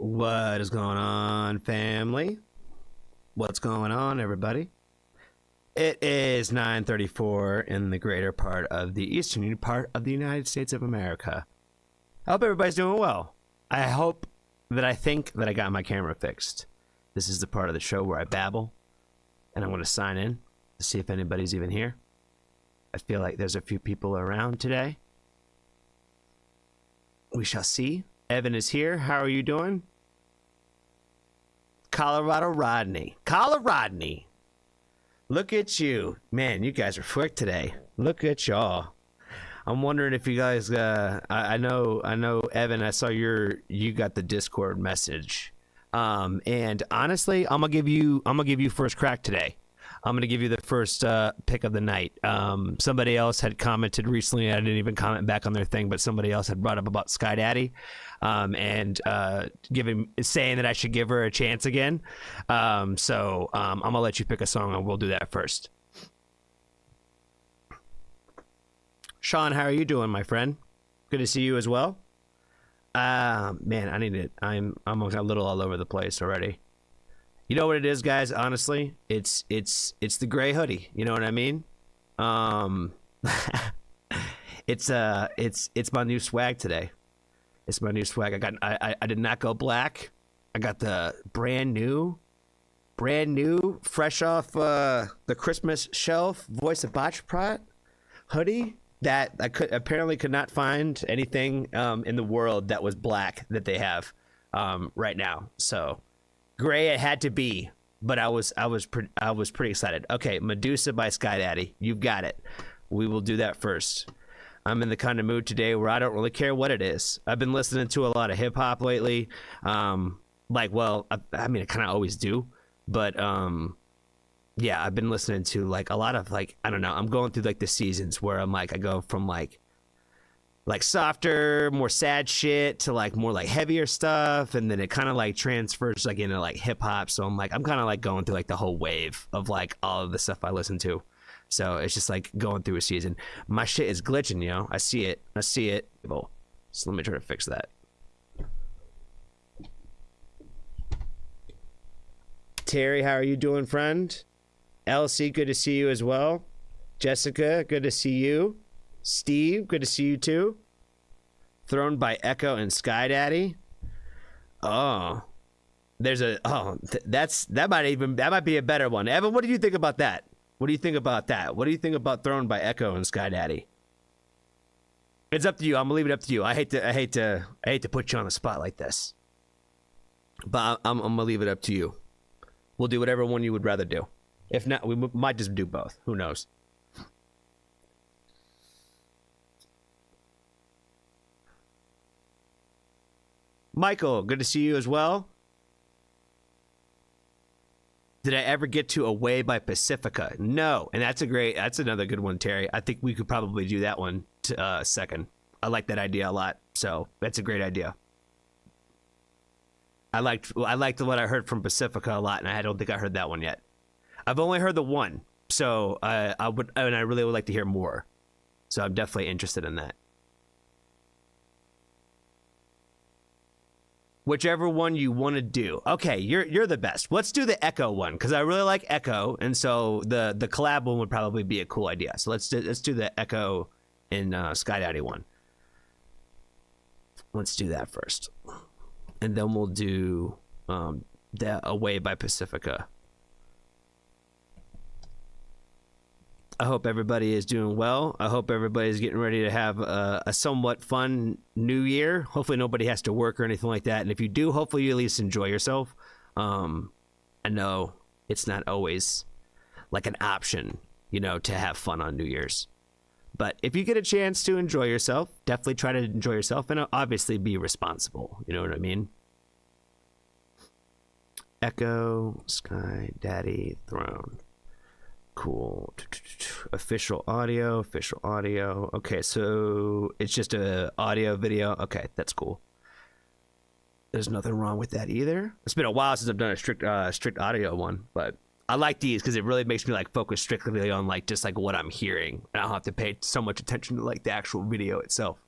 What is going on, family? What's going on, everybody? It is 9:34 in the greater part of the eastern part of the United States of America. I hope everybody's doing well. I think that I got my camera fixed. This is the part of the show where I babble, and I'm going to sign in to see if anybody's even here. I feel like there's a few people around today. We shall see. Evan is here. How are you doing? Colorado Rodney. Look at you. Man, you guys are quick today. Look at y'all. I'm wondering if you guys I know Evan, I saw you got the Discord message. And honestly, I'm gonna give you first crack today. I'm gonna give you the first pick of the night. Somebody else had commented recently. I didn't even comment back on their thing, but somebody else had brought up about SkyDxddy, and saying that I should give her a chance again. So I'm gonna let you pick a song, and we'll do that first. Sean, how are you doing, my friend? Good to see you as well. Man, I'm a little all over the place already. You know what it is, guys? Honestly, it's the gray hoodie. You know what I mean? It's my new swag today. It's my new swag. I did not go black. I got the brand new, fresh off the Christmas shelf, Voice of Botchprot hoodie that I apparently could not find anything in the world that was black that they have right now. So gray it had to be, but I was pretty excited. Okay, Medusa by SkyDxddy. You've got it. We will do that first. I'm in the kind of mood today where I don't really care what it is. I've been listening to a lot of hip hop lately. I kind of always do, but yeah, I've been listening to like a lot of I don't know. I'm going through like the seasons where I go from like softer, more sad shit to like more like heavier stuff, and then it kind of like transfers like into like hip hop. So I'm kind of like going through like the whole wave of like all of the stuff I listen to. So it's just like going through a season. My shit is glitching, you know. I see it. So let me try to fix that. Terry, how are you doing, friend? Elsie, good to see you as well. Jessica, good to see you. Steve, good to see you too. Thrown by Ekoh and SkyDxddy. Oh, that might be a better one. Evan, what do you think about that? What do you think about Thrown by Ekoh and SkyDxddy? It's up to you. I'm gonna leave it up to you. I hate to put you on the spot like this, but I'm gonna leave it up to you. We'll do whatever one you would rather do. If not, we might just do both. Who knows? Michael, good to see you as well. Did I ever get to Away by Pacifica? No, and that's another good one, Terry. I think we could probably do that one second. I like that idea a lot, so that's a great idea. I liked what I heard from Pacifica a lot, and I don't think I heard that one yet. I've only heard the one, so I really would like to hear more. So I'm definitely interested in that. Whichever one you want to do. Okay, you're the best. Let's do the Ekoh one because I really like Ekoh, and so the collab one would probably be a cool idea. So let's do the Ekoh and SkyDxddy one. Let's do that first, and then we'll do the Away by Pacifica. I hope everybody is doing well. I hope everybody's getting ready to have a somewhat fun new year. Hopefully nobody has to work or anything like that. And if you do, hopefully you at least enjoy yourself. I know it's not always like an option, you know, to have fun on New Year's. But if you get a chance to enjoy yourself, definitely try to enjoy yourself and obviously be responsible. You know what I mean? Ekoh, SkyDxddy, Throne. Cool. Official audio. Okay, so it's just a audio video. Okay, that's cool. There's nothing wrong with that either. It's been a while since I've done a strict audio one, but I like these because it really makes me like focus strictly on like just like what I'm hearing. And I don't have to pay so much attention to like the actual video itself.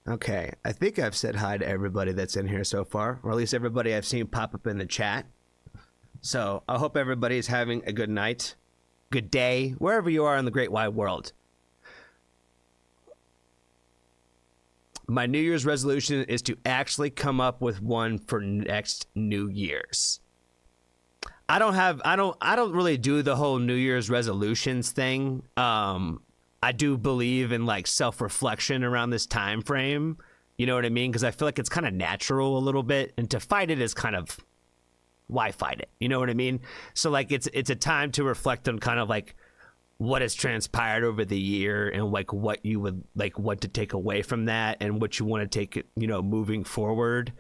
Okay, I think I've said hi to everybody that's in here so far, or at least everybody I've seen pop up in the chat. So I hope everybody's having a good night, good day, wherever you are in the great wide world. My New Year's resolution is to actually come up with one for next New Year's. I don't really do the whole New Year's resolutions thing. I do believe in like self-reflection around this time frame. You know what I mean? Because I feel like it's kind of natural a little bit, and to fight it is kind of, why fight it? You know what I mean? So like it's a time to reflect on kind of like what has transpired over the year, and like what you would like want to take away from that, and what you want to take, you know, moving forward.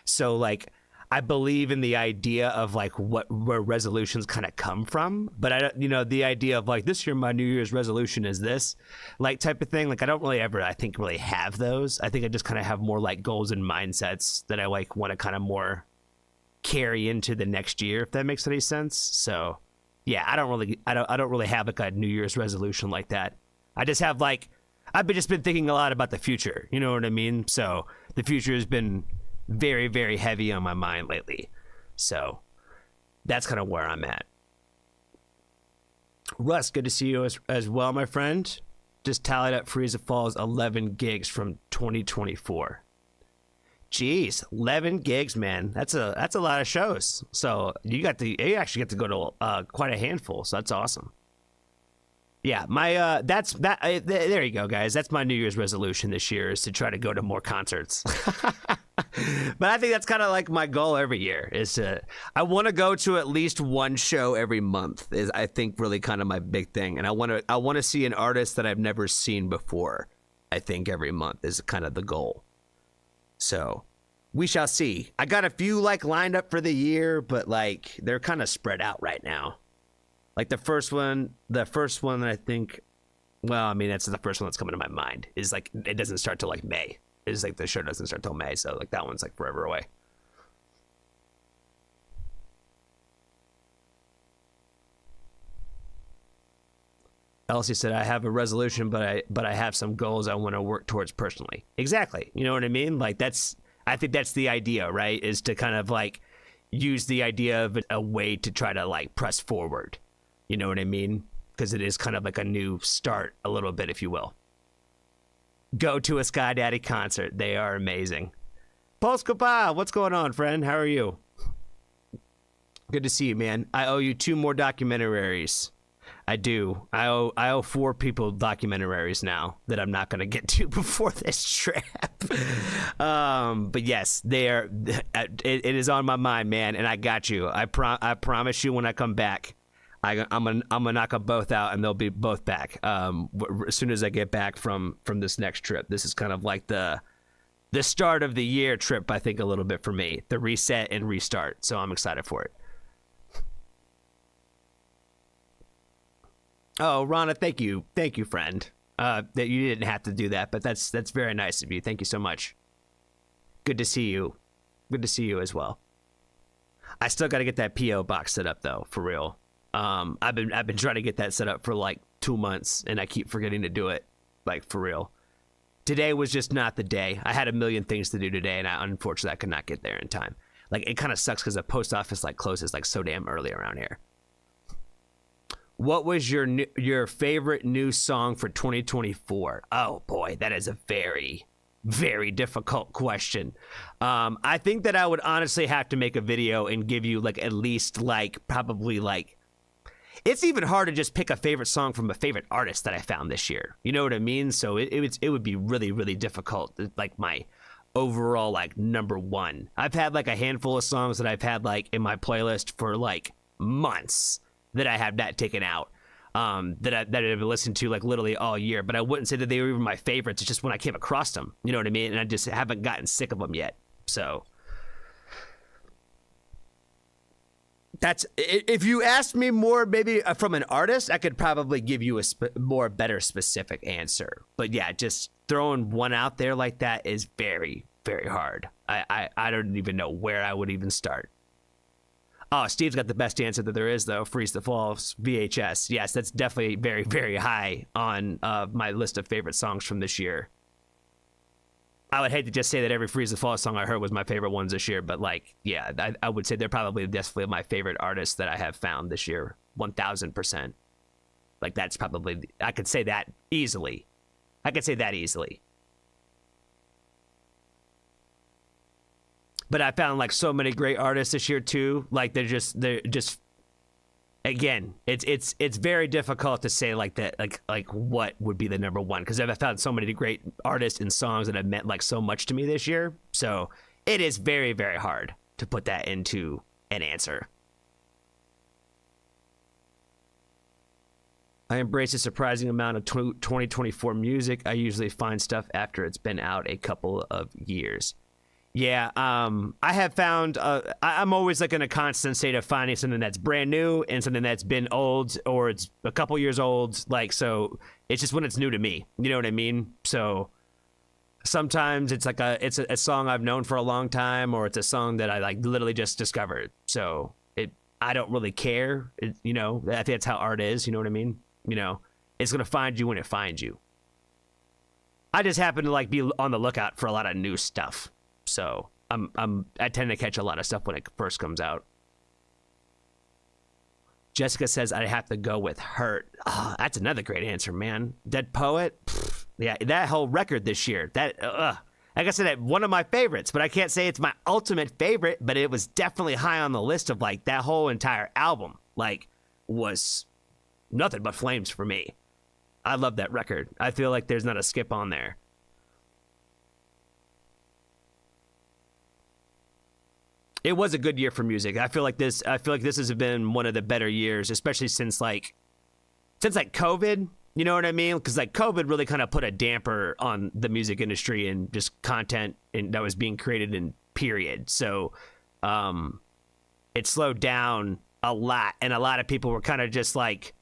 So like I believe in the idea of like where resolutions kind of come from, but I don't, you know, the idea of like this year my New Year's resolution is this, like type of thing. Like I don't really ever, I think, really have those. I think I just kind of have more like goals and mindsets that I like want to kind of more carry into the next year, if that makes any sense. So yeah, I don't really have like a New Year's resolution like that. I just have like, I've just been thinking a lot about the future. You know what I mean? So the future has been very, very heavy on my mind lately. So that's kind of where I'm at. Russ, good to see you as well, my friend. Just tallied up Frieza Falls 11 gigs from 2024. Jeez, 11 gigs, man. That's a lot of shows. So you actually get to go to quite a handful. So that's awesome. Yeah, my there you go, guys. That's my New Year's resolution this year, is to try to go to more concerts. But I think that's kind of like my goal every year, is I want to go to at least one show every month, is I think really kind of my big thing. And I want to see an artist that I've never seen before. I think every month is kind of the goal. So we shall see. I got a few like lined up for the year, but like they're kind of spread out right now. Like the first one that I think, well, I mean, that's the first one that's coming to my mind, is like, it doesn't start till like May. It's like the show doesn't start till May. So like that one's like forever away. Elsie said, I have a resolution, but I have some goals I want to work towards personally. Exactly. You know what I mean? Like I think that's the idea, right? Is to kind of like use the idea of a way to try to like press forward. You know what I mean? Because it is kind of like a new start a little bit, if you will. Go to a SkyDxddy concert. They are amazing. Polskapa, what's going on, friend? How are you? Good to see you, man. I owe you 2 more documentaries. I do. I owe 4 people documentaries now that I'm not going to get to before this trip. But yes, they are. It is on my mind, man, and I got you. I promise you, when I come back, I'm gonna knock them both out, and they'll be both back. As soon as I get back from this next trip. This is kind of like the start of the year trip, I think, a little bit for me. The reset and restart. So I'm excited for it. Oh, Rana, thank you, friend. That you didn't have to do that, but that's very nice of you. Thank you so much. Good to see you. Good to see you as well. I still got to get that PO box set up though, for real. I've been trying to get that set up for like 2 months, and I keep forgetting to do it, like for real. Today was just not the day. I had a million things to do today, and unfortunately I could not get there in time. Like, it kind of sucks because the post office like closes like so damn early around here. What was your favorite new song for 2024? Oh boy, that is a very, very difficult question. I think that I would honestly have to make a video and give you like at least like probably like, it's even hard to just pick a favorite song from a favorite artist that I found this year. You know what I mean? So it would be really, really difficult. Like my overall like number one. I've had like a handful of songs that I've had like in my playlist for like months that I have not taken out. That I've listened to like literally all year, but I wouldn't say that they were even my favorites. It's just when I came across them, you know what I mean? And I just haven't gotten sick of them yet. So that's, if you asked me more maybe from an artist, I could probably give you a better specific answer. But yeah, just throwing one out there like that is very, very hard. I don't even know where I would even start. Oh, Steve's got the best answer that there is, though. Freeze the Falls VHS. Yes, that's definitely very, very high on my list of favorite songs from this year. I would hate to just say that every Freeze the Fall song I heard was my favorite ones this year, but like, yeah, I would say they're probably definitely my favorite artists that I have found this year, 1000%. Like that's probably, I could say that easily. I could say that easily. But I found like so many great artists this year too. Like they're just again, it's very difficult to say like that, like what would be the number one, because I've found so many great artists and songs that have meant like so much to me this year. So it is very, very hard to put that into an answer. I embrace a surprising amount of 2024 music. I usually find stuff after it's been out a couple of years. Yeah, I have found, I'm always like in a constant state of finding something that's brand new and something that's been old or it's a couple years old. Like, so it's just when it's new to me, you know what I mean? So sometimes it's like it's a song I've known for a long time, or it's a song that I like literally just discovered. So I don't really care. You know, I think that's how art is. You know what I mean? You know, it's going to find you when it finds you. I just happen to like be on the lookout for a lot of new stuff. So I tend to catch a lot of stuff when it first comes out. Jessica says I have to go with Hurt. Oh, that's another great answer, man. Dead Poet. Pfft, yeah, that whole record this year. Like I said, one of my favorites, but I can't say it's my ultimate favorite. But it was definitely high on the list of like that whole entire album. Like was nothing but flames for me. I love that record. I feel like there's not a skip on there. It was a good year for music. I feel like this has been one of the better years, especially since COVID, you know what I mean? Because like COVID really kind of put a damper on the music industry and just content that was being created in period. So it slowed down a lot, and a lot of people were kind of just like,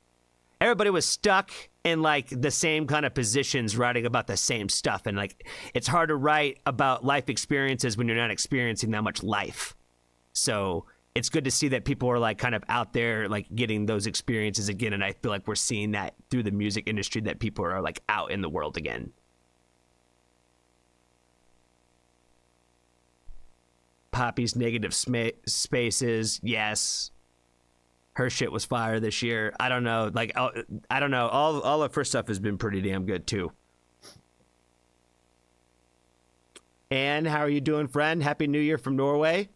everybody was stuck in like the same kind of positions writing about the same stuff. And like, it's hard to write about life experiences when you're not experiencing that much life. So it's good to see that people are like kind of out there like getting those experiences again. And I feel like we're seeing that through the music industry, that people are like out in the world again. Poppy's Negative Spaces. Yes. Her shit was fire this year. I don't know. Like, I don't know. All of her stuff has been pretty damn good too. And how are you doing, friend? Happy New Year from Norway.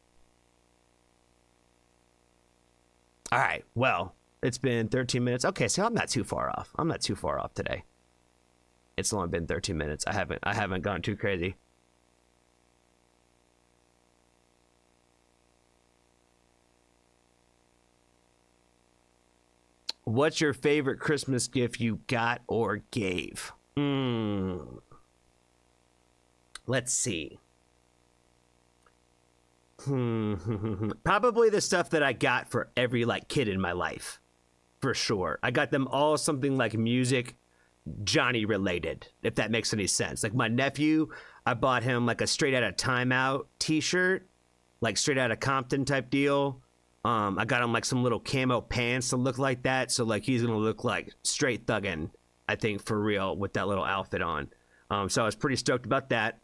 All right, well, it's been 13 minutes. Okay, so I'm not too far off. I'm not too far off today. It's only been 13 minutes. I haven't gone too crazy. What's your favorite Christmas gift you got or gave? Let's see. Probably the stuff that I got for every like kid in my life, for sure. I got them all something like music, Johnny related, if that makes any sense. Like my nephew, I bought him like a Straight Outta Time Out t-shirt, like Straight Outta Compton type deal. I got him like some little camo pants to look like that, so like he's gonna look like straight thuggin', I think, for real, with that little outfit on. So I was pretty stoked about that.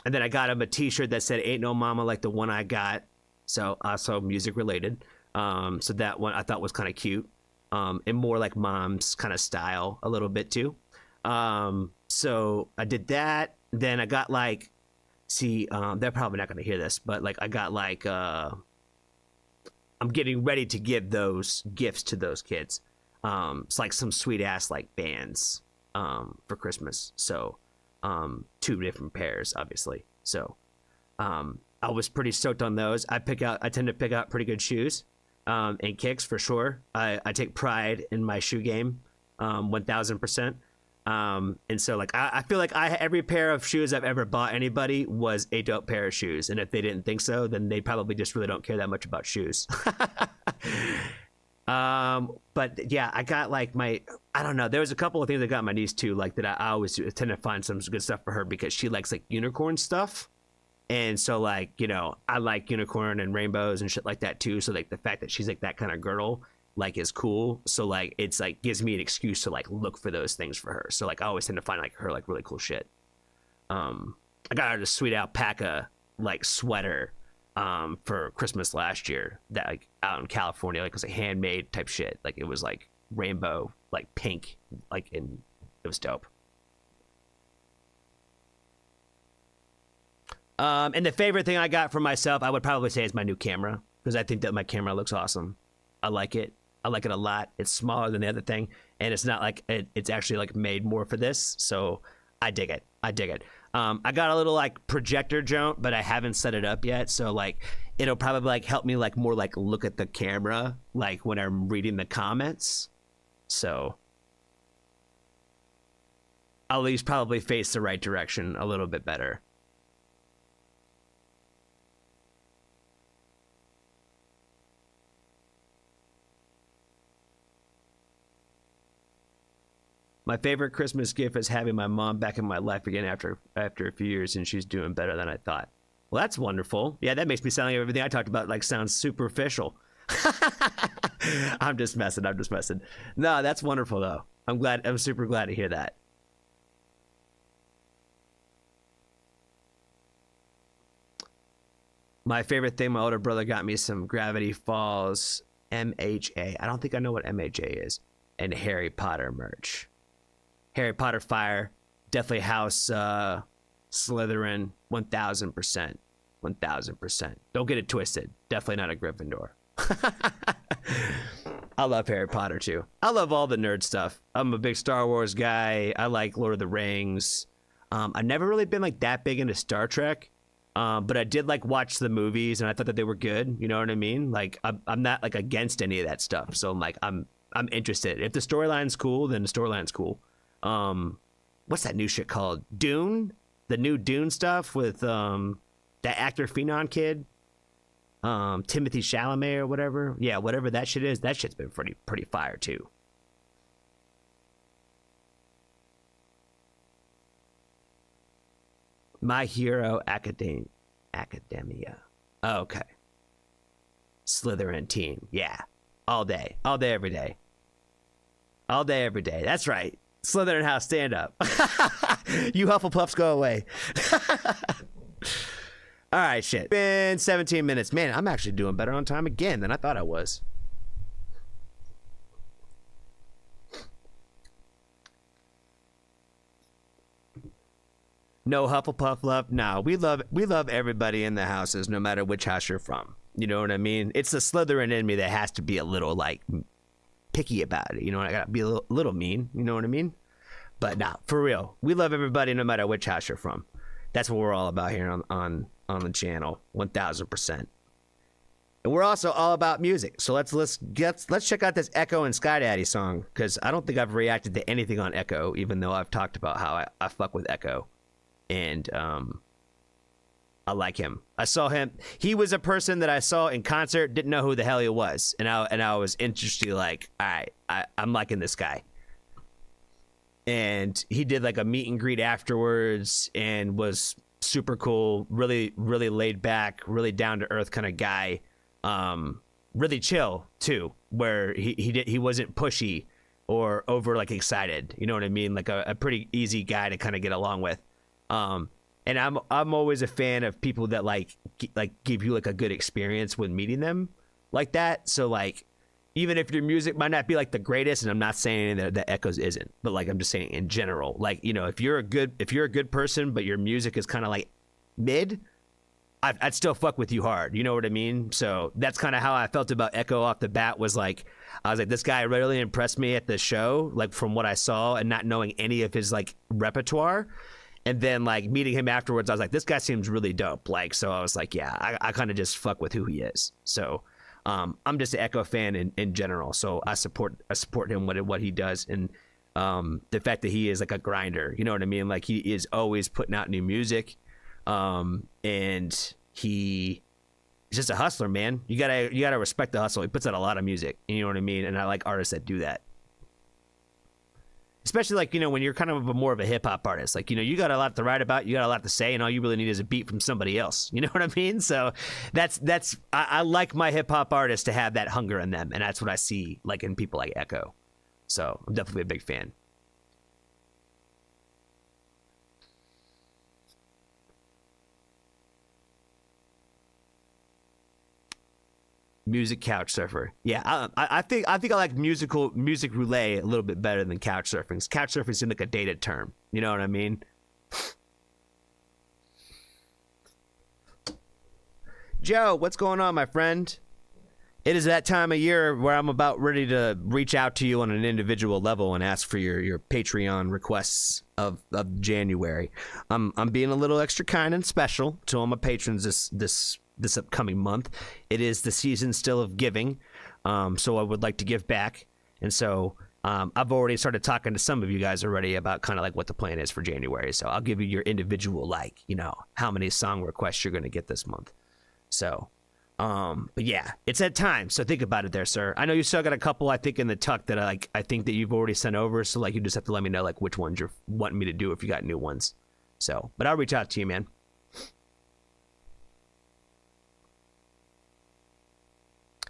And then I got him a t-shirt that said "Ain't No Mama Like the One I Got," so also music related. So that one I thought was kind of cute, and more like mom's kind of style a little bit too. So I did that. Then I got like, they're probably not gonna hear this, but like I got like, I'm getting ready to give those gifts to those kids. It's like some sweet ass like bands for Christmas. So. 2 different pairs, obviously. So, I was pretty stoked on those. I tend to pick out pretty good shoes, and kicks for sure. I take pride in my shoe game, 1000%. And so like, I feel like every pair of shoes I've ever bought anybody was a dope pair of shoes. And if they didn't think so, then they probably just really don't care that much about shoes. But yeah, I got like I don't know. There was a couple of things I got my niece too, like that I always tend to find some good stuff for her because she likes like unicorn stuff. And so like, you know, I like unicorn and rainbows and shit like that too. So like the fact that she's like that kind of girl, like is cool. So like, it's like gives me an excuse to like look for those things for her. So like I always tend to find like her like really cool shit. I got her this sweet alpaca like sweater for Christmas last year that like out in California, like it was like handmade type shit. Like it was like rainbow, like pink, like in it was dope. And the favorite thing I got for myself, I would probably say, is my new camera, because I think that my camera looks awesome. I like it. I like it a lot. It's smaller than the other thing, and it's not like it's actually like made more for this, so I dig it. I dig it. I got a little like projector joint, but I haven't set it up yet, so like it'll probably like help me like more like look at the camera like when I'm reading the comments. So I'll at least probably face the right direction a little bit better. My favorite Christmas gift is having my mom back in my life again after a few years, and she's doing better than I thought. Well, that's wonderful. Yeah, that makes me sound like everything I talked about like sounds superficial. I'm just messing. I'm just messing. No, that's wonderful though. I'm glad. I'm super glad to hear that. My favorite thing, my older brother got me some Gravity Falls MHA. I don't think I know what MHA is. And Harry Potter merch. Harry Potter fire, definitely House Slytherin, 1000%. 1000%. Don't get it twisted. Definitely not a Gryffindor. I love Harry Potter too. I love all the nerd stuff. I'm a big Star Wars guy. I like Lord of the Rings. I've never really been like that big into Star Trek, but I did like watch the movies and I thought that they were good. You know what I mean? Like I'm not like against any of that stuff. So I'm interested. If the storyline's cool, then the storyline's cool. What's that new shit called? Dune? The new Dune stuff with that actor Phenon kid, Timothy Chalamet or whatever. Yeah, whatever that shit is. That shit's been pretty fire too. My Hero Academia. Oh, okay. Slytherin team. Yeah. All day, every day. All day, every day. That's right. Slytherin house, stand up. You Hufflepuffs, go away. All right, shit. Been 17 minutes. Man, I'm actually doing better on time again than I thought I was. No Hufflepuff love? No, we love everybody in the houses, no matter which house you're from. You know what I mean? It's the Slytherin in me that has to be a little like picky about it. You know, I gotta be a little mean. You know what I mean? But nah, for real, we love everybody no matter which house you're from. That's what we're all about here on the channel, 1000%. And we're also all about music. So let's check out this Ekoh and SkyDxddy song, because I don't think I've reacted to anything on Ekoh, even though I've talked about how I fuck with Ekoh, and I like him. I saw him. He was a person that I saw in concert, didn't know who the hell he was, and I was interested. Like, all right, I'm liking this guy. And he did like a meet and greet afterwards, and was super cool. Really, really laid back, really down to earth kind of guy. Really chill too, where he wasn't pushy or over like excited. You know what I mean? Like a pretty easy guy to kind of get along with. And I'm always a fan of people that like give you like a good experience when meeting them like that. So like, even if your music might not be like the greatest, and I'm not saying that Ekoh's isn't, but like I'm just saying in general, like, you know, if you're a good person, but your music is kind of like mid, I'd still fuck with you hard. You know what I mean? So that's kind of how I felt about Ekoh off the bat. Was like, I was like, this guy really impressed me at the show, like from what I saw, and not knowing any of his like repertoire. And then like meeting him afterwards, I was like, this guy seems really dope. Like, so I was like, yeah, I kind of just fuck with who he is. So I'm just an Ekoh fan in general. So I support him with what he does. And the fact that he is like a grinder, you know what I mean? Like he is always putting out new music. And he's just a hustler, man. You gotta respect the hustle. He puts out a lot of music, you know what I mean? And I like artists that do that. Especially like, you know, when you're kind of more of a hip hop artist, like, you know, you got a lot to write about, you got a lot to say, and all you really need is a beat from somebody else. You know what I mean? So I like my hip hop artists to have that hunger in them. And that's what I see like in people like Ekoh. So I'm definitely a big fan. Music couch surfer. Yeah, I think I like music roulette a little bit better than couch surfing. Couch surfing seems like a dated term. You know what I mean? Joe, what's going on, my friend? It is that time of year where I'm about ready to reach out to you on an individual level and ask for your Patreon requests of January. I'm being a little extra kind and special to all my patrons this upcoming month. It is the season still of giving, so I would like to give back. And so I've already started talking to some of you guys already about kind of like what the plan is for January. So I'll give you your individual, like, you know, how many song requests you're going to get this month. So, but yeah, it's that time. So think about it there, sir. I know you still got a couple, I think, in the tuck that I think that you've already sent over. So like, you just have to let me know like which ones you're wanting me to do if you got new ones. So, but I'll reach out to you, man.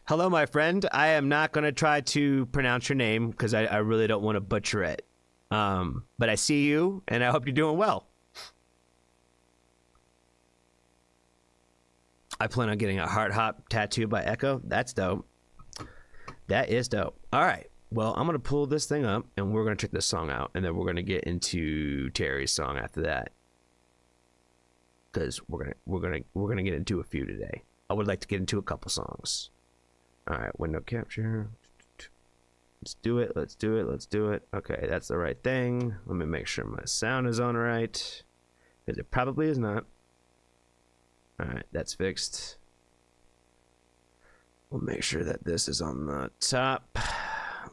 Hello, my friend. I am not going to try to pronounce your name because I really don't want to butcher it. But I see you and I hope you're doing well. I plan on getting a heart hop tattoo by Ekoh. That's dope. That is dope. All right. Well, I'm going to pull this thing up and we're going to check this song out. And then we're going to get into Terry's song after that. Because we're going to get into a few today. I would like to get into a couple songs. All right. Window capture. Let's do it. Let's do it. Let's do it. Okay. That's the right thing. Let me make sure my sound is on right. Because it probably is not. All right, that's fixed. We'll make sure that this is on the top,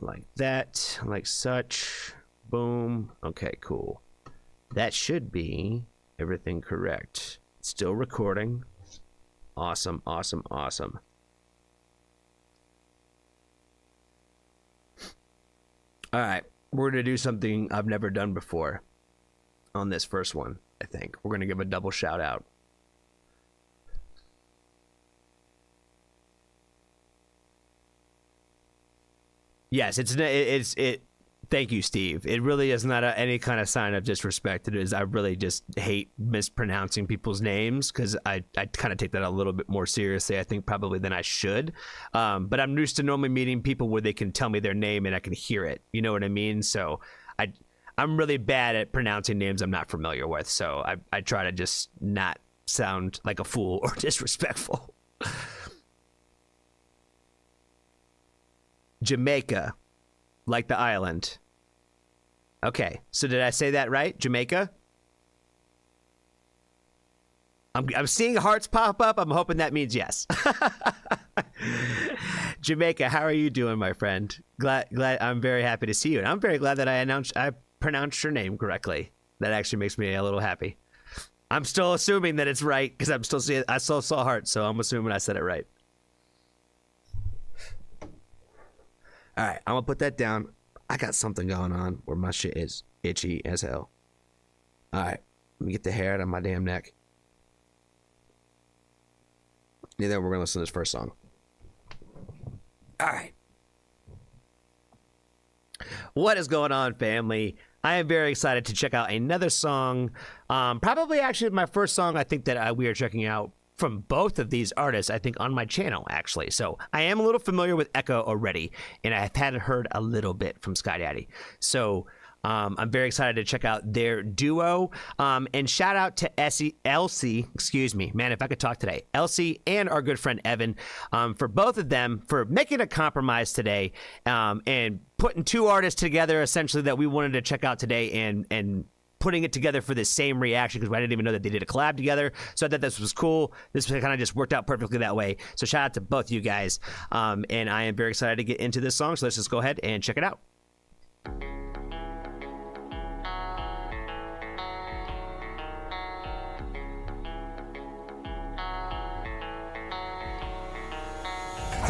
like that, like such. Boom. Okay, cool. That should be everything correct. It's still recording. Awesome, awesome, awesome. All right, we're going to do something I've never done before on this first one, I think. We're going to give a double shout out. Yes, it. Thank you, Steve. It really is not any kind of sign of disrespect. It is. I really just hate mispronouncing people's names because I kind of take that a little bit more seriously, I think, probably than I should. But I'm used to normally meeting people where they can tell me their name and I can hear it. You know what I mean? So I'm really bad at pronouncing names I'm not familiar with. So I try to just not sound like a fool or disrespectful. Jamaica, like the island. Okay, so did I say that right? Jamaica? I'm seeing hearts pop up. I'm hoping that means yes. Jamaica, how are you doing, my friend? Glad. I'm very happy to see you, and I'm very glad that I pronounced your name correctly. That actually makes me a little happy. I'm still assuming that it's right because I still saw hearts, so I'm assuming I said it right. All right, I'm going to put that down. I got something going on where my shit is itchy as hell. All right, let me get the hair out of my damn neck. And then we're going to listen to this first song. All right. What is going on, family? I am very excited to check out another song. Probably actually my first song I think that we are checking out from both of these artists, I think, on my channel, actually. So I am a little familiar with Ekoh already, and I have heard a little bit from SkyDxddy. So I'm very excited to check out their duo. And shout out to Elsie, excuse me, man, if I could talk today, Elsie and our good friend Evan, for both of them for making a compromise today and putting two artists together, essentially, that we wanted to check out today and putting it together for the same reaction because I didn't even know that they did a collab together. So I thought this was cool. This kind of just worked out perfectly that way. So shout out to both you guys. And I am very excited to get into this song. So let's just go ahead and check it out.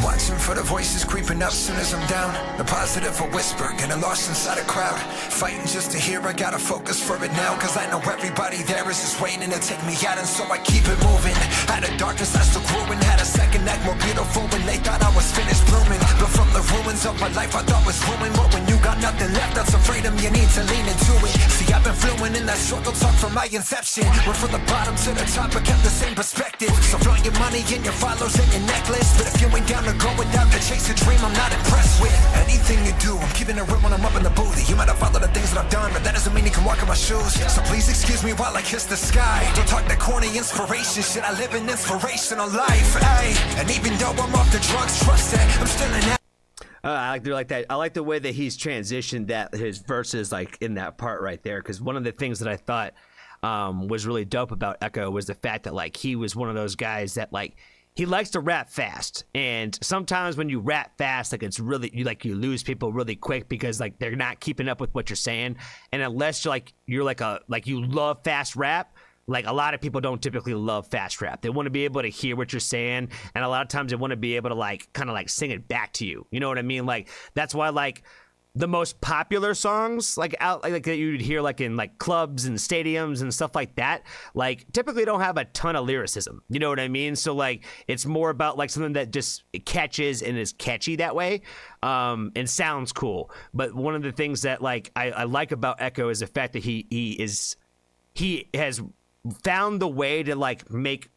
Watching for the voices creeping up soon as I'm down. The positive a whisper, getting lost inside a crowd. Fighting just to hear, I gotta focus for it now. Cause I know everybody there is just waiting to take me out. And so I keep it moving. Out of darkness I still grew and had a second act more beautiful when they thought I was finished blooming. But from the ruins of my life I thought was ruined. But when you got nothing left, that's a freedom you need to lean into it. See, I've been fluent in that struggle talk from my inception. Went from the bottom to the top, but kept the same perspective. So flaunt your money and your follows and your necklace, but if you ain't down to go without to chase a dream, I'm not impressed with anything you do. I'm keeping it real when I'm up in the booth. You might have followed the things that I've done, but that doesn't mean you can walk in my shoes. So please excuse me while I kiss the sky. Don't talk that corny inspiration shit. I live an inspirational life, ayy. And even though I'm off the drugs, trust that I'm still in that. I like that. I like the way that he's transitioned that his verses like in that part right there. Because one of the things that I thought was really dope about Ekoh was the fact that like he was one of those guys that like he likes to rap fast. And sometimes when you rap fast, like it's really you lose people really quick because like they're not keeping up with what you're saying. And unless you're like you love fast rap. Like a lot of people don't typically love fast rap. They want to be able to hear what you're saying, and a lot of times they want to be able to like kind of like sing it back to you. You know what I mean? Like that's why like the most popular songs like out like that you'd hear like in like clubs and stadiums and stuff like that, like typically don't have a ton of lyricism. You know what I mean? So like it's more about like something that just catches and is catchy that way, and sounds cool. But one of the things that like I like about Ekoh is the fact that he has found the way to like make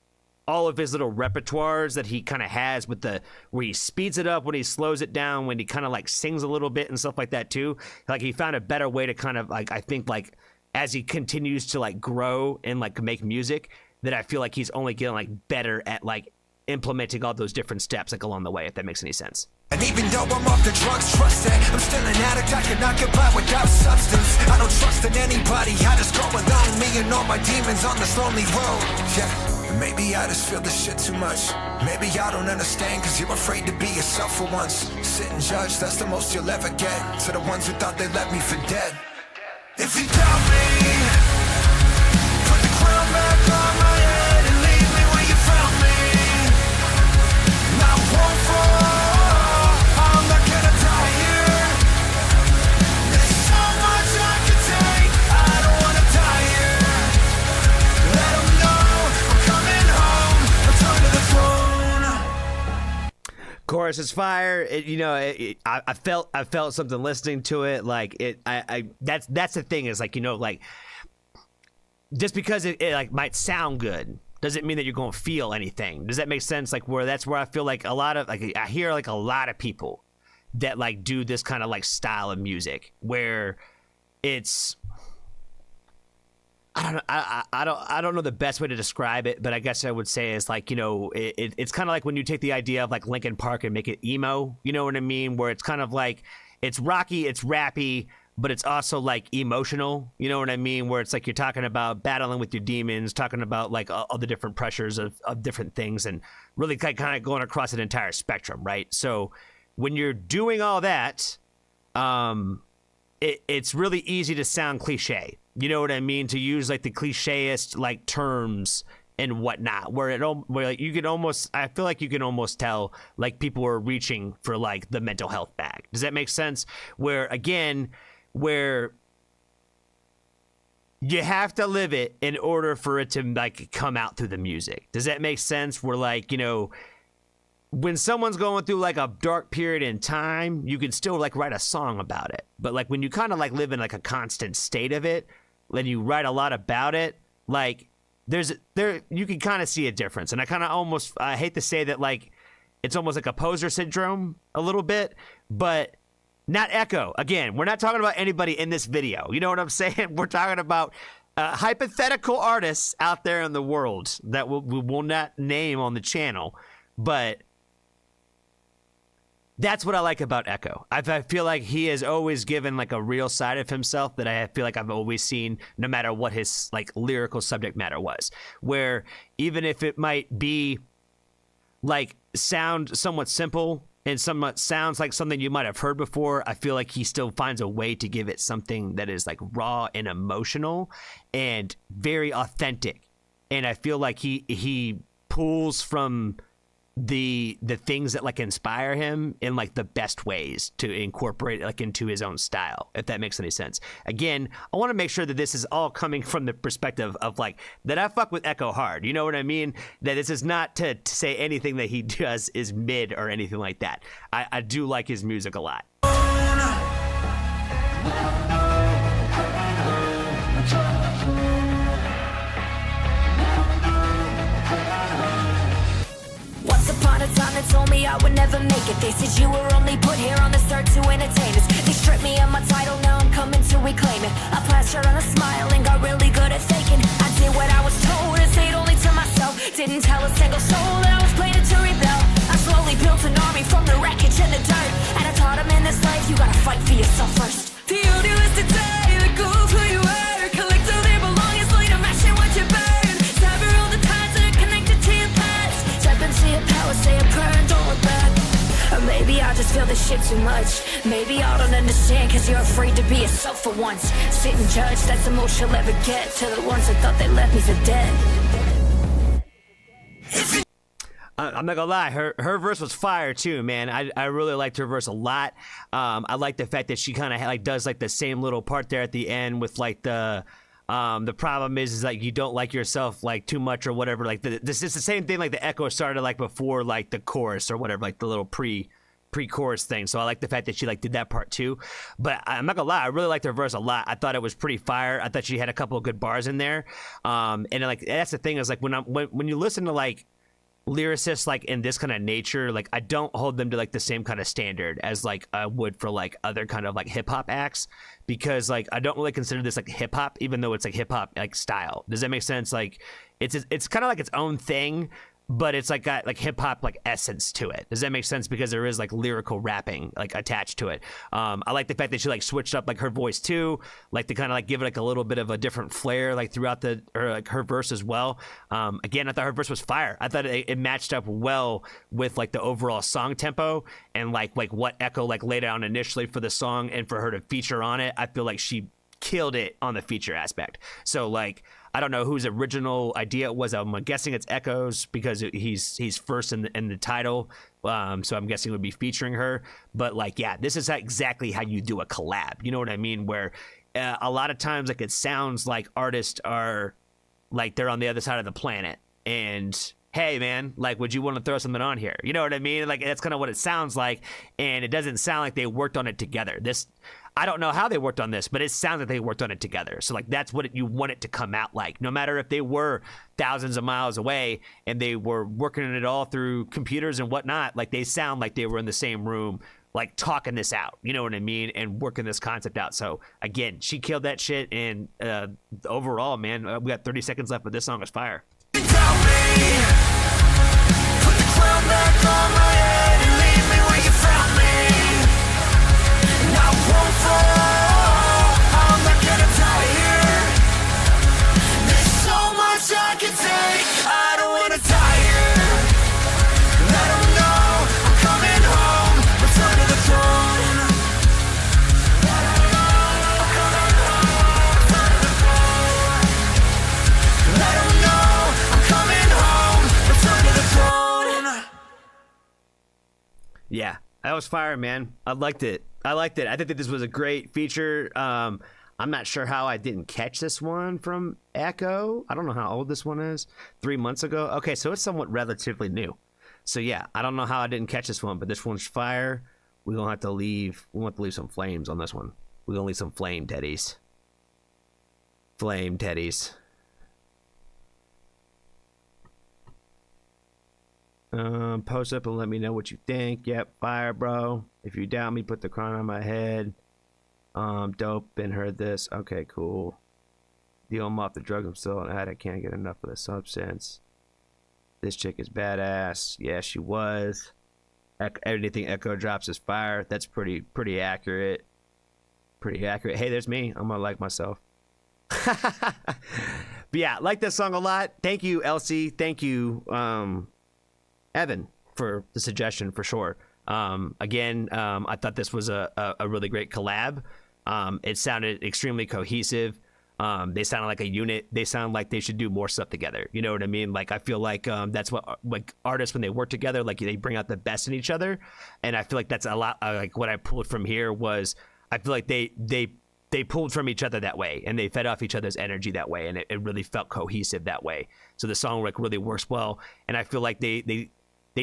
all of his little repertoires that he kind of has with the where he speeds it up, when he slows it down, when he kind of like sings a little bit and stuff like that too. Like he found a better way to kind of like, I think like as he continues to like grow and like make music, that I feel like he's only getting like better at like implementing all those different steps like along the way, if that makes any sense. And even though I'm off the drugs, trust that I'm still an addict. I cannot get by without substance. I don't trust in anybody. I just go alone, me and all my demons on this lonely road. Yeah, maybe I just feel this shit too much. Maybe I don't understand, cause you're afraid to be yourself for once. Sit and judge, that's the most you'll ever get. To the ones who thought they left me for dead. If you doubt me, put the crown back on my head and leave me where you found me. And I won't fall. Chorus is fire. I felt something listening to it. Like that's the thing is like, like just because it like might sound good doesn't mean that you're going to feel anything. Does that make sense? Like that's where I feel like a lot of like I hear like a lot of people that like do this kind of like style of music where it's I don't know the best way to describe it, but I guess I would say it's like, it's kind of like when you take the idea of like Linkin Park and make it emo, you know what I mean? Where it's kind of like, it's rocky, it's rappy, but it's also like emotional, you know what I mean? Where it's like you're talking about battling with your demons, talking about like all the different pressures of different things, and really kind of going across an entire spectrum, right? So when you're doing all that, it's really easy to sound cliche. You know what I mean? To use like the clicheist like terms and whatnot, where like you could almost, I feel like you can almost tell like people are reaching for like the mental health bag. Does that make sense? Where you have to live it in order for it to like come out through the music. Does that make sense? Where like, when someone's going through like a dark period in time, you can still like write a song about it. But like when you kind of like live in like a constant state of it, when you write a lot about it, like you can kind of see a difference. And I kind of almost, I hate to say that like it's almost like a poser syndrome a little bit, but not Ekoh. Again, we're not talking about anybody in this video. You know what I'm saying? We're talking about hypothetical artists out there in the world that we will not name on the channel, but that's what I like about Ekoh. I feel like he has always given like a real side of himself that I feel like I've always seen, no matter what his like lyrical subject matter was. Where even if it might be like sound somewhat simple and somewhat sounds like something you might have heard before, I feel like he still finds a way to give it something that is like raw and emotional and very authentic. And I feel like he pulls from the things that like inspire him in like the best ways to incorporate like into his own style, if that makes any sense. Again, I want to make sure that this is all coming from the perspective of like that I fuck with Ekoh hard, you know what I mean? That this is not to say anything that he does is mid or anything like that. I do like his music a lot. them naked. They said you were only put here on this earth to entertain us. They stripped me of my title, now I'm coming to reclaim it. I plastered on a smile and got really good at faking. I did what I was told and stayed only to myself. Didn't tell a single soul that I was planning to rebel. I slowly built an army from the wreckage and the dirt. And I taught them in this life, you gotta fight for yourself first. The only is to die, let go of who you are. Collect all their belongings, later mash and watch it burn. Sever all the ties that are connected to your past. Step into your power, say a prayer and don't look back. Or maybe I just feel this shit too much. Maybe I don't understand cause you're afraid to be yourself for once. Sit and judge, that's the most you'll ever get. To the ones that thought they left me for dead. I'm not gonna lie, her verse was fire too, man. I really liked her verse a lot. I like the fact that she kind of like does like the same little part there at the end with like the problem is like you don't like yourself like too much or whatever. Like this is the same thing like the Ekoh started like before like the chorus or whatever, like the little pre-chorus thing. So I like the fact that she like did that part too. But I'm not gonna lie, I really liked her verse a lot. I thought it was pretty fire. I thought she had a couple of good bars in there. And like that's the thing is like when you listen to like lyricists like in this kind of nature, like I don't hold them to like the same kind of standard as like I would for like other kind of like hip hop acts, because like I don't really consider this like hip hop, even though it's like hip hop like style. Does that make sense? Like it's kind of like its own thing, but it's like got like hip hop like essence to it. Does that make sense? Because there is like lyrical rapping like attached to it. I like the fact that she like switched up like her voice too, like to kind of like give it like a little bit of a different flair like throughout her verse as well. Again, I thought her verse was fire. I thought it matched up well with like the overall song tempo and like what Ekoh like laid out initially for the song, and for her to feature on it, I feel like she killed it on the feature aspect. So like I don't know whose original idea it was. I'm guessing it's Ekoh's because he's first in the title. So I'm guessing it would be featuring her. But like, yeah, this is exactly how you do a collab. You know what I mean? Where a lot of times like it sounds like artists are like they're on the other side of the planet and hey man, like would you want to throw something on here? You know what I mean? Like that's kind of what it sounds like, and it doesn't sound like they worked on it together. I don't know how they worked on this, but it sounds like they worked on it together. So like that's what you want it to come out like. No matter if they were thousands of miles away and they were working it all through computers and whatnot, like they sound like they were in the same room, like talking this out, you know what I mean, and working this concept out. So again, she killed that shit, and overall, man, we got 30 seconds left, but this song is fire. Yeah, that was fire, man. I liked it. I think that this was a great feature. I'm not sure how I didn't catch this one from Ekoh. I don't know how old this one is. 3 months ago. Okay, so it's somewhat relatively new. So yeah, I don't know how I didn't catch this one, but this one's fire. We're gonna have to leave. We want to leave some flames on this one. We're gonna leave some flame teddies. Flame teddies. Post up and let me know what you think. Yep, fire, bro. If you doubt me, put the crown on my head. Dope. Been heard this. Okay, cool. Deal him off the drug I'm still an addict. Can't get enough of the substance. This chick is badass. Yeah, she was. Anything Ekoh drops is fire. That's pretty accurate. Pretty accurate. Hey, there's me. I'm gonna like myself. But yeah, like this song a lot. Thank you, Elsie. Thank you, Evan, for the suggestion for sure. Again, I thought this was a really great collab. It sounded extremely cohesive. They sounded like a unit. They sound like they should do more stuff together. You know what I mean? Like I feel like that's what like artists when they work together, like they bring out the best in each other. And I feel like that's a lot. Like what I pulled from here was I feel like they pulled from each other that way, and they fed off each other's energy that way, and it really felt cohesive that way. So the song like really works well, and I feel like they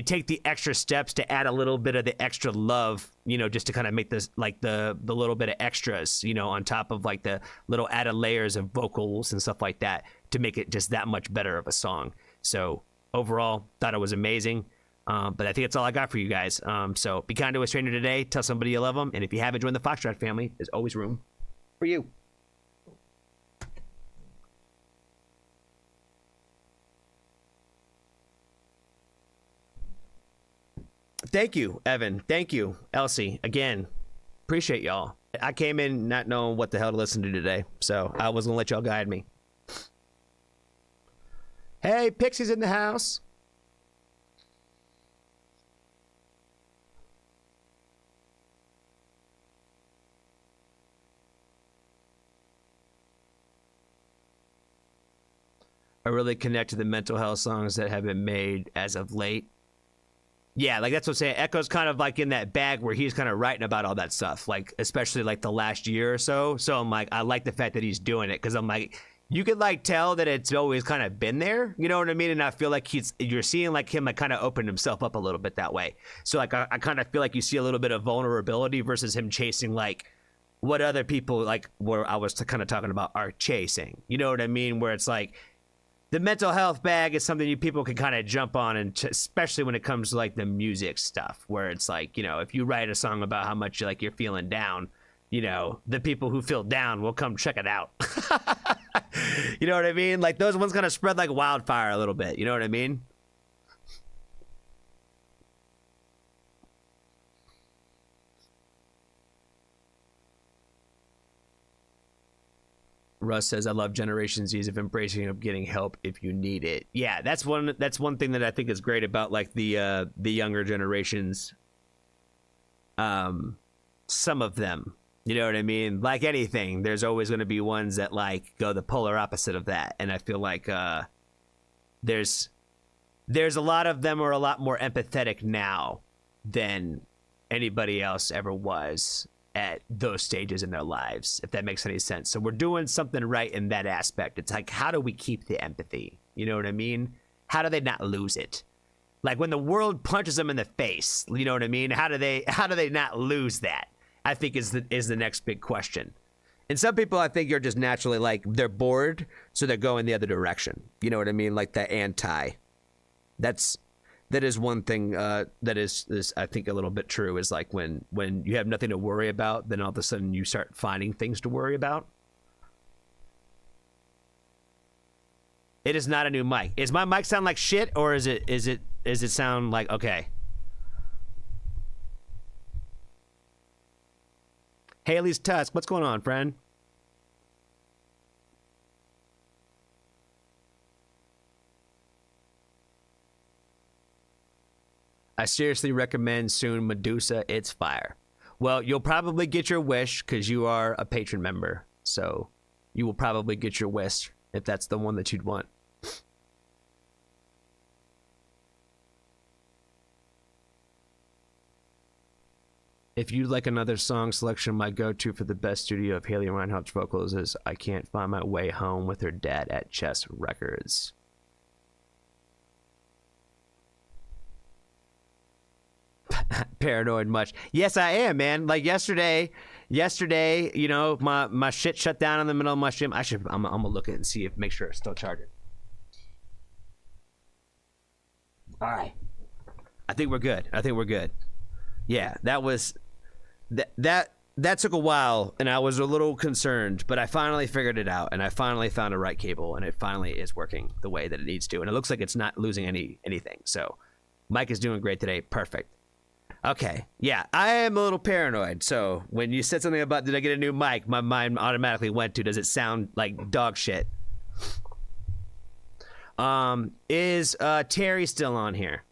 take the extra steps to add a little bit of the extra love, you know, just to kind of make this like the little bit of extras, you know, on top of like the little added layers of vocals and stuff like that to make it just that much better of a song. So overall, thought it was amazing. But I think that's all I got for you guys. So be kind to a stranger today. Tell somebody you love them. And if you haven't joined the Foxtrot family, there's always room for you. Thank you, Evan. Thank you, Elsie. Again, appreciate y'all. I came in not knowing what the hell to listen to today, so I was going to let y'all guide me. Hey, Pixie's in the house. I really connect to the mental health songs that have been made as of late. Yeah, like that's what I'm saying. Eko's kind of like in that bag where he's kind of writing about all that stuff, like especially like the last year or so. So I'm like, I like the fact that he's doing it because I'm like, you could like tell that it's always kind of been there, you know what I mean? And I feel like you're seeing like him like kind of open himself up a little bit that way. So like I kind of feel like you see a little bit of vulnerability versus him chasing like what other people like where I was kind of talking about are chasing. You know what I mean? Where it's like the mental health bag is something you people can kind of jump on, and especially when it comes to like the music stuff, where it's like, you know, if you write a song about how much like you're feeling down, you know, the people who feel down will come check it out. You know what I mean? Like those ones kind of spread like wildfire a little bit. You know what I mean? Russ says, I love Generation Z's of embracing of getting help if you need it. Yeah, that's one thing that I think is great about like the younger generations. Some of them, you know what I mean? Like anything, there's always going to be ones that like go the polar opposite of that. And I feel like there's a lot of them are a lot more empathetic now than anybody else ever was at those stages in their lives, if that makes any sense. So we're doing something right in that aspect. It's like, how do we keep the empathy? You know what I mean? How do they not lose it? Like when the world punches them in the face, you know what I mean? How do they not lose that? I think is the next big question. And some people I think are just naturally like they're bored, so they're going the other direction. You know what I mean? Like the anti. That is one thing that is I think a little bit true, is like when you have nothing to worry about, then all of a sudden you start finding things to worry about. It is not a new mic. Is my mic sound like shit, or is it sound like okay? Haley's Tusk, what's going on, friend? I seriously recommend soon Medusa. It's fire. Well, you'll probably get your wish because you are a patron member. So you will probably get your wish if that's the one that you'd want. If you'd like another song selection, my go-to for the best studio of Haley Reinhardt's vocals is I Can't Find My Way Home with Her Dad at Chess Records. Paranoid much? Yes, I am, man. Like yesterday, you know, my shit shut down in the middle of my stream. I'm gonna look at it and see if make sure it's still charging. All right, I think we're good. Yeah, that took a while, and I was a little concerned, but I finally figured it out, and I finally found a right cable, and it finally is working the way that it needs to, and it looks like it's not losing anything. So, Mike is doing great today. Perfect. Okay, yeah, I am a little paranoid. So when you said something about did I get a new mic, my mind automatically went to does it sound like dog shit? Is Terry still on here?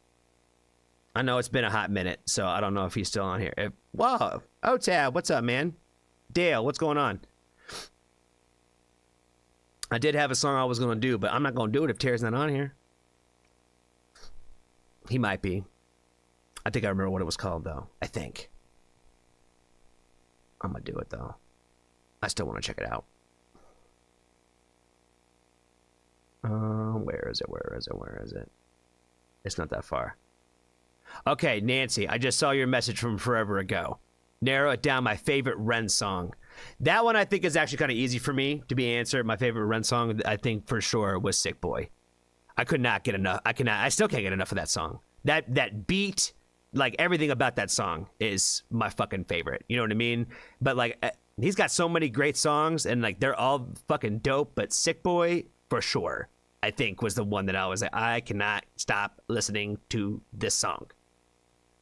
I know it's been a hot minute, so I don't know if he's still on here. Whoa, Tab, what's up, man? Dale, what's going on? I did have a song I was gonna do, but I'm not gonna do it if Terry's not on here. He might be. I think I remember what it was called, though. I think. I'm going to do it, though. I still want to check it out. Where is it? It's not that far. Okay, Nancy, I just saw your message from forever ago. Narrow it down, my favorite Ren song. That one I think is actually kind of easy for me to be answered. My favorite Ren song, I think for sure, was Sick Boy. I could not get enough. I still can't get enough of that song. That beat, like everything about that song is my fucking favorite. You know what I mean? But like he's got so many great songs and like they're all fucking dope, but Sick Boy for sure, I think was the one that I was like, I cannot stop listening to this song.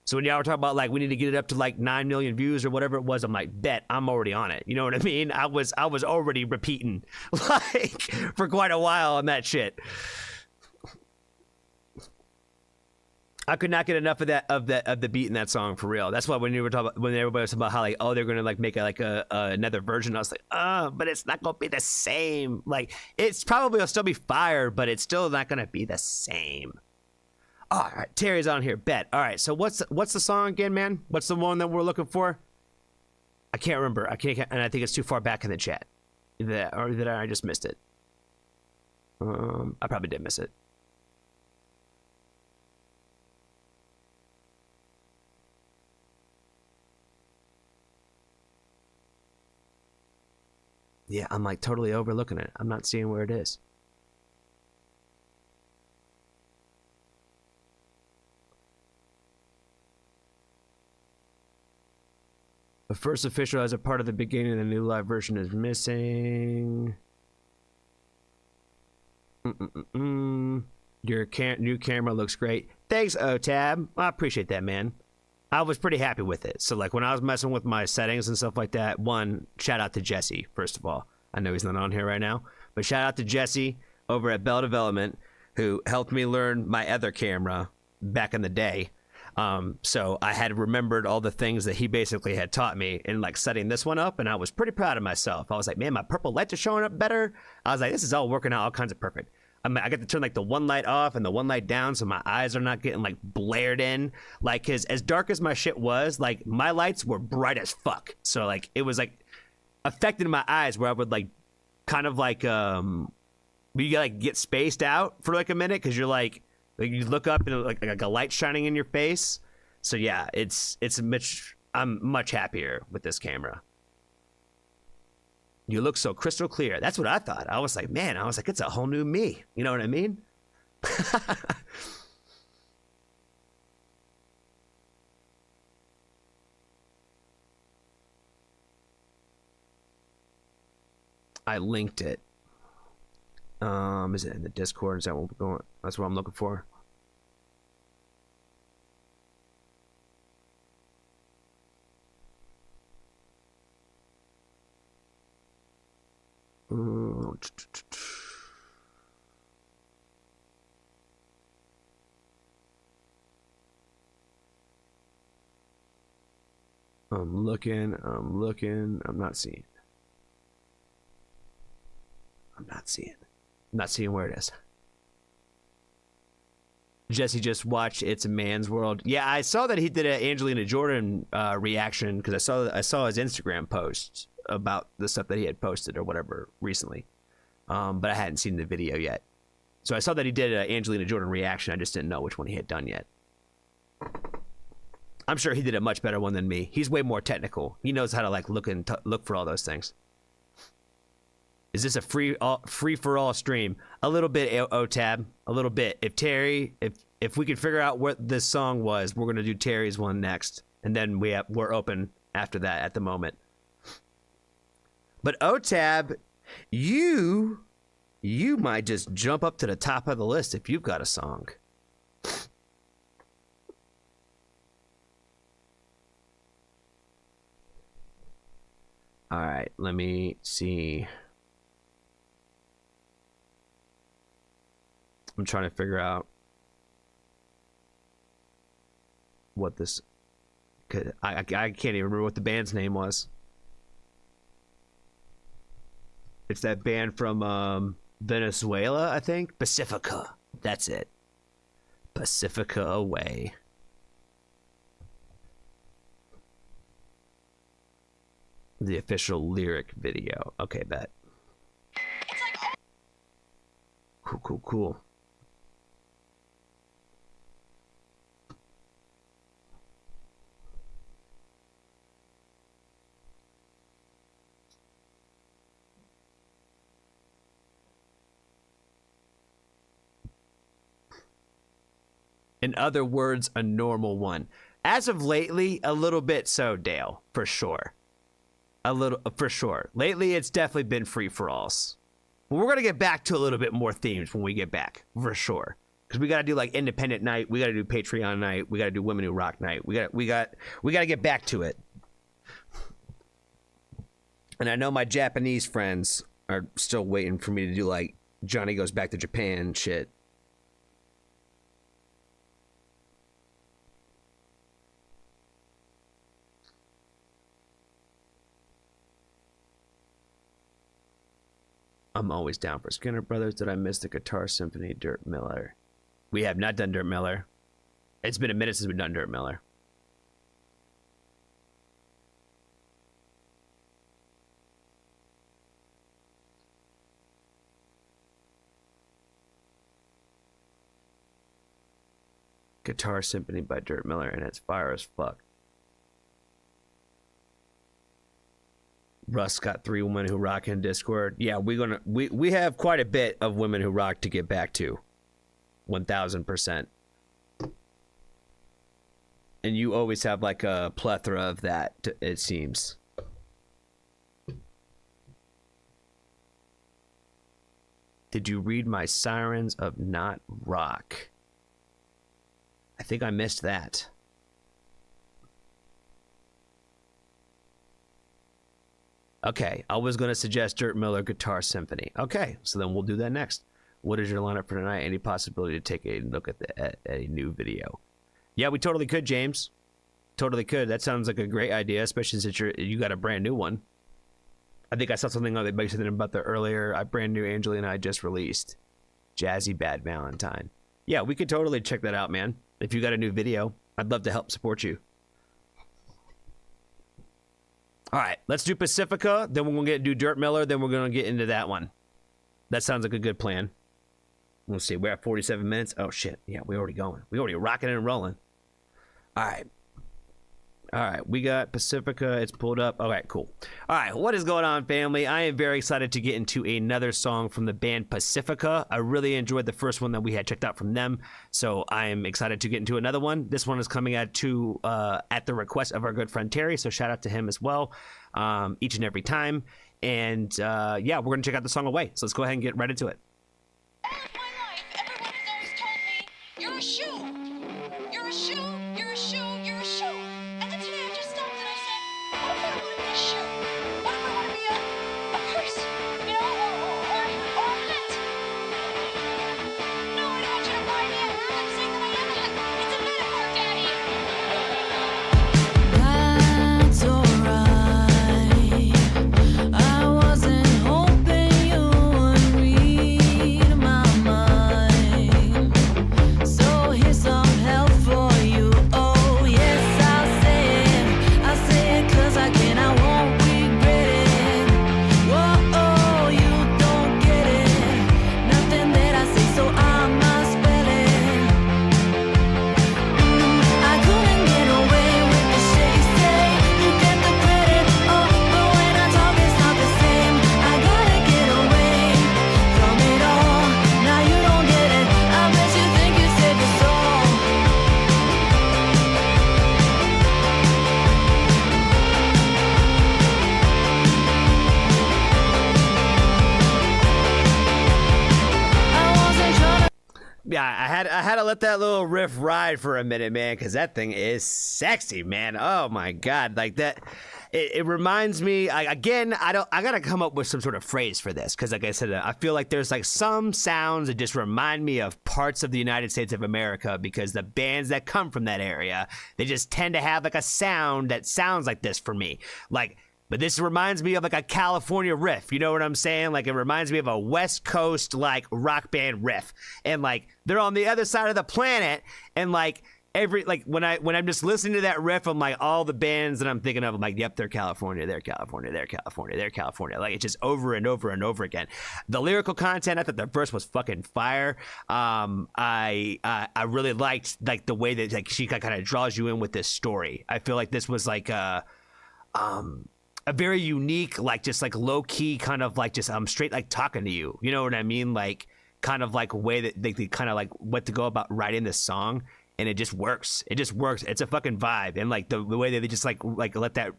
So when y'all were talking about like we need to get it up to like 9 million views or whatever it was, I'm like, bet I'm already on it. You know what I mean? I was already repeating like for quite a while on that shit. I could not get enough of the beat in that song for real. That's why when you were talking about, when everybody was talking about how like, oh, they're gonna like make another version, I was like, but it's not gonna be the same. Like it's probably will still be fire, but it's still not gonna be the same. All right, Terry's on here. Bet. All right, so what's the song again, man? What's the one that we're looking for? I can't remember. I can't, and I think it's too far back in the chat. Or I just missed it. I probably did miss it. Yeah, I'm like totally overlooking it. I'm not seeing where it is. The first official as a part of the beginning of the new live version is missing. Your new camera looks great. Thanks, OTAB. I appreciate that, man. I was pretty happy with it. So like when I was messing with my settings and stuff like that, one, shout out to Jesse, first of all. I know he's not on here right now, but shout out to Jesse over at Bell Development who helped me learn my other camera back in the day. So I had remembered all the things that he basically had taught me in like setting this one up, and I was pretty proud of myself. I was like, man, my purple lights are showing up better. I was like, this is all working out all kinds of perfect. I got to turn like the one light off and the one light down so my eyes are not getting like blared in. Like, cause as dark as my shit was, like my lights were bright as fuck. So like it was like affecting my eyes where I would like kind of like you like get spaced out for like a minute because you're like you look up and like a light shining in your face. So yeah, I'm much happier with this camera. You look so crystal clear. That's what I thought. I was like, man, it's a whole new me. You know what I mean? I linked it. Is it in the Discord? Is that what we're going? That's what I'm looking for. I'm looking, I'm not seeing. I'm not seeing where it is. Jesse just watched It's a Man's World. Yeah, I saw that he did an Angelina Jordan reaction because I saw his Instagram post about the stuff that he had posted or whatever recently. But I hadn't seen the video yet. So I saw that he did an Angelina Jordan reaction. I just didn't know which one he had done yet. I'm sure he did a much better one than me. He's way more technical. He knows how to like look for all those things. Is this a free for all stream? A little bit, OTAB. A little bit. If we can figure out what this song was, we're gonna do Terry's one next, and then we're open after that at the moment. But OTAB, you might just jump up to the top of the list if you've got a song. All right, let me see. I'm trying to figure out what this. I can't even remember what the band's name was. It's that band from Venezuela, I think. Pacifica. That's it. Pacifica Away. The official lyric video. Okay, bet. Cool. In other words, a normal one. As of lately, a little bit so, Dale, for sure. A little, for sure. Lately, it's definitely been free-for-alls. But we're going to get back to a little bit more themes when we get back, for sure. Because we got to do like independent night, we got to do Patreon night, we got to do Women Who Rock night. We got to get back to it. And I know my Japanese friends are still waiting for me to do like Johnny Goes Back to Japan shit. I'm always down for Skinner Brothers. Did I miss the Guitar Symphony Dirt Miller? We have not done Dirt Miller. It's been a minute since we've done Dirt Miller. Guitar Symphony by Dirt Miller, and it's fire as fuck. Russ got 3 Women Who Rock in Discord. Yeah, we have quite a bit of Women Who Rock to get back to. 1000%. And you always have like a plethora of that, it seems. Did you read my Sirens of Not Rock? I think I missed that. Okay, I was going to suggest Dirt Miller Guitar Symphony. Okay, so then we'll do that next. What is your lineup for tonight? Any possibility to take a look at a new video? Yeah, we totally could, James. Totally could. That sounds like a great idea, especially since you got a brand new one. I think I saw something on something about the earlier brand new Angelina I just released. Jazzy Bad Valentine. Yeah, we could totally check that out, man. If you got a new video, I'd love to help support you. All right, let's do Pacifica. Then we're going to do Dirt Miller. Then we're going to get into that one. That sounds like a good plan. Let's see. We're at 47 minutes. Oh, shit. Yeah, we're already going. We're already rocking and rolling. All right. All right, we got Pacifica. It's pulled up. All right, cool. All right, what is going on, family? I am very excited to get into another song from the band Pacifica. I really enjoyed the first one that we had checked out from them, so I am excited to get into another one. This one is coming at the request of our good friend Terry, so shout out to him as well, each and every time. And yeah, we're going to check out the song Away, so let's go ahead and get right into it. All of my life, everyone has always told me, you're a shoe. You're a shoe. You're a shoe. You're a shoe. And then today I just stopped and I said, what if I don't want to be a shoe? What if I want to be a purse? You know, or a hat? No, I don't want you to buy me a hat. I'm saying that I am a hat. It's a metaphor, Daddy. That's alright. I wasn't hoping you would read my mind. So here's some help for you. Oh yes, I'll say it 'cause I can, I won't regret it. Whoa, you don't get it. Nothing that I say, so I must spell it. I couldn't get away with the shit you say. You get the credit, oh, but when I talk it's not the same. I gotta get away from it all. Now you don't get it. I bet you think you saved your soul. I wasn't trying to. Yeah, I had to let that little riff ride for a minute, man, because that thing is sexy, man. Oh my god, like that. It reminds me. I gotta come up with some sort of phrase for this, because like I said, I feel like there's like some sounds that just remind me of parts of the United States of America, because the bands that come from that area, they just tend to have like a sound that sounds like this for me, like. But this reminds me of like a California riff. You know what I'm saying? Like it reminds me of a West Coast like rock band riff. And like they're on the other side of the planet. And like when I'm just listening to that riff, I'm like all the bands that I'm thinking of, I'm like, yep, they're California, they're California, they're California, they're California. Like it's just over and over and over again. The lyrical content, I thought the verse was fucking fire. I really liked like the way that like she kind of draws you in with this story. I feel like this was like a very unique, like just like low key kind of like just I'm straight like talking to you. You know what I mean? Like kind of like way that they kind of like what to go about writing this song. and it just works. It just works. It's a fucking vibe, and like the way that they just like let that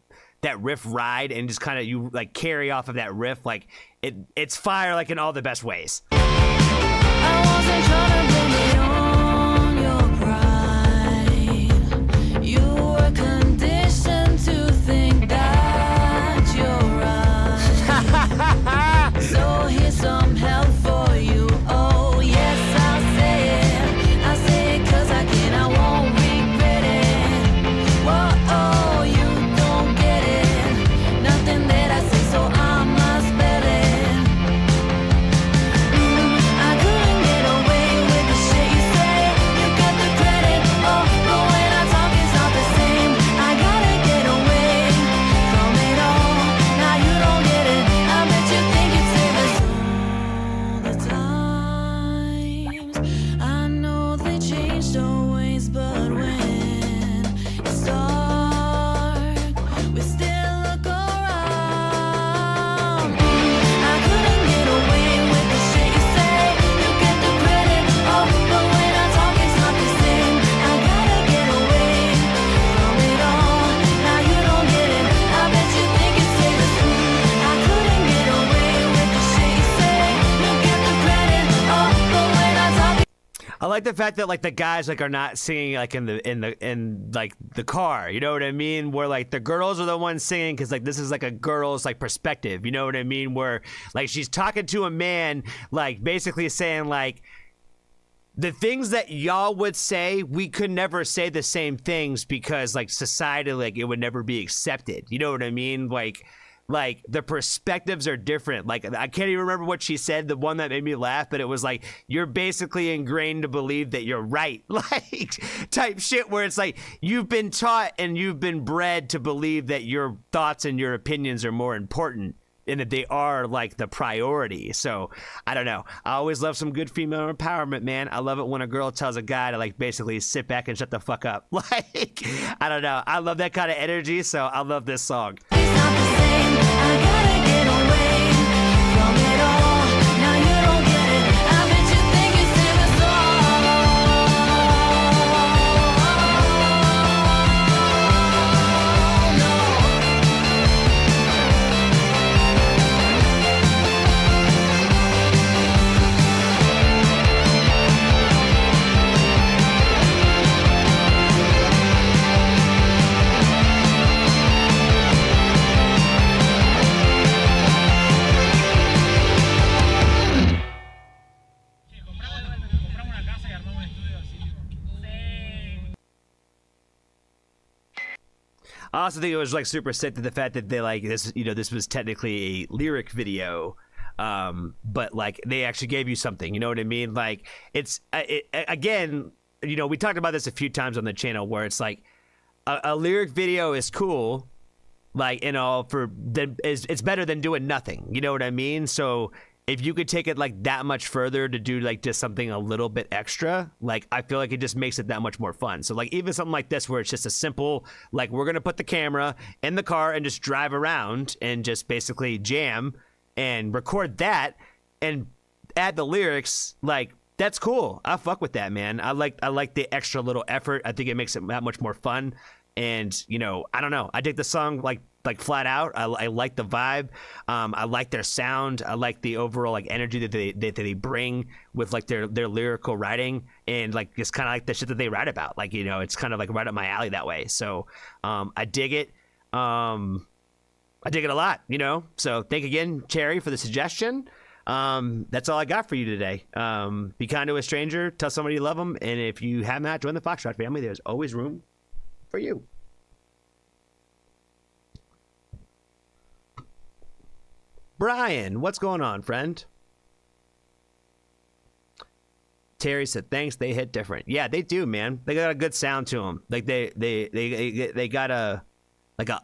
riff ride and just kind of you like carry off of that riff, like it's fire, like in all the best ways. I wasn't trying to blame it on your pride. You were conditioned to think that you're right. So here's some help for you. Oh yes, I'll say it 'cause I can, I won't regret it. Whoa, oh, you don't get it. Nothing that I say, so I must spell it. I couldn't get away with the shit you say. You get the credit, oh, but when I talk it's not the same. I gotta get away from it all. Now you don't get it. I bet you think it's famous all the times. I know they changed always, but when it's dark, we still look around. I couldn't get away with the shit you say. You get the credit, oh, but when I talk it's not the same. I gotta get away from it all. Now you don't get it. I bet you think it's famous. I couldn't get away with the shit you say. You get the credit, oh, but when I talk. I like the fact that like the guys like are not singing like in like the car, you know what I mean? Where like the girls are the ones singing because like this is like a girl's like perspective, you know what I mean? Where like she's talking to a man, like basically saying like the things that y'all would say, we could never say the same things because like society, like it would never be accepted, you know what I mean? Like the perspectives are different. Like I can't even remember what she said, the one that made me laugh, but it was like you're basically ingrained to believe that you're right, like type shit where it's like you've been taught and you've been bred to believe that your thoughts and your opinions are more important and that they are like the priority. So I don't know. I always love some good female empowerment, man. I love it when a girl tells a guy to like basically sit back and shut the fuck up. Like, I don't know. I love that kind of energy. So I love this song. It's not the same. I gotta get away from it all. Now you don't get it. I bet you think it's famous I also think it was like super sick to the fact that they like this, you know, this was technically a lyric video, but like they actually gave you something, you know what I mean? Like it's again, you know, we talked about this a few times on the channel where it's like a lyric video is cool, like, you know, it's better than doing nothing, you know what I mean? So if you could take it like that much further to do like just something a little bit extra, like I feel like it just makes it that much more fun. So like even something like this where it's just a simple, like we're gonna put the camera in the car and just drive around and just basically jam and record that and add the lyrics, like that's cool. I fuck with that, man. I like the extra little effort. I think it makes it that much more fun. And you know, I don't know. I dig the song like flat out. I like the vibe. I like their sound. I like the overall like energy that they bring with like their lyrical writing and like just kind of like the shit that they write about. Like, you know, it's kind of like right up my alley that way. So I dig it. I dig it a lot. You know. So thank again, Cherry, for the suggestion. That's all I got for you today. Be kind to a stranger. Tell somebody you love them. And if you have not joined the Foxtrot family, there's always room for you. Brian, what's going on, friend? Terry said, thanks, they hit different. Yeah, they do, man. They got a good sound to them. Like they got a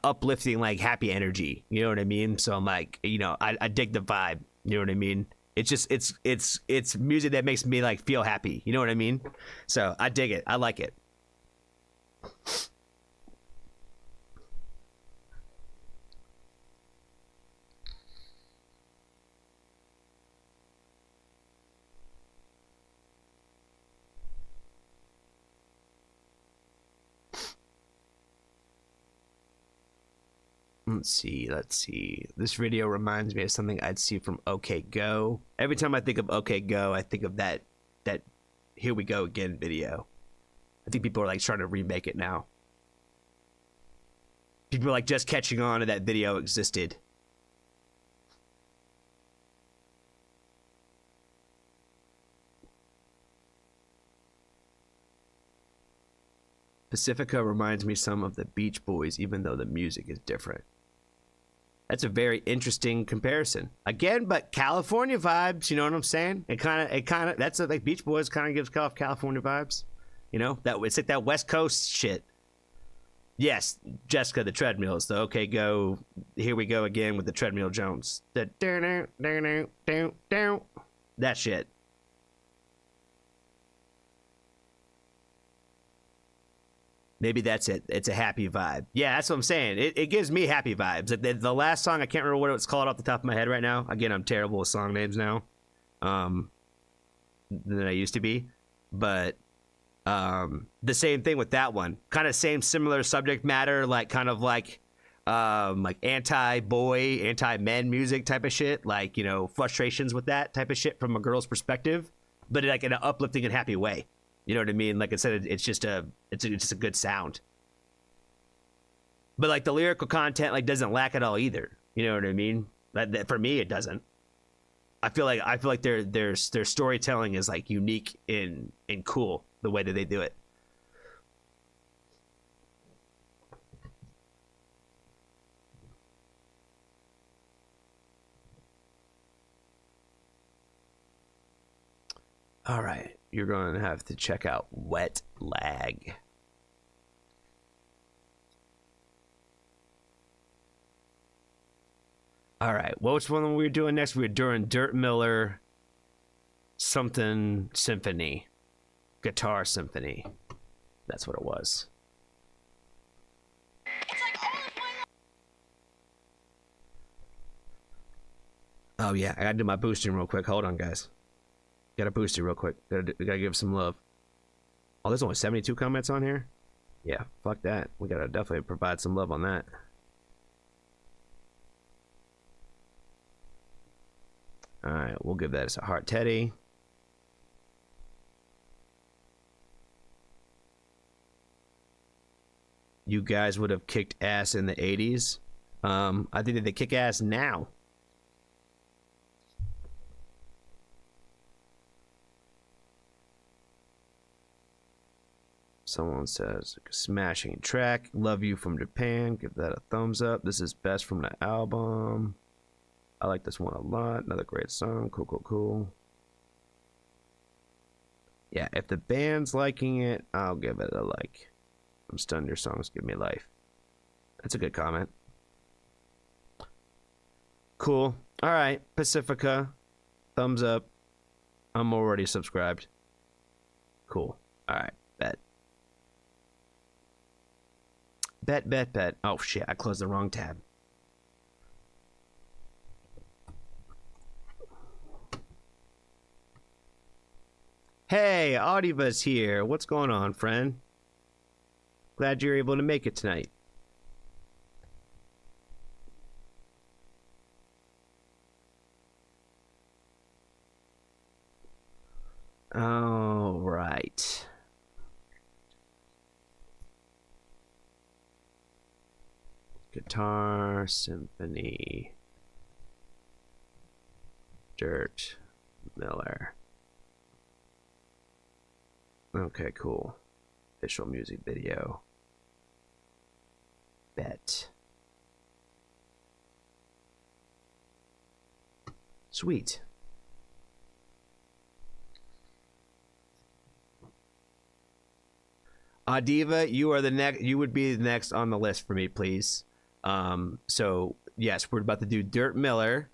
uplifting, like happy energy. You know what I mean? So I'm like, you know, I dig the vibe. You know what I mean? It's just it's music that makes me like feel happy. You know what I mean? So I dig it. I like it. Let's see. This video reminds me of something I'd see from OK Go. Every time I think of OK Go, I think of that Here We Go Again video. I think people are like trying to remake it now. People are like just catching on to that video existed. Pacifica reminds me some of the Beach Boys, even though the music is different. That's a very interesting comparison. Again, but California vibes, you know what I'm saying? It kind of, that's like Beach Boys kind of gives off California vibes. You know, that it's like that West Coast shit. Yes, Jessica the treadmills, though. Okay, go. Here we go again with the treadmill Jones. That shit. Maybe that's it. It's a happy vibe. Yeah, that's what I'm saying. It gives me happy vibes. The last song, I can't remember what it was called off the top of my head right now. Again, I'm terrible with song names now, than I used to be. But the same thing with that one. Kind of same similar subject matter, like kind of like anti-boy, anti-men music type of shit. Like, you know, frustrations with that type of shit from a girl's perspective, but like in an uplifting and happy way. You know what I mean? Like I said, it's just a good sound. But like the lyrical content like doesn't lack at all either. You know what I mean? That for me it doesn't. I feel like their storytelling is like unique and cool the way that they do it. All right, you're going to have to check out Wet Lag. All right, which one were we doing next? We were doing Dirt Miller something Symphony. Guitar Symphony. That's what it was. It's like all of my life. Oh yeah, I gotta do my boosting real quick. Hold on, guys. Gotta boost it real quick. Gotta give some love. Oh, there's only 72 comments on here? Yeah, fuck that. We gotta definitely provide some love on that. Alright, we'll give that a heart Teddy. You guys would have kicked ass in the 80s. I think that they kick ass now. Someone says, smashing track. Love You from Japan. Give that a thumbs up. This is best from the album. I like this one a lot. Another great song. Cool, cool, cool. Yeah, if the band's liking it, I'll give it a like. I'm stunned your songs give me life. That's a good comment. Cool. All right, Pacifica. Thumbs up. I'm already subscribed. Cool. All right, bet. Bet. Oh shit, I closed the wrong tab. Hey, Audiva's here. What's going on, friend? Glad you're able to make it tonight. All right. Guitar Symphony. Dirt Miller. Okay, cool. Official music video. Bet. Sweet. Adiva, you are the next. You would be the next on the list for me, please. So yes, we're about to do Dirt Miller,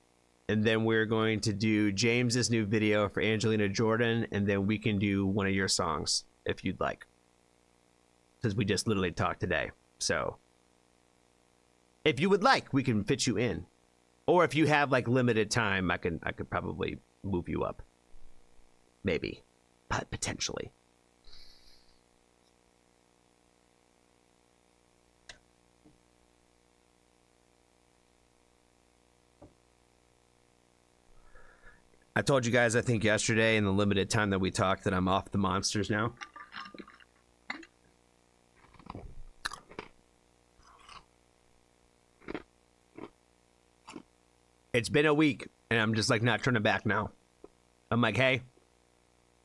and then we're going to do James's new video for Angelina Jordan, and then we can do one of your songs if you'd like, because we just literally talked today. So if you would like, we can fit you in, or if you have like limited time, I could probably move you up, maybe, but potentially. I told you guys, I think yesterday in the limited time that we talked, that I'm off the monsters now. It's been a week, and I'm just like not turning back now. I'm like, hey,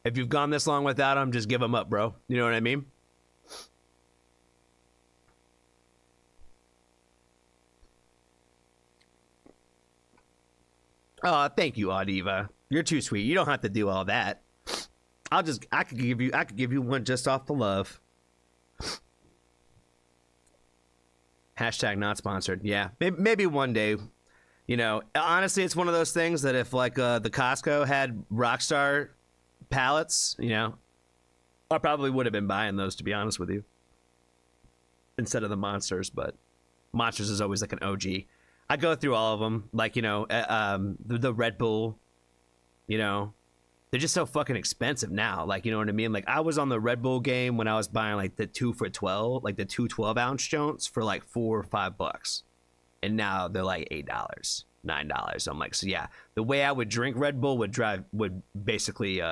if you've gone this long without them, just give them up, bro. You know what I mean? Oh, thank you, Audiva. You're too sweet. You don't have to do all that. I could give you one just off the love. Hashtag not sponsored. Yeah, maybe one day. You know, honestly, it's one of those things that if like the Costco had Rockstar pallets, you know, I probably would have been buying those, to be honest with you, instead of the monsters. But monsters is always like an OG. I go through all of them, like, you know, the Red Bull, you know, they're just so fucking expensive now. Like, you know what I mean? Like, I was on the Red Bull game when I was buying like the 2 for $12, like the 2 12-ounce joints for like $4 or $5. And now they're like $8, $9. I'm like, so yeah, the way I would drink Red Bull would basically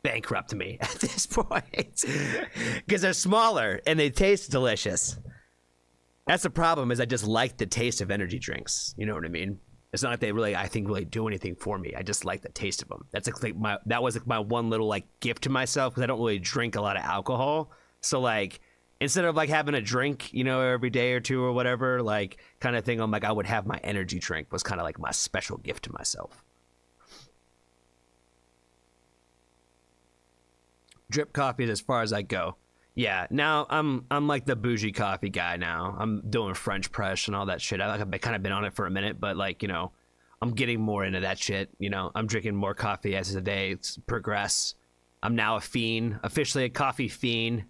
bankrupt me at this point, because they're smaller and they taste delicious. That's the problem, is I just like the taste of energy drinks. You know what I mean? It's not like they really, I think, really do anything for me. I just like the taste of them. That's like that was like my one little like gift to myself, because I don't really drink a lot of alcohol. So like, instead of like having a drink, you know, every day or two or whatever, like kind of thing, I'm like, I would have my energy drink was kind of like my special gift to myself. Drip coffee is as far as I go. Yeah, now I'm like the bougie coffee guy now. I'm doing French press and all that shit. I've kind of been on it for a minute, but like, you know, I'm getting more into that shit. You know, I'm drinking more coffee as the days progress. I'm now a fiend, officially a coffee fiend.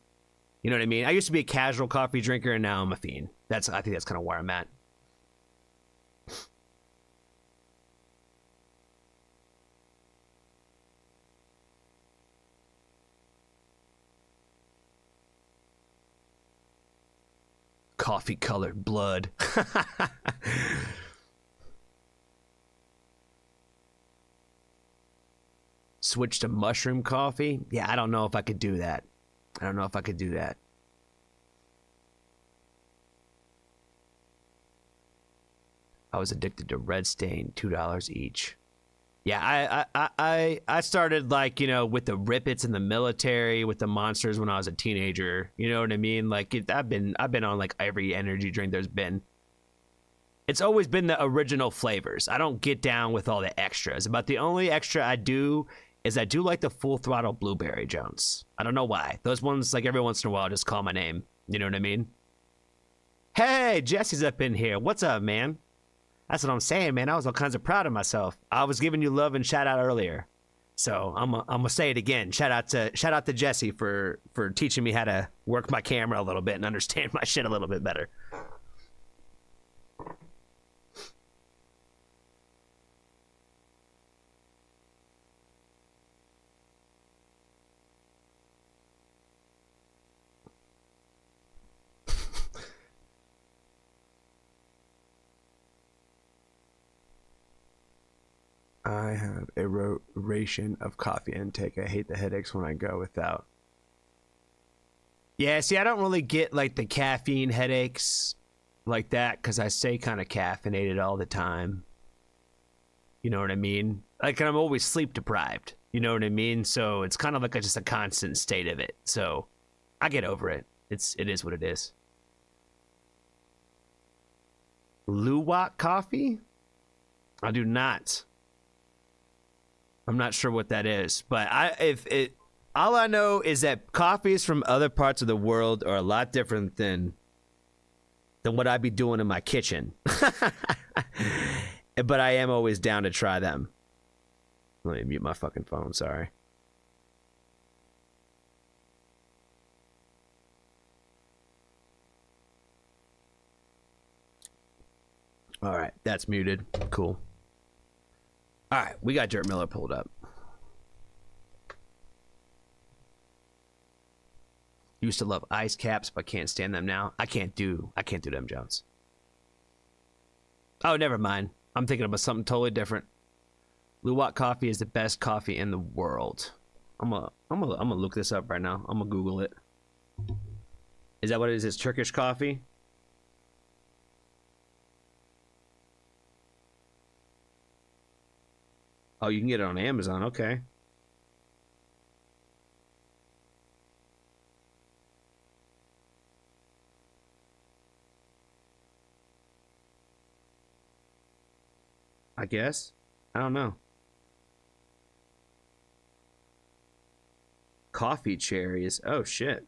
You know what I mean? I used to be a casual coffee drinker, and now I'm a fiend. I think that's kind of where I'm at. Coffee-colored blood. Switch to mushroom coffee? Yeah, I don't know if I could do that. I was addicted to Red Stain, $2 each. Yeah, I started, like, you know, with the Rippets in the military, with the monsters when I was a teenager. You know what I mean? Like, I've been on like every energy drink there's been. It's always been the original flavors. I don't get down with all the extras. About the only extra I do is I do like the Full Throttle Blueberry Jones. I don't know why. Those ones, like, every once in a while, just call my name. You know what I mean? Hey, Jesse's up in here. What's up, man? That's what I'm saying, man. I was all kinds of proud of myself. I was giving you love and shout out earlier, so I'm gonna say it again. Shout out to Jesse for teaching me how to work my camera a little bit and understand my shit a little bit better. I have a ration of coffee intake. I hate the headaches when I go without. Yeah, see, I don't really get like the caffeine headaches like that because I stay kind of caffeinated all the time. You know what I mean? Like, I'm always sleep deprived. You know what I mean? So it's kind of like just a constant state of it. So I get over it. It is what it is. Luwak coffee? I do not. I'm not sure what that is, but all I know is that coffees from other parts of the world are a lot different than what I'd be doing in my kitchen. But I am always down to try them. Let me mute my fucking phone, sorry. All right, that's muted. Cool. All right, we got Dirt Miller pulled up. Used to love ice caps, but can't stand them now. I can't do them, Jones. Oh, never mind. I'm thinking about something totally different. Luwak coffee is the best coffee in the world. I'm gonna look this up right now. I'm gonna Google it. Is that what it is? It's Turkish coffee? Oh, you can get it on Amazon. Okay. I guess. I don't know. Coffee cherries. Oh shit.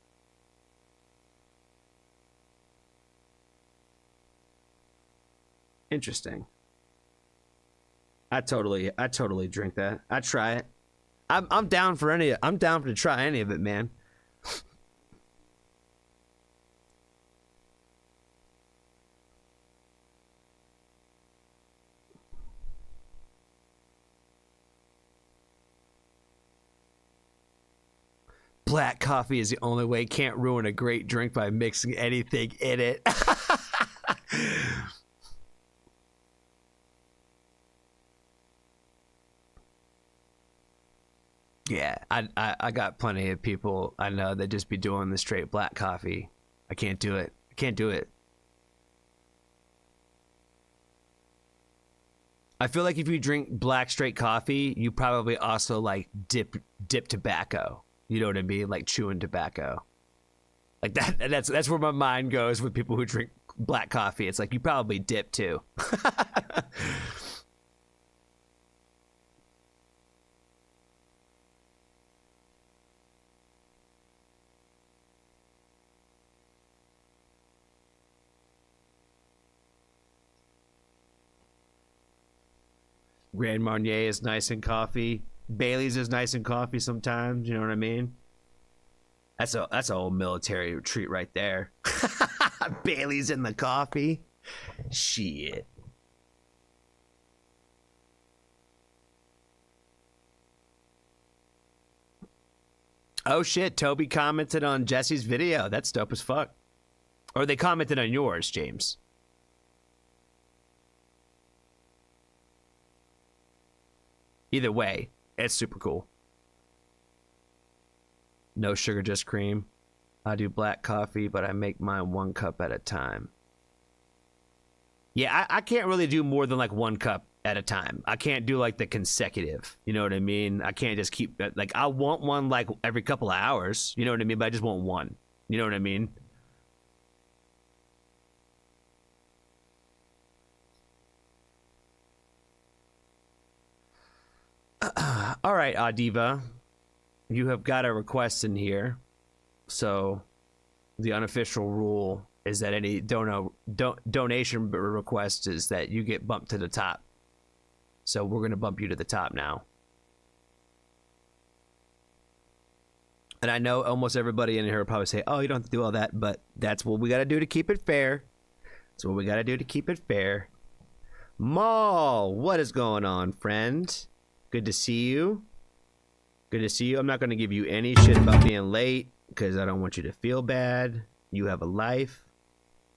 Interesting. I totally drink that. I try it. I'm down for I'm down to try any of it, man. Black coffee is the only way. Can't ruin a great drink by mixing anything in it. Yeah, I got plenty of people I know that just be doing the straight black coffee. I can't do it. I can't do it. I feel like if you drink black straight coffee, you probably also like dip tobacco. You know what I mean? Like chewing tobacco. Like that's where my mind goes with people who drink black coffee. It's like you probably dip too. Grand Marnier is nice in coffee. Bailey's is nice in coffee sometimes. You know what I mean? That's a old military treat right there. Bailey's in the coffee. Shit. Oh shit! Toby commented on Jesse's video. That's dope as fuck. Or they commented on yours, James. Either way, it's super cool. No sugar, just cream. I do black coffee, but I make mine 1 cup at a time. Yeah, I can't really do more than like 1 cup at a time. I can't do like the consecutive. You know what I mean? I can't just keep like I want one like every couple of hours. You know what I mean? But I just want one. You know what I mean? All right, Adiva, you have got a request in here. So the unofficial rule is that any donation request is that you get bumped to the top. So we're going to bump you to the top now. And I know almost everybody in here will probably say, oh, you don't have to do all that, but that's what we got to do to keep it fair. That's what we got to do to keep it fair. Maul, what is going on, friend? Good to see you. Good to see you. I'm not going to give you any shit about being late because I don't want you to feel bad. You have a life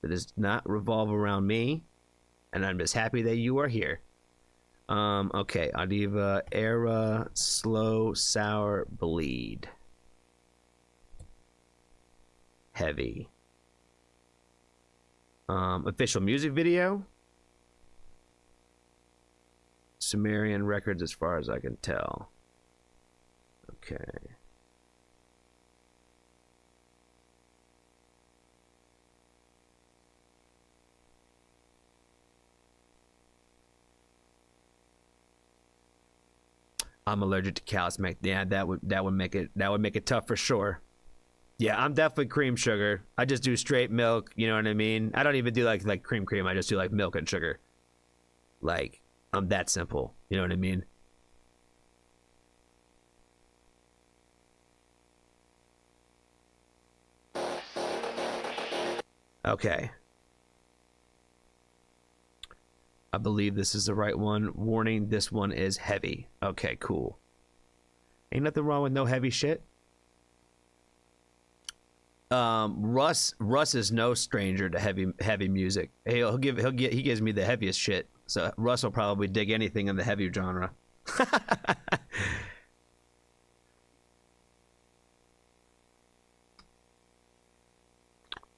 that does not revolve around me, and I'm just happy that you are here. Okay, Adiva, Era, Slow, Sour, Bleed. Heavy. Official music video. Sumerian Records as far as I can tell. Okay. I'm allergic to cow's milk. Yeah, that would make it tough for sure. Yeah, I'm definitely cream sugar. I just do straight milk, you know what I mean? I don't even do like cream. I just do like milk and sugar. Like, I'm that simple. You know what I mean? Okay. I believe this is the right one. Warning, this one is heavy. Okay, cool. Ain't nothing wrong with no heavy shit. Russ is no stranger to heavy music. He gives me the heaviest shit. So Russ will probably dig anything in the heavy genre.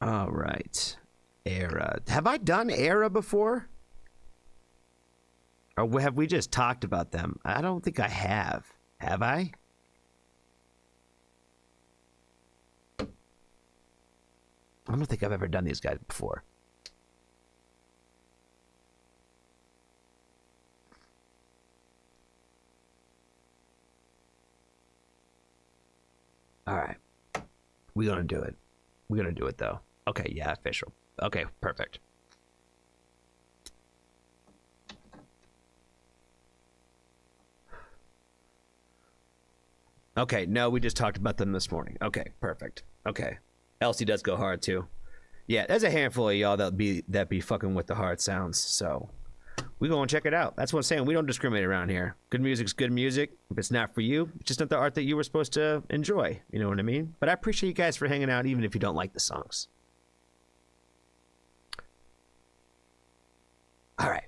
All right. Era. Have I done Era before? Or have we just talked about them? I don't think I have. Have I? I don't think I've ever done these guys before. All right. We're going to do it. We're going to do it, though. Okay, yeah, official. Okay, perfect. Okay, no, we just talked about them this morning. Okay, perfect. Okay. Elsie does go hard, too. Yeah, there's a handful of y'all that be fucking with the hard sounds, so we go and check it out. That's what I'm saying. We don't discriminate around here. Good music's good music. If it's not for you, it's just not the art that you were supposed to enjoy. You know what I mean? But I appreciate you guys for hanging out, even if you don't like the songs. All right.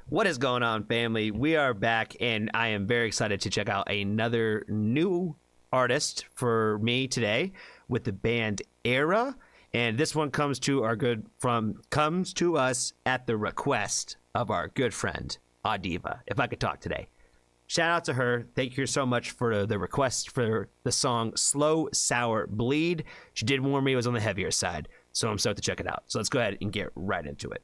What is going on, family? We are back, and I am very excited to check out another new artist for me today with the band Era. And this one comes to us at the request of our good friend Adiva. If I could talk today. Shout out to her. Thank you so much for the request for the song Slow Sour Bleed. She did warn me it was on the heavier side, so I'm stoked to check it out. So let's go ahead and get right into it.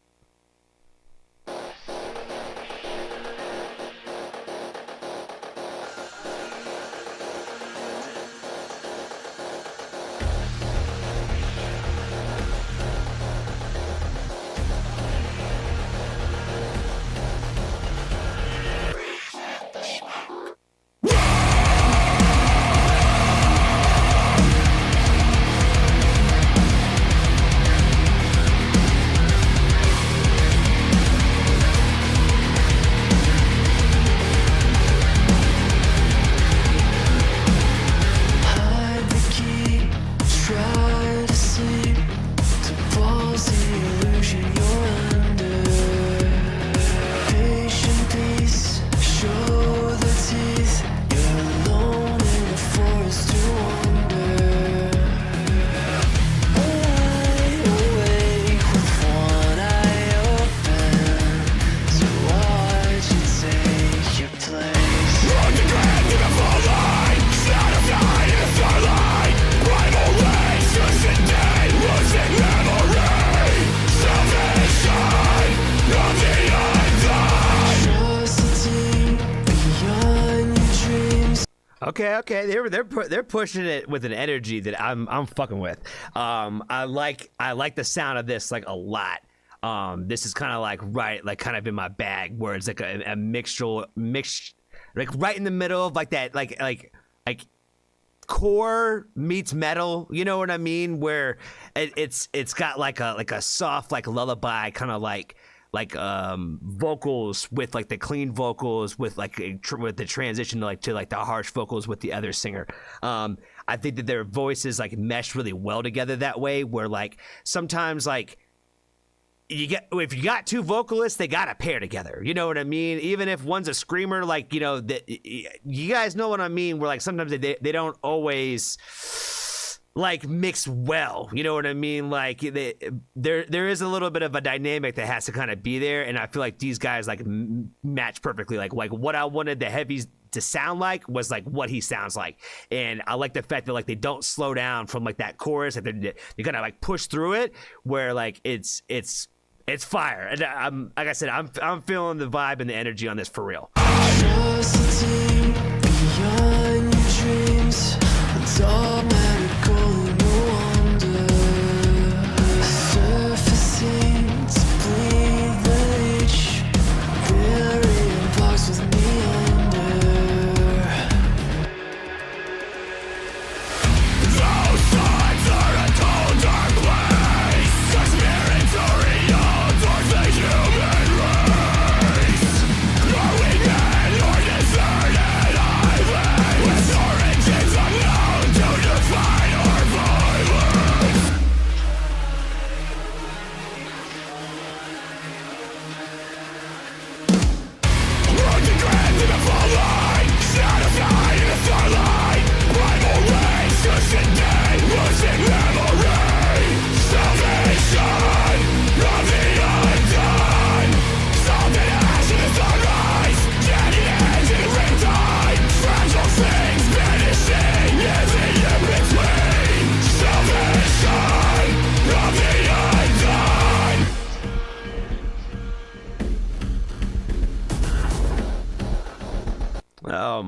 Okay, they're pushing it with an energy that I'm fucking with. I like the sound of this like a lot. This is kind of like kind of in my bag, where it's like a mix, like right in the middle of like that, like core meets metal. You know what I mean? Where it's got like a soft like lullaby kind of like vocals with like the clean vocals with like with the transition to the harsh vocals with the other singer. I think that their voices like mesh really well together that way, where like sometimes like if you got two vocalists, they gotta pair together. You know what I mean? Even if one's a screamer, like, you know, that you guys know what I mean, where like sometimes they don't always like mix well, you know what I mean? Like there is a little bit of a dynamic that has to kind of be there, and I feel like these guys like match perfectly. Like what I wanted the heavies to sound like was like what he sounds like, and I like the fact that like they don't slow down from like that chorus. Like they kind of like push through it, where like it's fire. And I'm like I said, I'm feeling the vibe and the energy on this for real. Human race, are we men or deserted?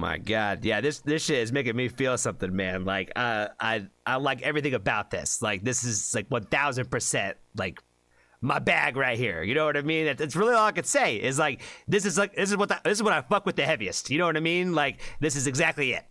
my god, yeah, this shit is making me feel something, man. Like I like everything about this. Like this is like 1000% like my bag right here. You know what I mean? It's really all I could say. Is like this is what I fuck with the heaviest. You know what I mean? Like this is exactly it.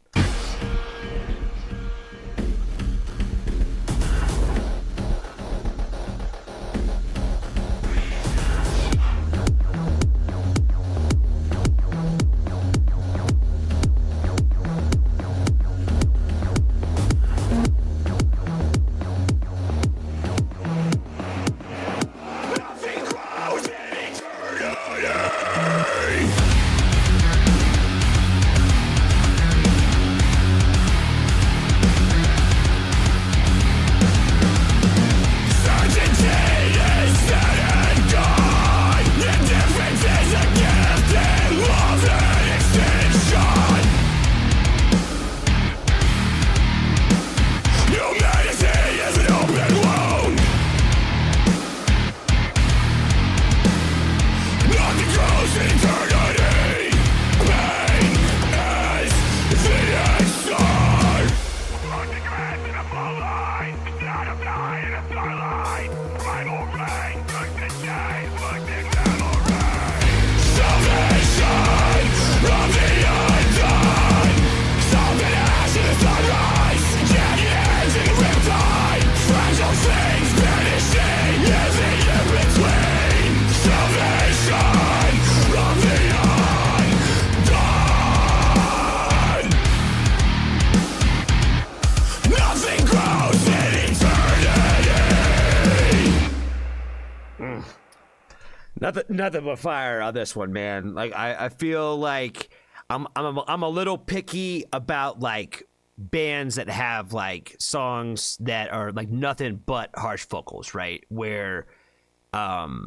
Nothing but fire on this one, man. Like I feel like I'm a little picky about like bands that have like songs that are like nothing but harsh vocals, right? Where there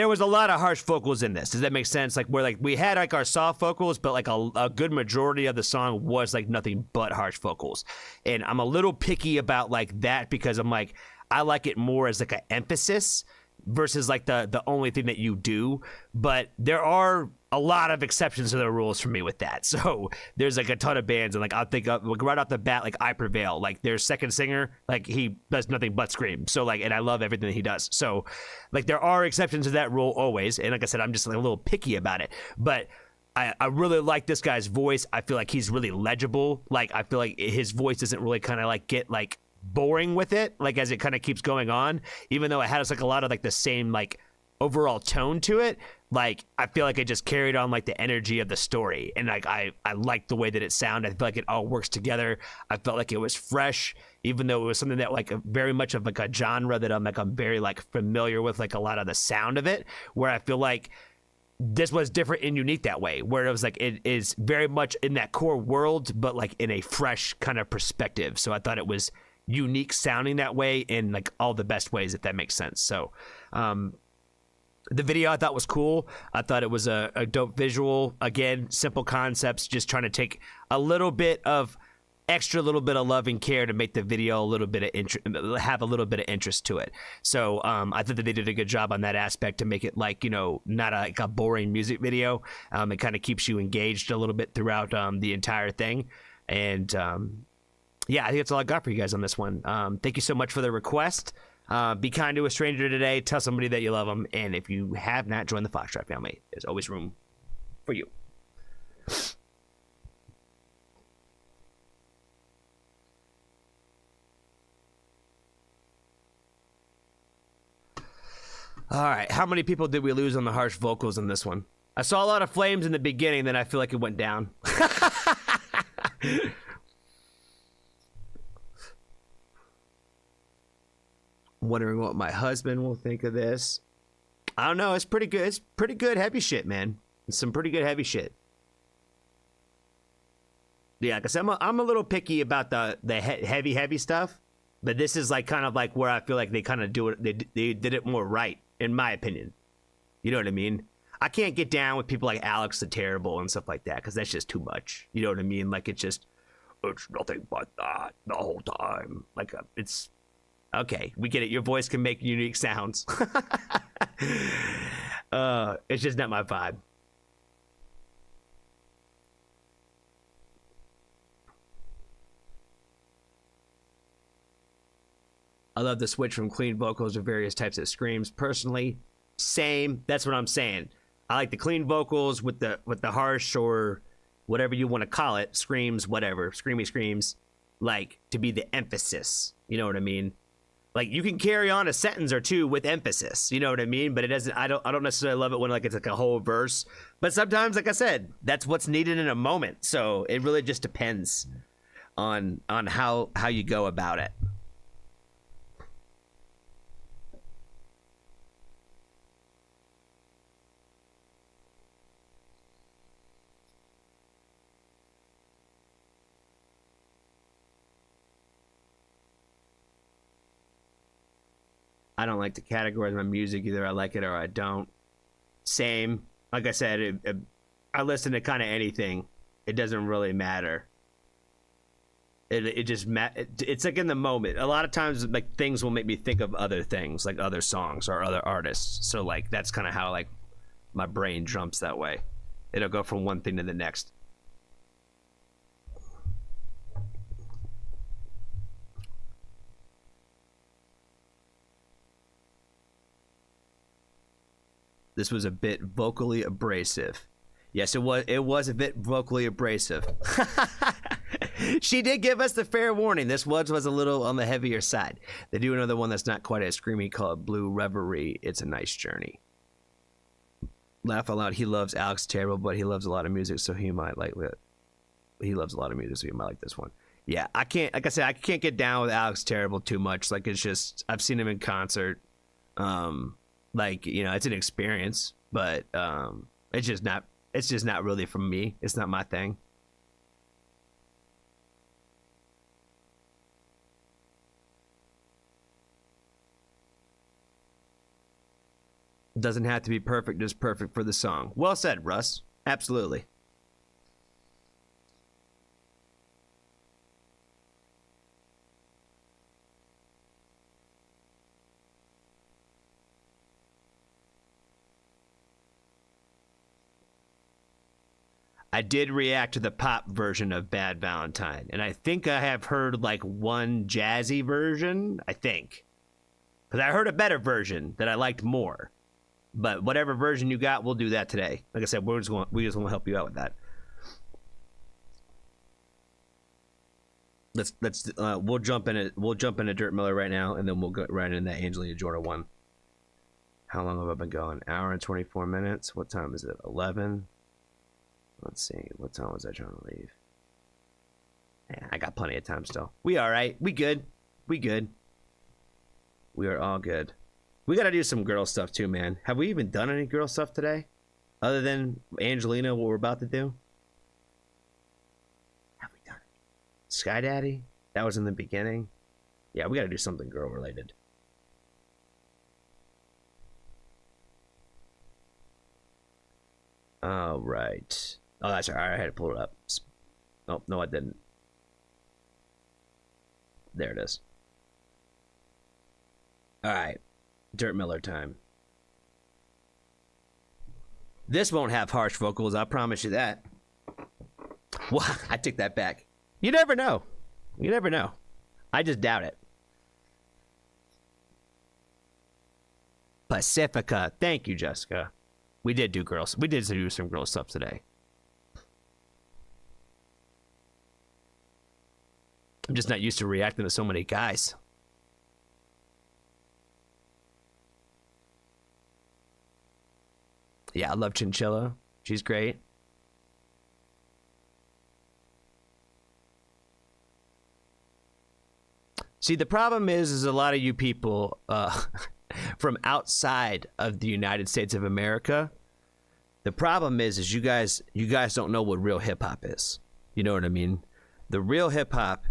was a lot of harsh vocals in this. Does that make sense? Like where like we had like our soft vocals, but like a good majority of the song was like nothing but harsh vocals. And I'm a little picky about like that because I'm like I like it more as like an emphasis versus like the only thing that you do. But there are a lot of exceptions to the rules for me with that. So there's like a ton of bands, and like I'll think of like right off the bat, like I Prevail, like their second singer, like he does nothing but scream. So like, and I love everything that he does. So like there are exceptions to that rule always. And like I said, I'm just like a little picky about it, but I really like this guy's voice. I feel like he's really legible. Like I feel like his voice doesn't really kind of like get like boring with it, like as it kind of keeps going on, even though it has like a lot of like the same like overall tone to it. Like I feel like it just carried on like the energy of the story, and like I liked the way that it sounded. I feel like it all works together. I felt like it was fresh, even though it was something that like very much of like a genre that I'm very like familiar with, like a lot of the sound of it, where I feel like this was different and unique that way, where it was like it is very much in that core world, but like in a fresh kind of perspective. So I thought it was unique sounding that way in like all the best ways, if that makes sense. So the video I thought was cool. I thought it was a dope visual. Again, simple concepts, just trying to take a little bit of little bit of love and care to make the video a little bit of have a little bit of interest to it. So I thought that they did a good job on that aspect to make it like, you know, not like a boring music video. It kind of keeps you engaged a little bit throughout the entire thing. And yeah, I think that's all I got for you guys on this one. Thank you so much for the request. Be kind to a stranger today. Tell somebody that you love them. And if you have not joined the Foxtrot family, there's always room for you. All right, how many people did we lose on the harsh vocals in this one? I saw a lot of flames in the beginning, then I feel like it went down. Wondering what my husband will think of this. I don't know. It's pretty good. It's pretty good heavy shit, man. It's some pretty good heavy shit. Yeah, because I'm a little picky about the heavy stuff, but this is like kind of like where I feel like they kind of do it. They did it more right, in my opinion. You know what I mean? I can't get down with people like Alex the Terrible and stuff like that because that's just too much. You know what I mean? Like it's nothing but that the whole time. Like it's. Okay, we get it. Your voice can make unique sounds. It's just not my vibe. I love the switch from clean vocals to various types of screams. Personally, same. That's what I'm saying. I like the clean vocals with the harsh or whatever you want to call it, screams, whatever, screamy screams, like to be the emphasis. You know what I mean? Like you can carry on a sentence or two with emphasis. You know what I mean? But it doesn't. I don't necessarily love it when like it's like a whole verse. But sometimes, like I said, that's what's needed in a moment. So it really just depends on how you go about it. I don't like to categorize my music. Either I like it or I don't. Same. Like I said, I listen to kind of anything. It doesn't really matter. It just it's like in the moment. A lot of times, like things will make me think of other things, like other songs or other artists. So like that's kind of how like my brain jumps that way. It'll go from one thing to the next. This was a bit vocally abrasive. Yes, it was a bit vocally abrasive. She did give us the fair warning. This was a little on the heavier side. They do another one that's not quite as screamy called Blue Reverie. It's a nice journey. Laugh out loud. He loves Alex Terrible, but he loves a lot of music, so he might like it. He loves a lot of music, so he might like this one. Yeah, I can't. Like I said, I can't get down with Alex Terrible too much. Like it's just I've seen him in concert. Like you know, it's an experience, but it's just not really for me. It's not my thing. Doesn't have to be perfect, just perfect for the song. Well said, Russ. Absolutely. I did react to the pop version of Bad Valentine, and I think I have heard like one jazzy version, I think. Because I heard a better version that I liked more. But whatever version you got, we'll do that today. Like I said, we just want to help you out with that. We'll jump into Dirt Miller right now, and then we'll go right into that Angelina Jordan one. How long have I been going? Hour and 24 minutes. What time is it? 11. Let's see. What time was I trying to leave? Yeah, I got plenty of time still. We all right. We good. We good. We are all good. We got to do some girl stuff too, man. Have we even done any girl stuff today? Other than Angelina, what we're about to do? Have we done it? SkyDxddy? That was in the beginning. Yeah, we got to do something girl related. All right. Oh, that's all right. I had to pull it up. Oh, no, I didn't. There it is. All right. Dirt Miller time. This won't have harsh vocals, I promise you that. Well, I take that back. You never know. You never know. I just doubt it. Pacifica. Thank you, Jessica. We did do girls. We did do some girl stuff today. I'm just not used to reacting to so many guys. Yeah, I love Chinchilla. She's great. See, the problem is a lot of you people from outside of the United States of America. The problem is you guys don't know what real hip hop is. You know what I mean? The real hip hop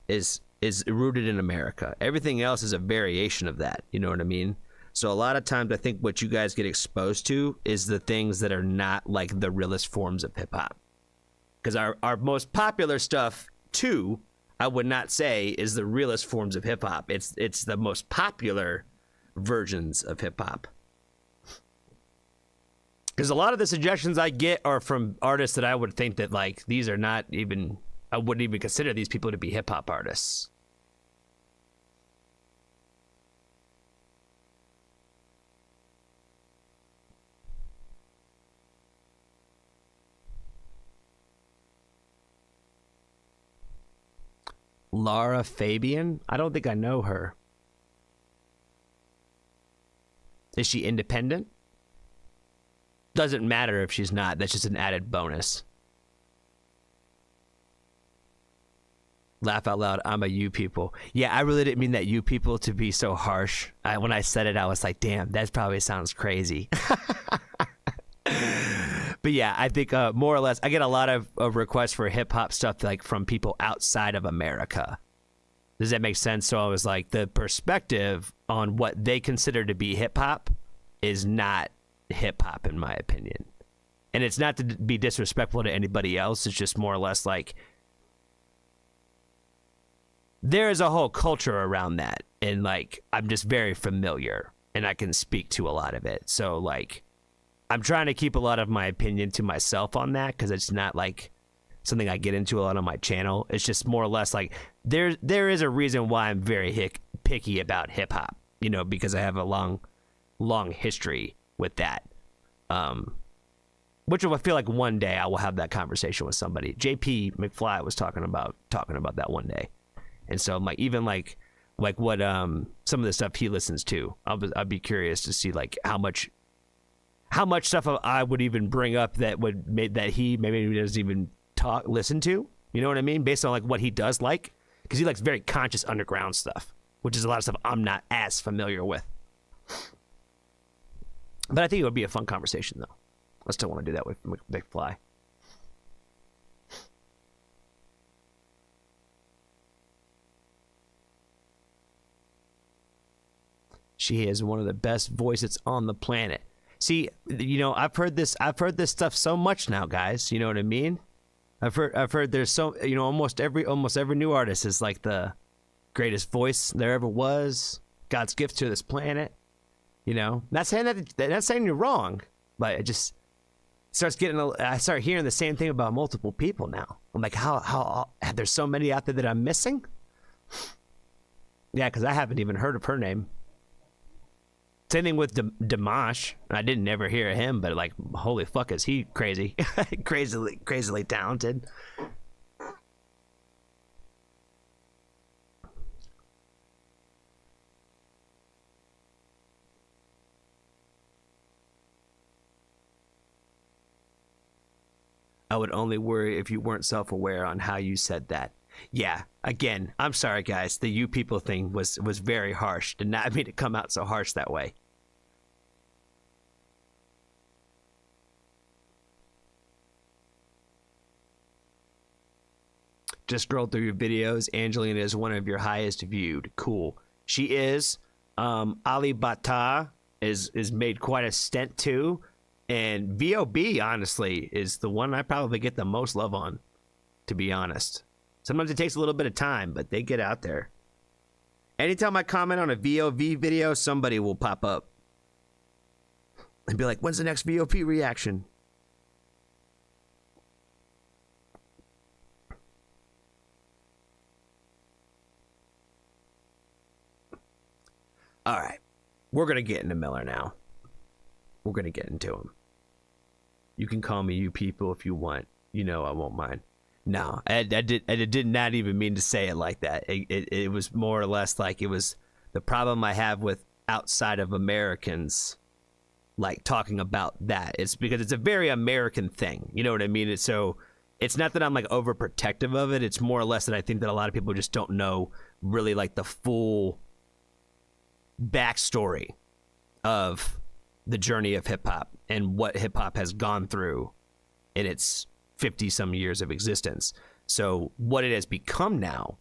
is rooted in America. Everything else is a variation of that. You know what I mean? So a lot of times I think what you guys get exposed to is the things that are not like the realest forms of hip hop. Because our most popular stuff too, I would not say is the realest forms of hip hop. It's the most popular versions of hip hop. Because a lot of the suggestions I get are from artists that I would think that like these are not even, I wouldn't even consider these people to be hip hop artists. Laura Fabian? I don't think I know her. Is she independent? Doesn't matter if she's not. That's just an added bonus. Laugh out loud. I'm a you people. Yeah, I really didn't mean that you people to be so harsh. When I said it, I was like, damn, that probably sounds crazy. But yeah, I think more or less, I get a lot of requests for hip hop stuff like from people outside of America. Does that make sense? So I was like, the perspective on what they consider to be hip hop is not hip hop, in my opinion. And it's not to be disrespectful to anybody else. It's just more or less like there is a whole culture around that. And like, I'm just very familiar and I can speak to a lot of it. So like, I'm trying to keep a lot of my opinion to myself on that because it's not like something I get into a lot on my channel. It's just more or less like there is a reason why I'm very picky about hip hop, you know, because I have a long history with that. Which I feel like one day I will have that conversation with somebody. JP McFly was talking about that one day. And so I'm like, even like what some of the stuff he listens to, I'd be curious to see like how much stuff I would even bring up that would make that he maybe doesn't even listen to. You know what I mean? Based on like what he does like, because he likes very conscious underground stuff, which is a lot of stuff I'm not as familiar with. But I think it would be a fun conversation though. I still want to do that with McFly. She is one of the best voices on the planet. See, you know, I've heard this stuff so much now, guys. You know what I mean? I've heard there's so, you know, almost every new artist is like the greatest voice there ever was. God's gift to this planet. You know, not saying you're wrong, but it just I start hearing the same thing about multiple people now. I'm like, how there's so many out there that I'm missing? Yeah, because I haven't even heard of her name. Same thing with Dimash. I didn't ever hear of him, but like, holy fuck, is he crazy? crazily talented. I would only worry if you weren't self-aware on how you said that. Yeah, again, I'm sorry, guys. The you people thing was very harsh. Did not mean to come out so harsh that way. Just scroll through your videos. Angelina is one of your highest viewed. Cool. She is. Ali Bata is made quite a stint too. And VOB, honestly, is the one I probably get the most love on, to be honest. Sometimes it takes a little bit of time, but they get out there. Anytime I comment on a VOV video, somebody will pop up and be like, when's the next VOP reaction? All right, we're going to get into Miller now. We're going to get into him. You can call me you people if you want. You know I won't mind. No, I did not even mean to say it like that. It was more or less like it was the problem I have with outside of Americans, like talking about that. It's because it's a very American thing. You know what I mean? It's not that I'm like overprotective of it. It's more or less that I think that a lot of people just don't know really like the full backstory of the journey of hip hop and what hip hop has gone through in its 50 some years of existence. So what it has become now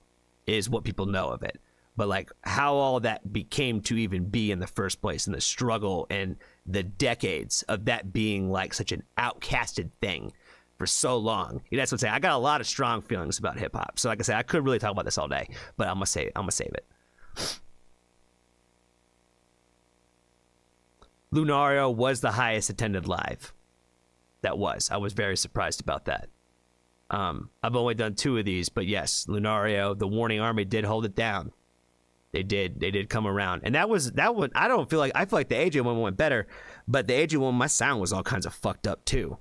is what people know of it. But like how all that became to even be in the first place, and the struggle and the decades of that being like such an outcasted thing for so long. That's what I'm saying. I got a lot of strong feelings about hip hop. So like I said, I could really talk about this all day, but I'm gonna save it. Lunario was the highest attended live. I was very surprised about that. I've only done 2 of these, but yes, Lunario, the Warning Army did hold it down. They did come around. And that one, I feel like the AJ one went better, but the AJ one, my sound was all kinds of fucked up too.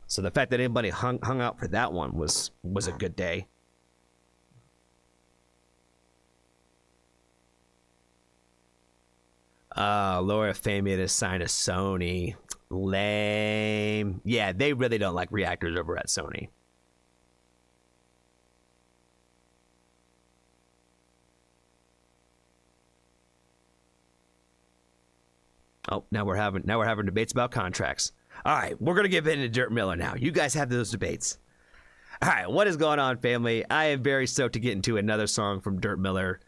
So the fact that anybody hung out for that one was a good day. Laura Famian is signed to Sony. Lame. Yeah, they really don't like reactors over at Sony. Oh, now we're having debates about contracts. All right, we're gonna get into Dirt Miller now. You guys have those debates. All right, what is going on, family? I am very stoked to get into another song from Dirt Miller.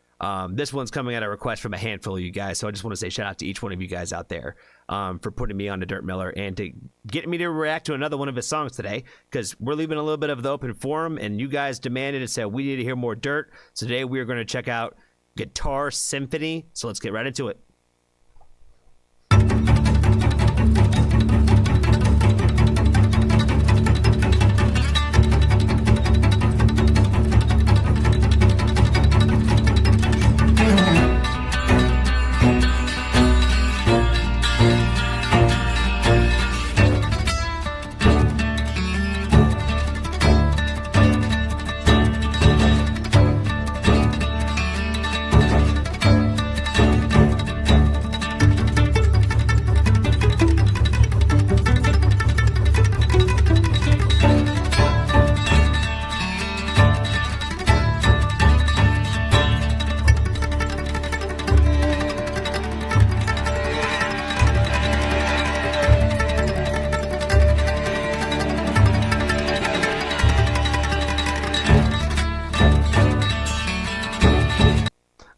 This one's coming at a request from a handful of you guys, so I just want to say shout out to each one of you guys out there for putting me on to Dirt Miller and to get me to react to another one of his songs today, because we're leaving a little bit of the open forum, and you guys demanded and said we need to hear more Dirt. So today we are going to check out Guitar Symphony. So let's get right into it.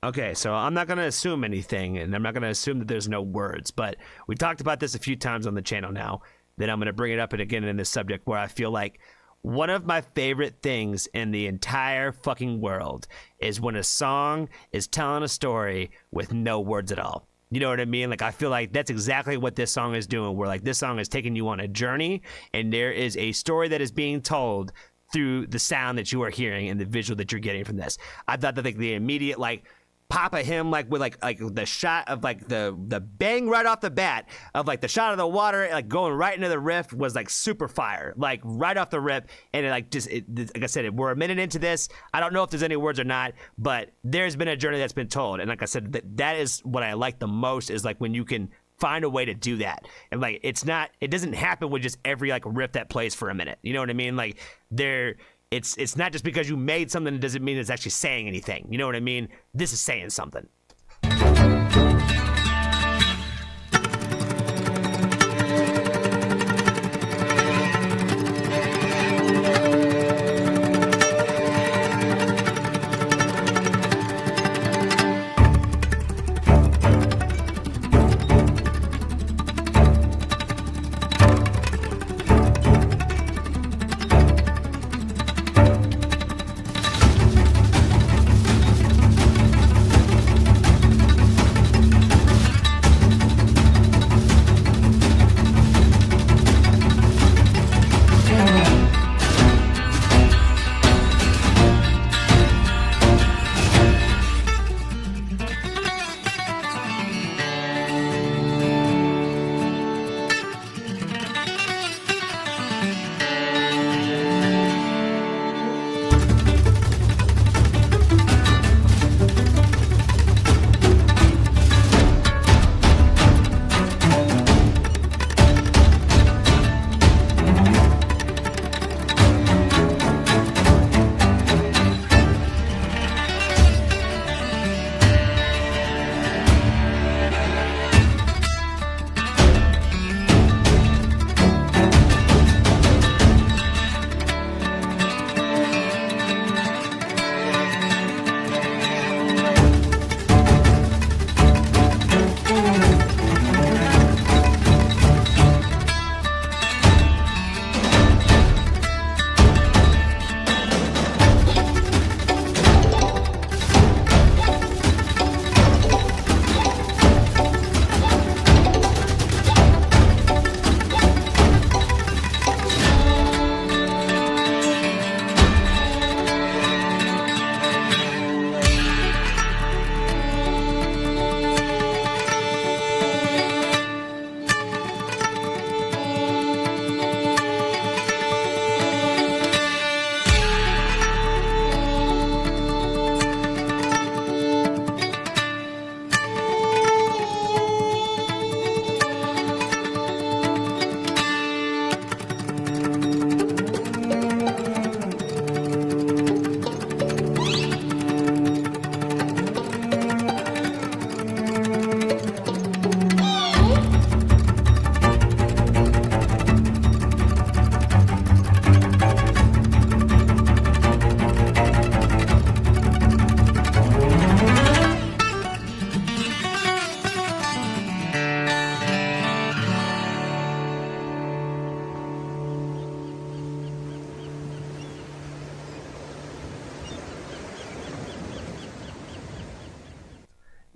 Okay, so I'm not going to assume anything, and I'm not going to assume that there's no words, but we talked about this a few times on the channel now, that I'm going to bring it up again in this subject where I feel like one of my favorite things in the entire fucking world is when a song is telling a story with no words at all. You know what I mean? Like, I feel like that's exactly what this song is doing, where like this song is taking you on a journey, and there is a story that is being told through the sound that you are hearing and the visual that you're getting from this. I thought that like the immediate like pop of him like with like the shot of like the bang right off the bat of like the shot of the water like going right into the riff was like super fire, like right off the rip. And it like just like I said, we're a minute into this. I don't know if there's any words or not, but there's been a journey that's been told. And like I said, that is what I like the most, is like when you can find a way to do that. And like it doesn't happen with just every like riff that plays for a minute. You know what I mean? Like it's not just because you made something, it doesn't mean it's actually saying anything. You know what I mean? This is saying something.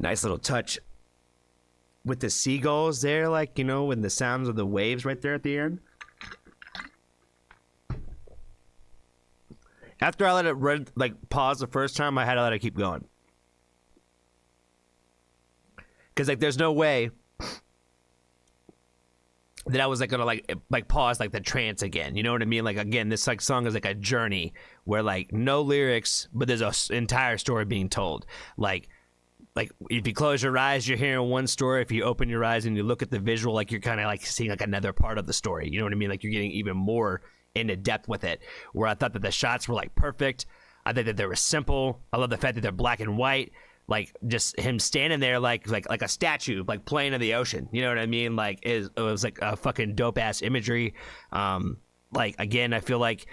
Nice little touch with the seagulls there, like, you know, when the sounds of the waves right there at the end. After I let it run, like, pause the first time, I had to let it keep going. Because, like, there's no way that I was, like, gonna, like pause, like, the trance again. You know what I mean? Like, again, this, like, song is, like, a journey where, like, no lyrics, but there's an entire story being told. Like, if you close your eyes, you're hearing one story. If you open your eyes and you look at the visual, like, you're kind of, like, seeing, like, another part of the story. You know what I mean? Like, you're getting even more into depth with it, where I thought that the shots were, like, perfect. I think that they were simple. I love the fact that they're black and white. Like, just him standing there like a statue, like, playing in the ocean. You know what I mean? Like, it was like a fucking dope-ass imagery. Like, again, I feel like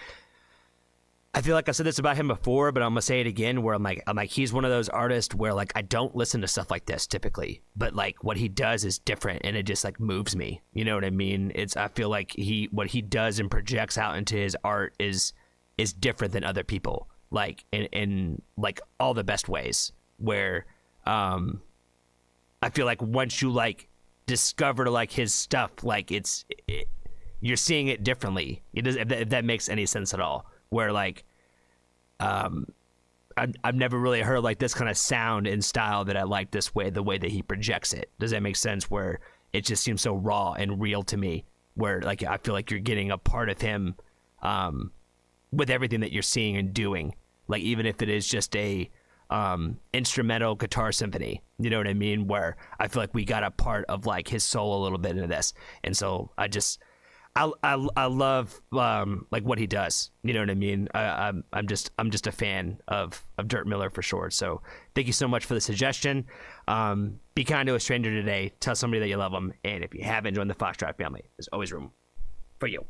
I said this about him before, but I'm gonna say it again, where I'm like, he's one of those artists where, like, I don't listen to stuff like this typically, but, like, what he does is different, and it just, like, moves me. You know what I mean? I feel like what he does and projects out into his art is different than other people, like, in like all the best ways. Where, I feel like once you, like, discover, like, his stuff, like, you're seeing it differently. It does, if that makes any sense at all. Where, like, I've never really heard, like, this kind of sound and style that I like this way, the way that he projects it. Does that make sense? Where it just seems so raw and real to me, where, like, I feel like you're getting a part of him, with everything that you're seeing and doing. Like, even if it is just a instrumental guitar symphony, you know what I mean? Where I feel like we got a part of, like, his soul a little bit into this. And so I love like what he does. You know what I mean? I'm just a fan of Dirk Miller for sure. So thank you so much for the suggestion. Be kind to a stranger today. Tell somebody that you love them. And if you haven't joined the Foxtrot family, there's always room for you.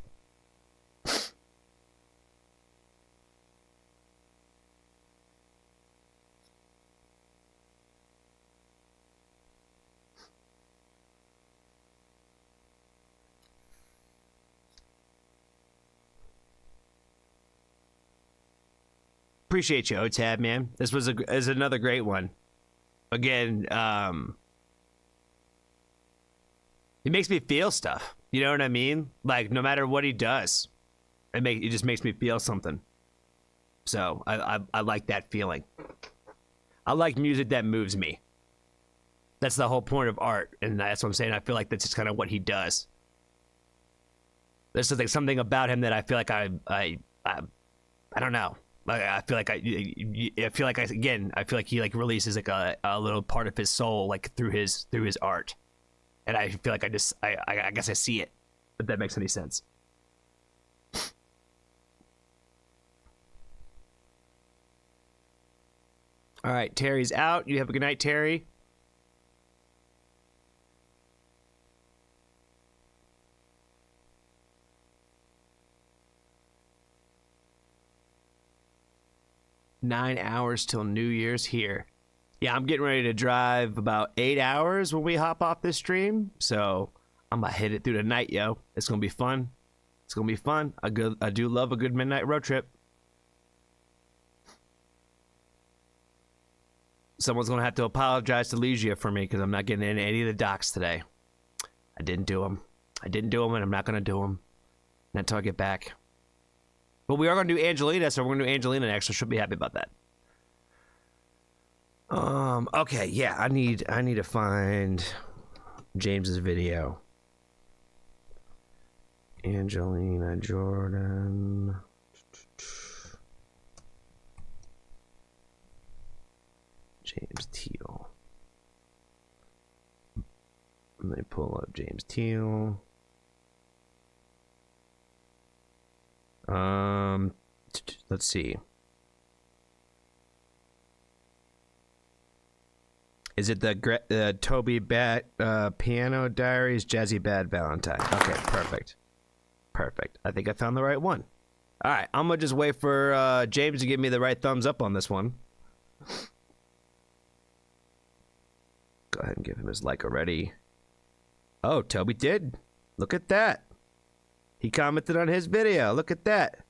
Appreciate you, OTAB, man. This is another great one. Again, he makes me feel stuff. You know what I mean? Like, no matter what he does, it just makes me feel something. So I like that feeling. I like music that moves me. That's the whole point of art, and that's what I'm saying. I feel like that's just kind of what he does. There's something about him that I feel like I don't know. Like, I feel like I feel like he, like, releases, like, a little part of his soul, like, through his art, and I feel like I guess I see it, if that makes any sense. All right, Terry's out. You have a good night, Terry. Nine hours till New Year's here. Yeah, I'm getting ready to drive about 8 hours when we hop off this stream. So I'm gonna hit it through the night, yo. It's gonna be fun. It's gonna be fun. I do love a good midnight road trip. Someone's gonna have to apologize to Legia for me because I'm not getting in any of the docs today. I didn't do them, and I'm not gonna do them until I get back. But we are going to do Angelina, so we're going to do Angelina next, so she'll be happy about that. Okay, yeah, I need to find James's video. Angelina Jordan. James Teal. Let me pull up James Teal. Let's see. Is it the Toby Bat Piano Diaries Jazzy Bad Valentine? Okay, perfect. I think I found the right one. All right, I'm gonna just wait for James to give me the right thumbs up on this one. Go ahead and give him his like already. Oh, Toby did. Look at that. He commented on his video. Look at that.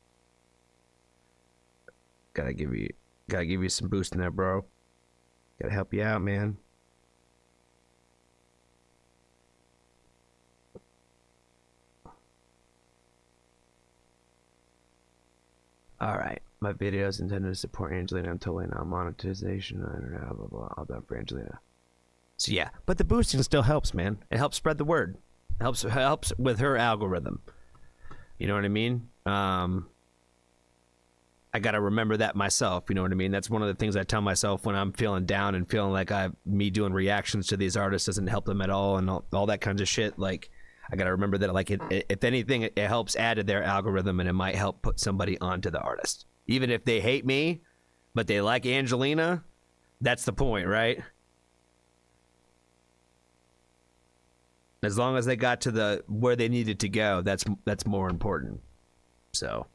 Gotta give you some boost in there, bro. Gotta help you out, man. All right. My videos intended to support Angelina. I'm totally not monetization. I don't know, blah, blah, all done for Angelina. So yeah, but the boosting still helps, man. It helps spread the word. It helps with her algorithm. You know what I mean? I got to remember that myself. You know what I mean? That's one of the things I tell myself when I'm feeling down and feeling like me doing reactions to these artists doesn't help them at all and all that kinds of shit. Like, I got to remember that, like, if anything, it helps add to their algorithm and it might help put somebody onto the artist. Even if they hate me, but they like Angelina, that's the point, right? As long as they got to where they needed to go, that's more important. So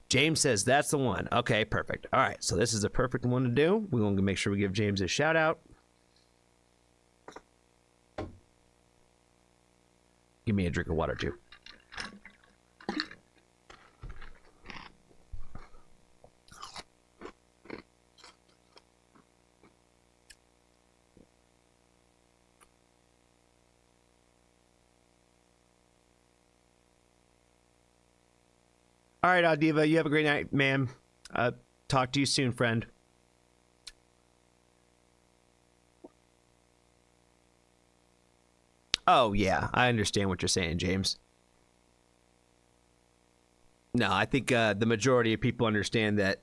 James says that's the one. Okay, perfect. All right, so this is a perfect one to do. We're going to make sure we give James a shout out. Give me a drink of water too. All right, Adiva, you have a great night, ma'am. Talk to you soon, friend. Oh, yeah, I understand what you're saying, James. No, I think the majority of people understand that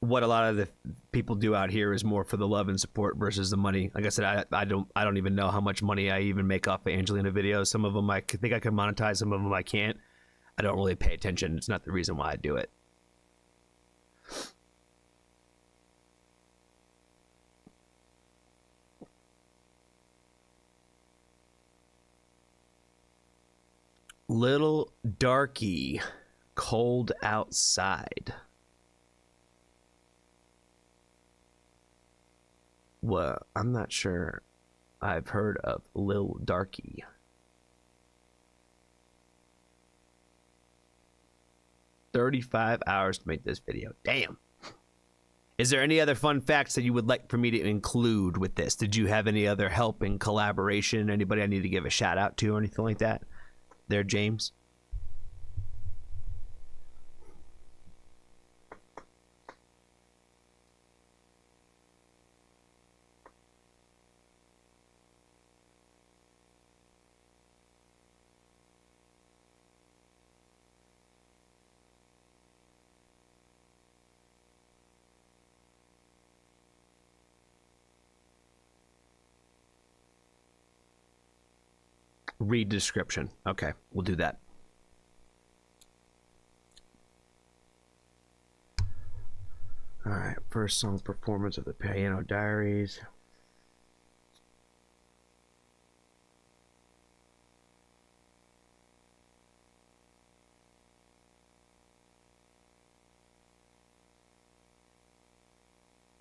what a lot of the people do out here is more for the love and support versus the money. Like I said, I don't even know how much money I even make off of Angelina videos. Some of them I think I can monetize, some of them I can't. I don't really pay attention. It's not the reason why I do it. Little darky, cold outside. Well, I'm not sure I've heard of Lil Darky. $35 hours to make this video. Damn. Is there any other fun facts that you would like for me to include with this? Did you have any other help in collaboration? Anybody I need to give a shout out to or anything like that? There, James? Read description. Okay, we'll do that. All right, first song performance of the Piano Diaries.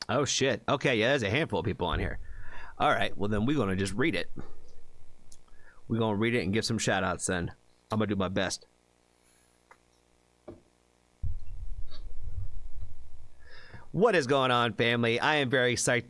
Oh shit. Okay, yeah, there's a handful of people on here. All right, well then we're gonna just read it. We're going to read it and give some shout outs then. I'm going to do my best. What is going on, family? I am very psyched.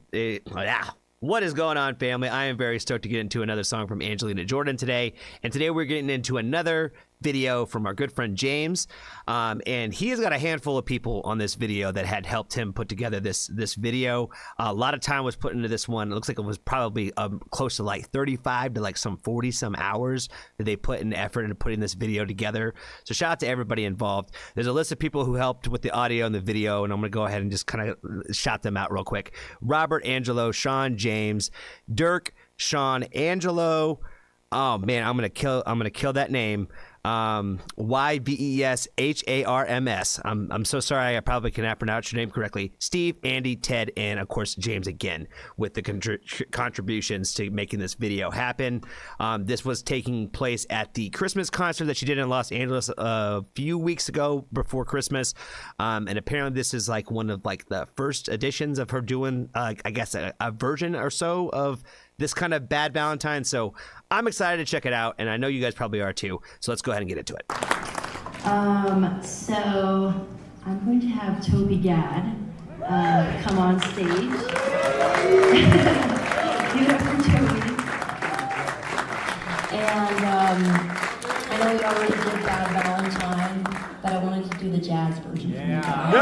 What is going on, family? I am very stoked to get into another song from Angelina Jordan today. And today we're getting into another video from our good friend James. And he has got a handful of people on this video that had helped him put together this video. A lot of time was put into this one. It looks like it was probably close to like 35 to like some 40 some hours that they put in effort into putting this video together. So shout out to everybody involved. There's a list of people who helped with the audio and the video, and I'm gonna go ahead and just kind of shout them out real quick. Robert, Angelo, Sean, James, Dirk, Sean, Angelo. Oh man, I'm gonna kill that name. YVESHARMS. I'm so sorry. I probably cannot pronounce your name correctly. Steve, Andy, Ted, and of course James again with the contributions to making this video happen. This was taking place at the Christmas concert that she did in Los Angeles a few weeks ago before Christmas, and apparently this is like one of like the first editions of her doing, I guess, a version or so of this kind of bad Valentine. So I'm excited to check it out, and I know you guys probably are too. So let's go ahead and get into it. So I'm going to have Toby Gadd come on stage. Give it up for Toby. And I know we already did Bad Valentine, but I want do the jazz version. Yeah. You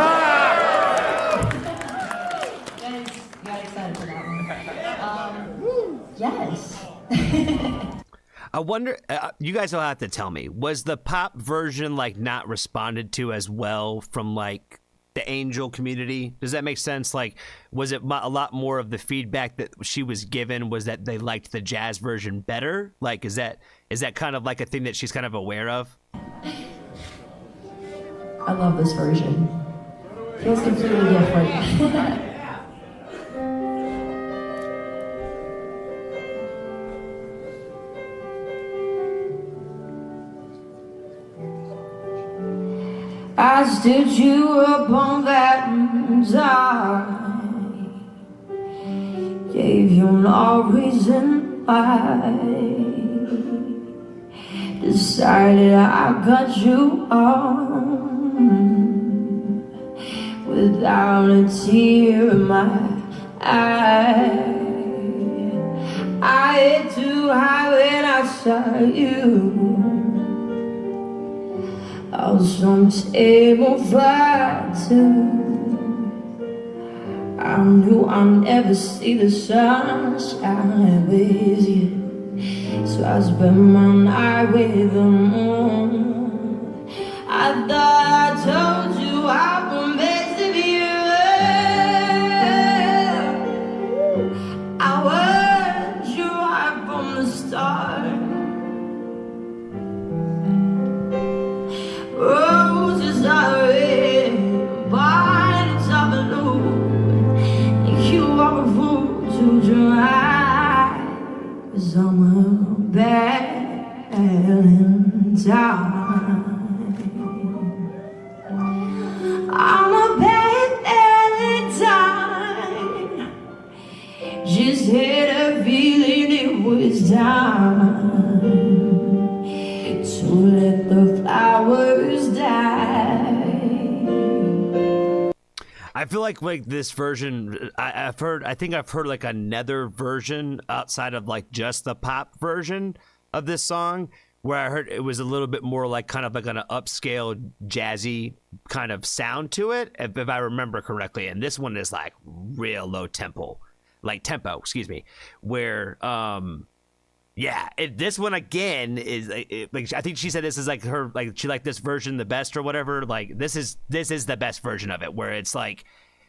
guys got excited for that one. Yes. I wonder, you guys will have to tell me, was the pop version like not responded to as well from like the Angel community? Does that make sense? Like, was it a lot more of the feedback that she was given was that they liked the jazz version better? Like, is that kind of like a thing that she's kind of aware of? I love this version. Feels completely different. I stood you upon that side, gave you no reason why, decided I got you on without a tear in my eye. I hit too high when I saw you. I was from table flight too. I knew I'd never see the sunshine with you, so I spent my night with the moon. I thought I told you I was meant to be you. I was you right from the start. Roses are red, violets are blue. You are a fool to dry, 'cause I'm a bad Valentine. I'm a bad Valentine. Just had a feeling it was time to let the flowers die. I feel like this version, I think I've heard like another version outside of like just the pop version of this song, where I heard it was a little bit more like kind of like an upscale jazzy kind of sound to it, if I remember correctly. And this one is like real low tempo, excuse me, where yeah, this one again is like I think she said this is like her, like she liked this version the best or whatever. Like this is the best version of it, where it's like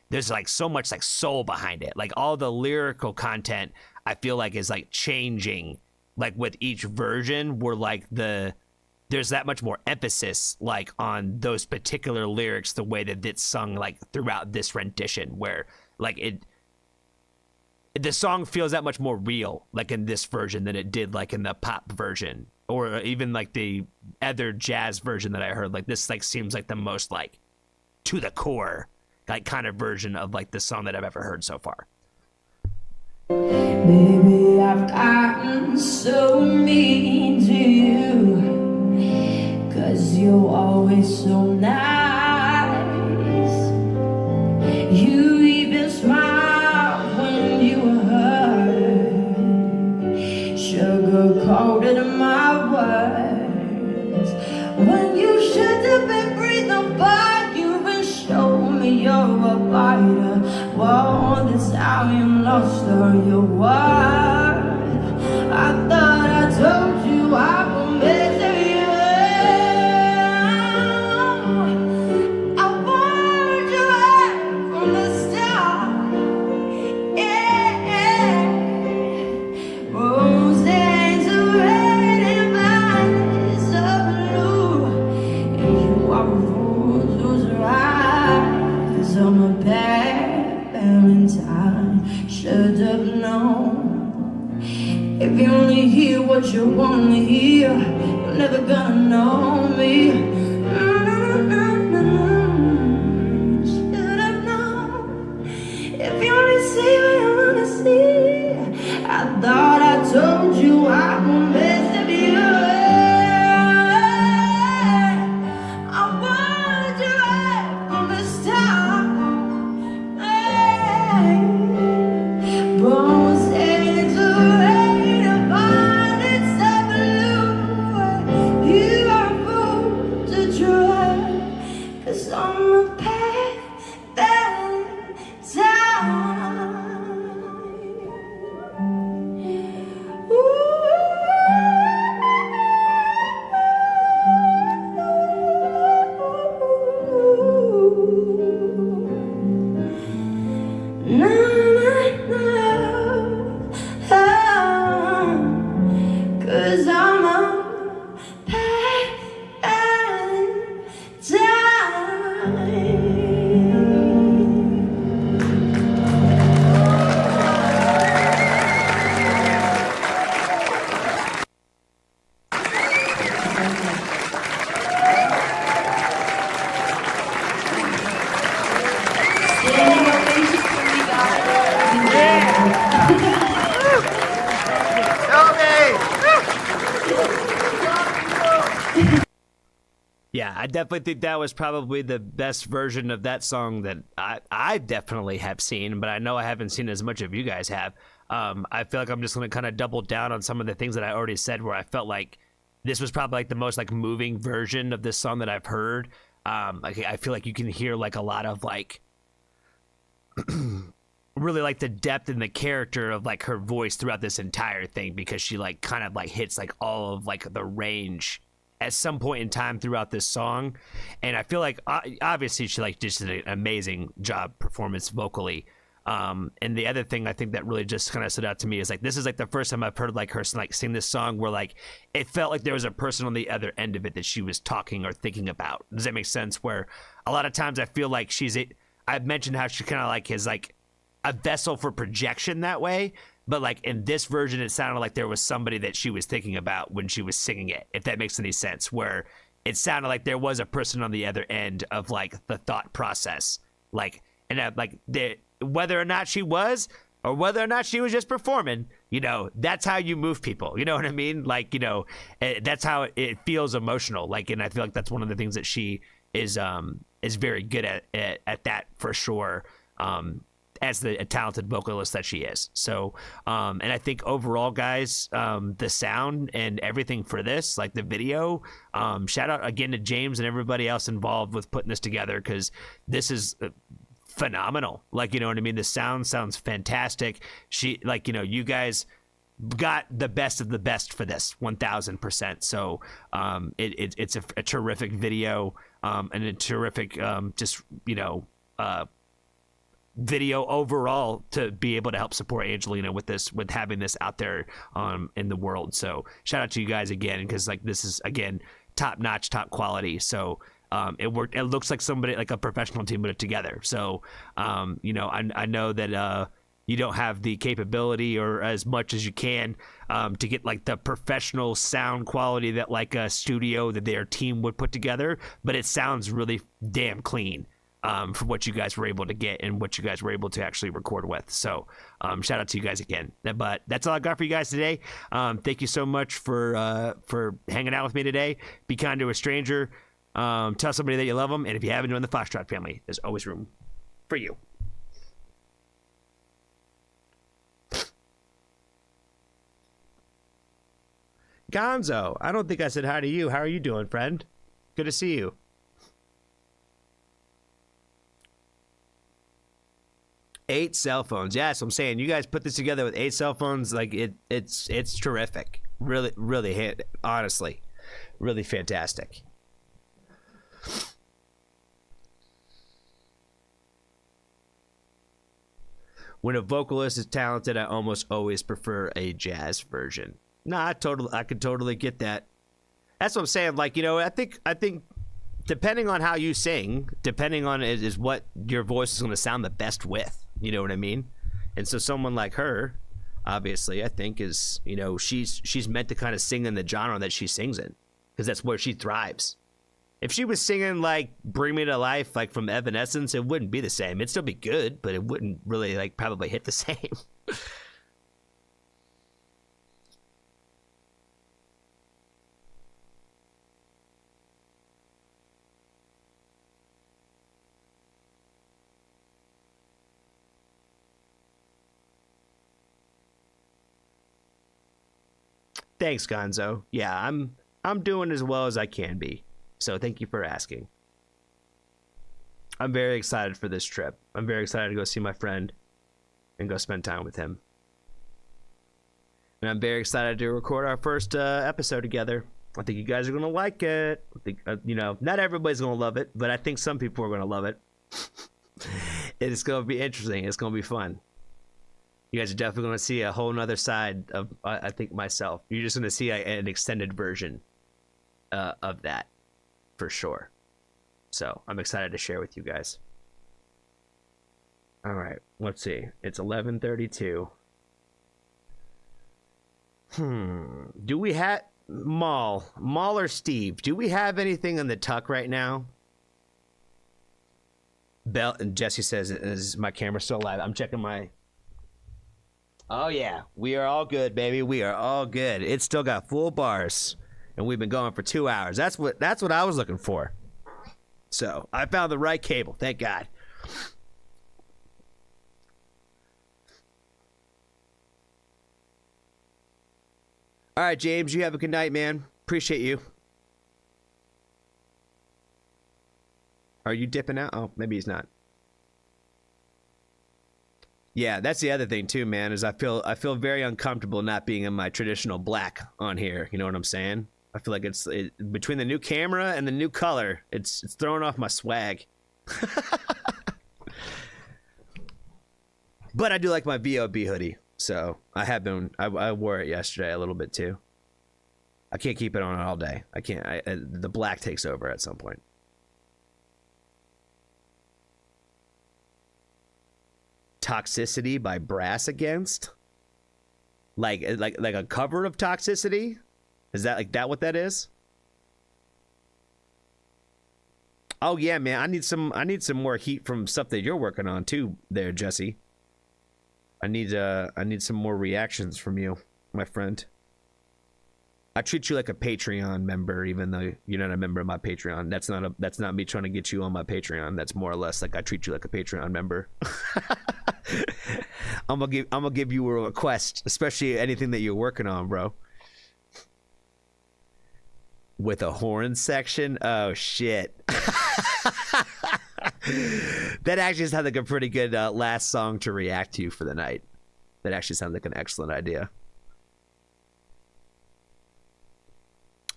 there's like so much like soul behind it. Like all the lyrical content I feel like is like changing like with each version, where like there's that much more emphasis like on those particular lyrics, the way that it's sung like throughout this rendition, where like the song feels that much more real, like in this version, than it did like in the pop version, or even like the other jazz version that I heard. Like this, like seems like the most like to the core, like kind of version of like the song that I've ever heard so far. Baby, I've gotten so mean to you, 'cause you're always so nice. You even smile when you hurt, sugar-coated my words. When you should have been breathing fire, you been showing me you're a fighter. Well, this time you lost all your worth. I thought I told you I would miss you. I wanted you right from the start. Yeah. Roses are red and violets are blue, and you are a fool who's right, 'cause I'm a bad Valentine. Should have known. If you only hear what you want to hear, you're never gonna know me. Should have known. If you only see what you wanna see, I thought I told you I would miss you. I wanted you right from the start. Roses are red and violets are blue. You are a fool to I'm a cause I'm a standing ovation for me, Yeah, I definitely think that was probably the best version of that song that I definitely have seen, but I know I haven't seen as much of you guys have. I feel like I'm just going to kind of double down on some of the things that I already said, where I felt like this was probably like the most like moving version of this song that I've heard. Like I feel like you can hear like a lot of like really like the depth and the character of like her voice throughout this entire thing, because she like kind of like hits like all of like the range at some point in time throughout this song. And I feel like obviously she like just did an amazing job performance vocally. And the other thing I think that really just kind of stood out to me is like, this is like the first time I've heard like her like sing this song where like it felt like there was a person on the other end of it that she was talking or thinking about. Does that make sense? Where a lot of times I feel like I've mentioned how she kind of like is like a vessel for projection that way, but like in this version it sounded like there was somebody that she was thinking about when she was singing it, if that makes any sense, where it sounded like there was a person on the other end of like the thought process, like, and like whether or not she was or whether or not she was just performing, you know, that's how you move people, you know what I mean? Like, you know, that's how it feels emotional. Like, and I feel like that's one of the things that she is very good at that for sure. As the talented vocalist that she is. So, and I think overall, guys, the sound and everything for this, like the video, shout out again to James and everybody else involved with putting this together, because this is phenomenal. Like, you know what I mean? The sound sounds fantastic. She, like, you know, you guys got the best of the best for this 1000%. So it's a terrific video and a terrific just, you know, video overall to be able to help support Angelina with this, with having this out there in the world. So shout out to you guys again, because like this is again top notch, top quality. So it worked. It looks like somebody, like a professional team, put it together. So you know, I know that you don't have the capability or as much as you can to get like the professional sound quality that like a studio that their team would put together, but it sounds really damn clean. For what you guys were able to get and what you guys were able to actually record with. So shout out to you guys again. But that's all I got for you guys today. Thank you so much for hanging out with me today. Be kind to a stranger. Tell somebody that you love them. And if you haven't joined the Foxtrot family, there's always room for you. Gonzo, I don't think I said hi to you. How are you doing, friend? Good to see you. 8 cell phones. Yeah, so I'm saying you guys put this together with 8 cell phones. Like it's terrific. Really, honestly, really fantastic. When a vocalist is talented, I almost always prefer a jazz version. Nah, I could totally get that. That's what I'm saying. Like, you know, I think depending on how you sing, depending on is what your voice is going to sound the best with. You know what I mean? And so someone like her, obviously, I think is, you know, she's meant to kind of sing in the genre that she sings in, because that's where she thrives. If she was singing like Bring Me to Life, like from Evanescence, it wouldn't be the same. It'd still be good, but it wouldn't really like probably hit the same. Thanks, Gonzo. Yeah, I'm doing as well as I can be. So thank you for asking. I'm very excited for this trip. I'm very excited to go see my friend and go spend time with him. And I'm very excited to record our first episode together. I think you guys are going to like it. I think, not everybody's going to love it, but I think some people are going to love it. It's going to be interesting. It's going to be fun. You guys are definitely going to see a whole nother side of, I think, myself. You're just going to see an extended version of that, for sure. So I'm excited to share with you guys. All right, let's see. It's 11:32. Do we have Maul or Steve? Do we have anything in the tuck right now? Bell and Jesse says, "Is my camera still live?" I'm checking my. Oh yeah, we are all good, baby. We are all good. It's still got full bars, and we've been going for 2 hours. That's what I was looking for. So I found the right cable. Thank God. All right, James, you have a good night, man. Appreciate you. Are you dipping out? Oh, maybe he's not. Yeah, that's the other thing too, man, is I feel very uncomfortable not being in my traditional black on here. You know what I'm saying? I feel like it's between the new camera and the new color, it's throwing off my swag. But I do like my VOB hoodie. So I wore it yesterday a little bit too. I can't keep it on all day. I can't. The black takes over at some point. Toxicity by Brass Against? Like a cover of Toxicity? Is that what that is? Oh yeah, man. I need some more heat from stuff that you're working on too there, Jesse. I need some more reactions from you, my friend. I treat you like a Patreon member, even though you're not a member of my Patreon. That's not me trying to get you on my Patreon. That's more or less like I treat you like a Patreon member. I'm gonna give you a request, especially anything that you're working on, bro. With a horn section? Oh shit. That actually sounds like a pretty good last song to react to for the night. That actually sounds like an excellent idea.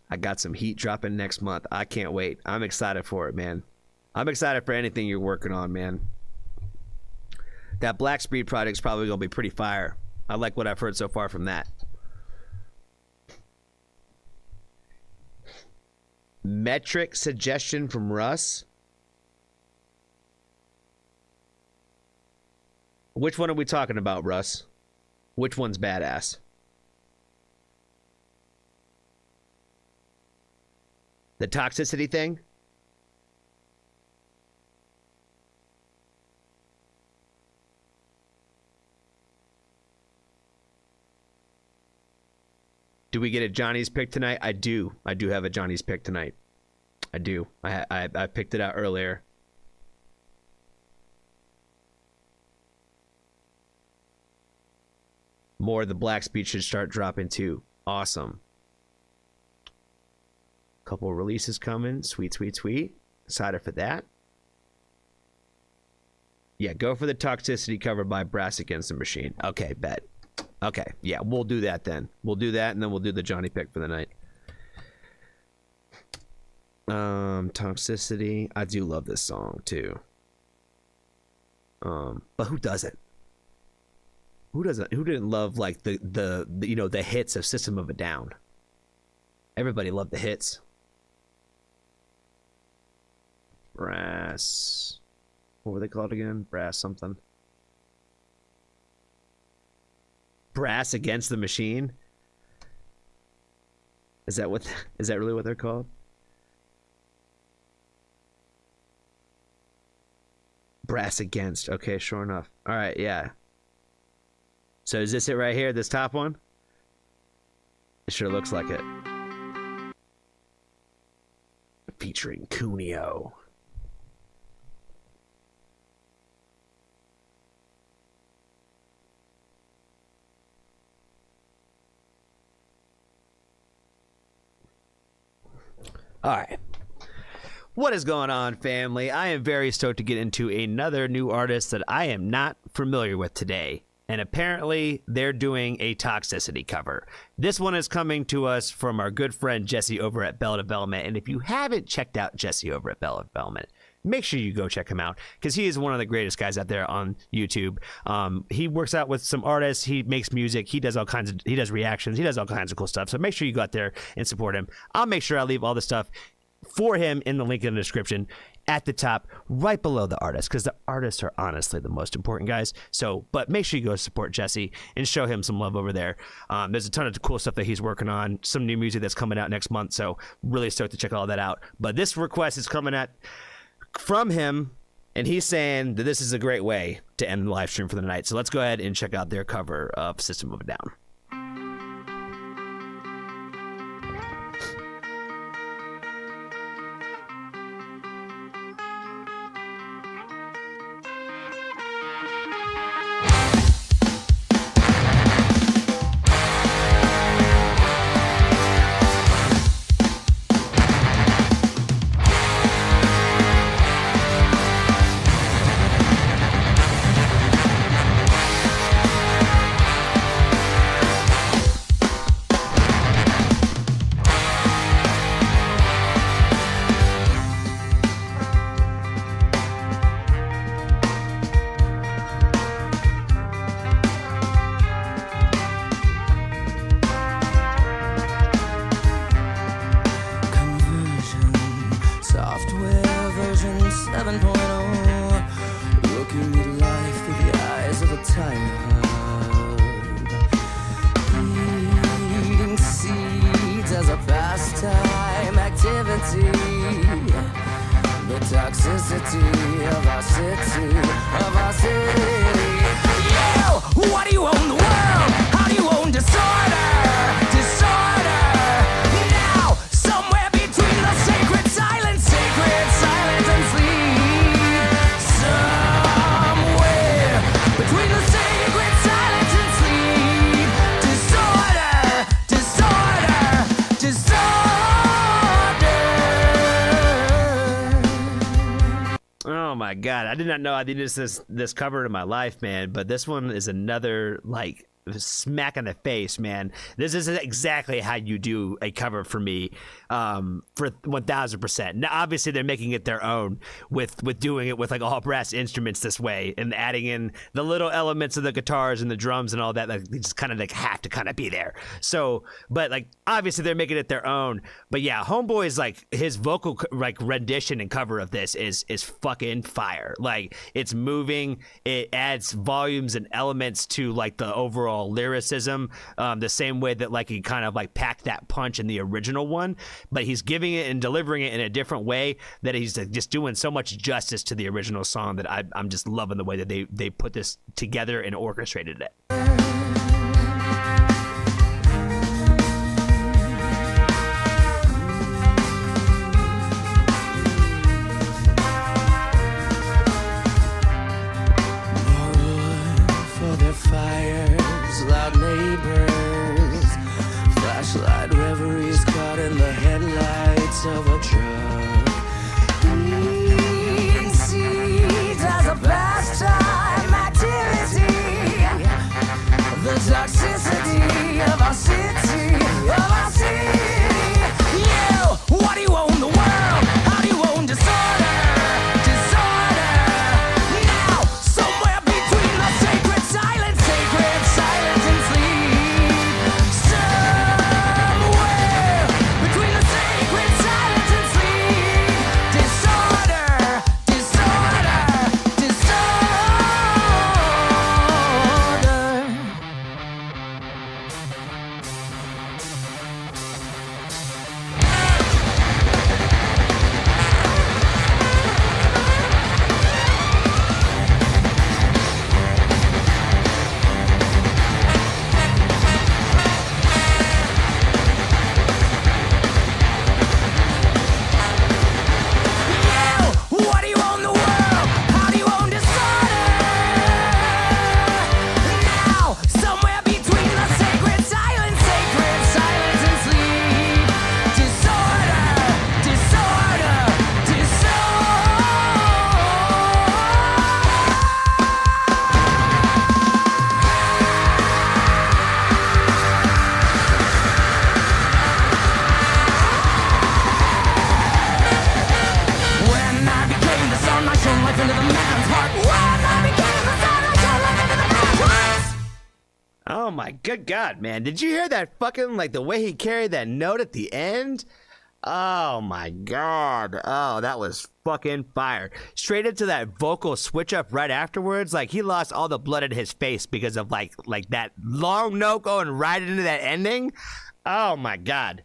I got some heat dropping next month. I can't wait. I'm excited for it, man. I'm excited for anything you're working on, man. That Black Speed project's probably going to be pretty fire. I like what I've heard so far from that. Metric suggestion from Russ. Which one are we talking about, Russ? Which one's badass? The Toxicity thing? Do we get a Johnny's pick tonight? I do. I do have a Johnny's pick tonight. I do. I picked it out earlier. More of the Black Speed should start dropping too. Awesome. Couple releases coming. Sweet, sweet, sweet. Excited for that. Yeah, go for the Toxicity cover by Brass Against the Machine. Okay, bet. Okay, yeah, we'll do that then. We'll do that, and then we'll do the Johnny pick for the night. Toxicity. I do love this song too. But who doesn't? Who doesn't? Who didn't love like the you know, the hits of System of a Down? Everybody loved the hits. Brass. What were they called again? Brass something. Brass Against the Machine. Is that really what they're called? Brass Against. Okay, sure enough. All right, yeah. So is this it right here, this top one? It sure looks like it. Featuring Cuneo. All right. What is going on, family? I am very stoked to get into another new artist that I am not familiar with today. And apparently, they're doing a Toxicity cover. This one is coming to us from our good friend Jesse over at Bella Development. And if you haven't checked out Jesse over at Bella Development, make sure you go check him out because he is one of the greatest guys out there on YouTube. He works out with some artists. He makes music. He does he does reactions. He does all kinds of cool stuff. So make sure you go out there and support him. I'll make sure I leave all the stuff for him in the link in the description at the top, right below the artist, because the artists are honestly the most important guys. So, but make sure you go support Jesse and show him some love over there. There's a ton of cool stuff that he's working on, some new music that's coming out next month. So really stoked to check all that out. But this request is coming from him, and he's saying that this is a great way to end the live stream for the night. So let's go ahead and check out their cover of System of a Down. Software version 7.0. Looking at life through the eyes of a tiny hub. Eating seeds as a pastime activity. The toxicity of our city, You! What do you own the world? How do you own disorder? Now, somewhere between the sacred silence and sleep. Somewhere between the sacred silence and sleep. Disorder. Oh my god, I did not know I needed this cover in my life, man. But this one is another like smack in the face, man. This is exactly how you do a cover for me, for 1000%. Now obviously they're making it their own with doing it with like all brass instruments this way and adding in the little elements of the guitars and the drums and all that, like they just kind of like have to kind of be there. So but like obviously they're making it their own. But yeah, Homeboy's like his vocal like rendition and cover of this is fucking fire. Like it's moving, it adds volumes and elements to like the overall lyricism, the same way that like he kind of like packed that punch in the original one, but he's giving it and delivering it in a different way that he's like, just doing so much justice to the original song that I'm just loving the way that they put this together and orchestrated it. Fires, loud neighbors, flashlight reveries caught in the headlights of a truck. Eating seeds as a pastime activity. The toxicity of our city, You! What do you own the world? How do you own disorder? Now, somewhere between the sacred silence and sleep. Somewhere between the sacred silence and sleep. my good God, man. Did you hear that fucking, like, the way he carried that note at the end? Oh my God. Oh, that was fucking fire. Straight into that vocal switch up right afterwards. Like, he lost all the blood in his face because of like that long note going right into that ending. Oh my God.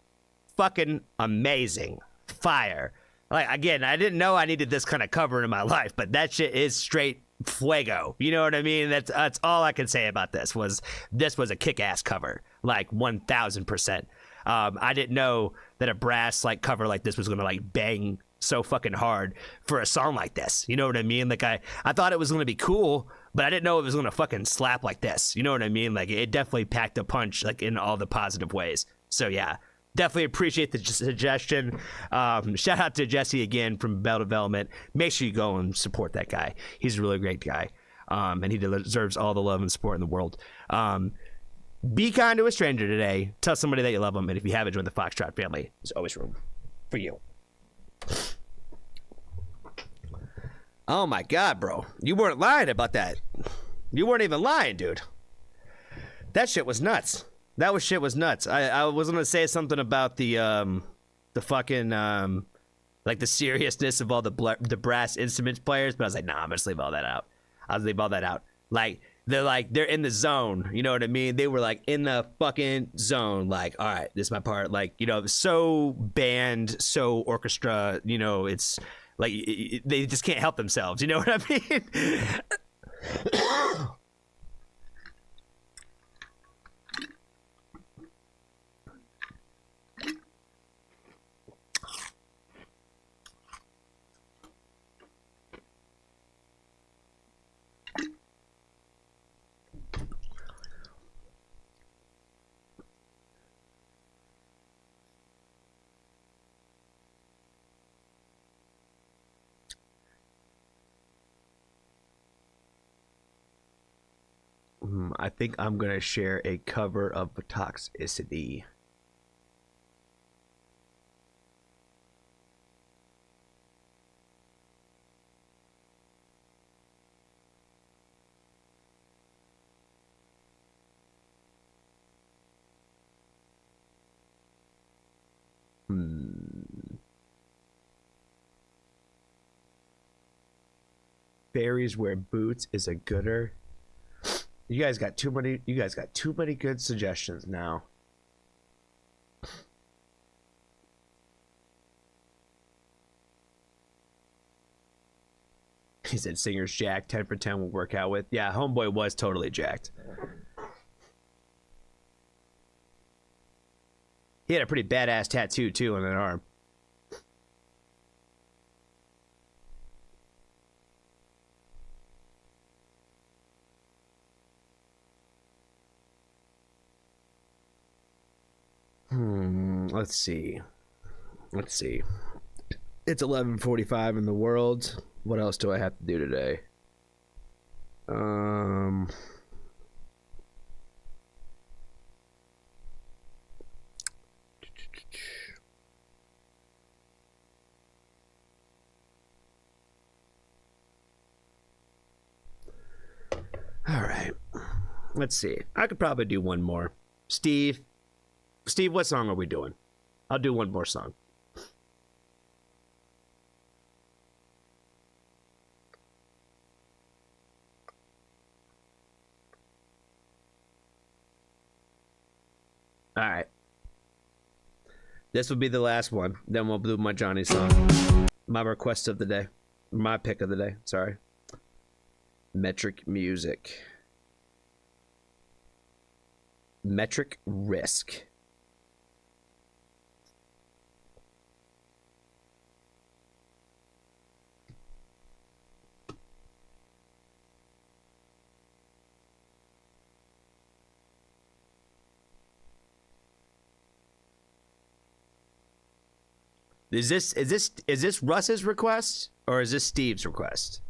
Fucking amazing. Fire. Like, again, I didn't know I needed this kind of cover in my life, but that shit is straight fuego. You know what I mean? That's all I can say about this was a kick-ass cover. Like 1000%. I didn't know that a brass like cover like this was gonna like bang so fucking hard for a song like this. You know what I mean? Like I thought it was gonna be cool, but I didn't know it was gonna fucking slap like this. You know what I mean? Like it definitely packed a punch, like in all the positive ways. So yeah, definitely appreciate the suggestion. Shout out to Jesse again from Bell Development. Make sure you go and support that guy. He's a really great guy, and he deserves all the love and support in the world. Be kind to a stranger today. Tell somebody that you love them. And if you haven't joined the Foxtrot family, there's always room for you. Oh my God, bro. You weren't lying about that. You weren't even lying, dude. That shit was nuts. Shit was nuts. I was going to say something about the fucking, like the seriousness of all the brass instruments players, but I was like, nah, I'm going to leave all that out. Like, they're in the zone, you know what I mean? They were like in the fucking zone, like, all right, this is my part. Like, you know, so band, so orchestra, you know, it's like they just can't help themselves, you know what I mean? I think I'm going to share a cover of Toxicity. Fairies wear boots is a gooder. You guys got too many good suggestions now. He said singer's jacked, 10 for 10 will work out with. Yeah, homeboy was totally jacked. He had a pretty badass tattoo too on an arm. Let's see. It's 11:45 in the world. What else do I have to do today? All right. Let's see. I could probably do one more. Steve, what song are we doing? I'll do one more song. All right. This will be the last one. Then we'll do my Johnny song. My request of the day. My pick of the day. Sorry. Metric Music. Metric Risk. Is this Russ's request or is this Steve's request?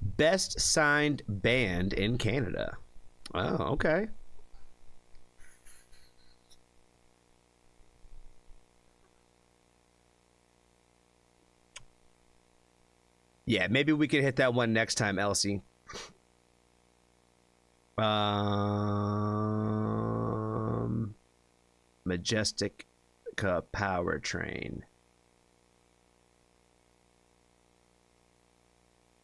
Best signed band in Canada. Oh, okay. Yeah, maybe we can hit that one next time, Elsie. Majestic Powertrain.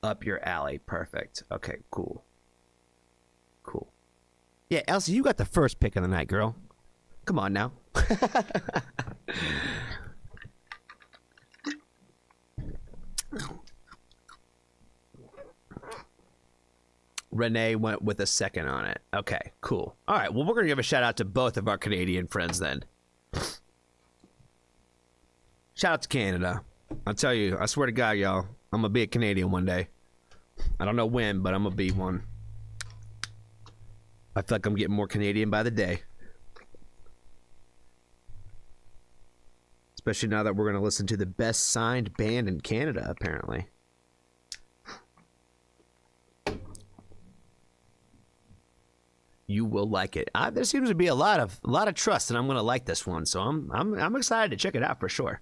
Up your alley. Perfect. Okay, cool. Cool. Yeah, Elsie, you got the first pick of the night, girl. Come on now. Renee went with a second on it. Okay, cool. All right, well, we're going to give a shout out to both of our Canadian friends then. Shout out to Canada. I'll tell you, I swear to God, y'all, I'm going to be a Canadian one day. I don't know when, but I'm going to be one. I feel like I'm getting more Canadian by the day. Especially now that we're going to listen to the best signed band in Canada, apparently. You will like it. There seems to be a lot of trust, and I'm going to like this one. So I'm excited to check it out for sure.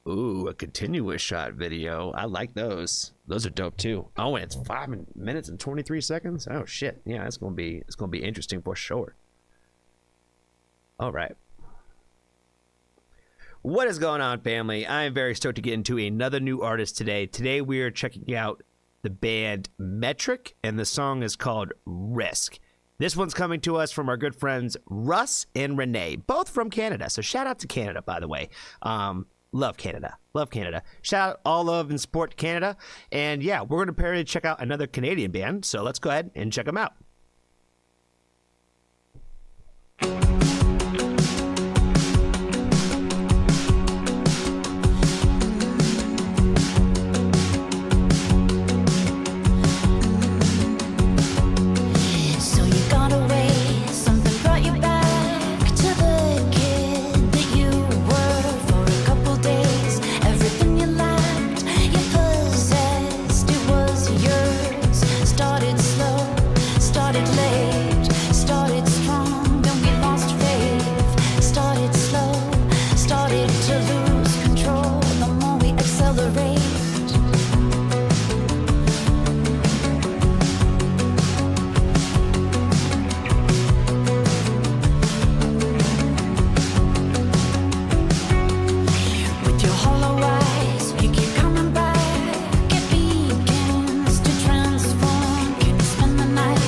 Ooh, a continuous shot video. I like those. Those are dope too. Oh, and it's 5 minutes and 23 seconds. Oh shit. Yeah, it's gonna be interesting for sure. All right. What is going on, family? I am very stoked to get into another new artist today. Today we are checking out the band Metric, and the song is called Risk. This one's coming to us from our good friends Russ and Renee, both from Canada. So shout out to Canada, by the way. Love Canada. Love Canada. Shout out all love and support to Canada. And yeah, we're going to prepare to check out another Canadian band. So let's go ahead and check them out. So you got away, something brought you back to the kid that you were for a couple days. Everything you lacked, you possessed, it was yours. Started slow, started late, started strong, then we lost faith. Started slow, started to lose control, the more we accelerate. With your hollow eyes, you keep coming back. It begins to transform. Can you spend the night?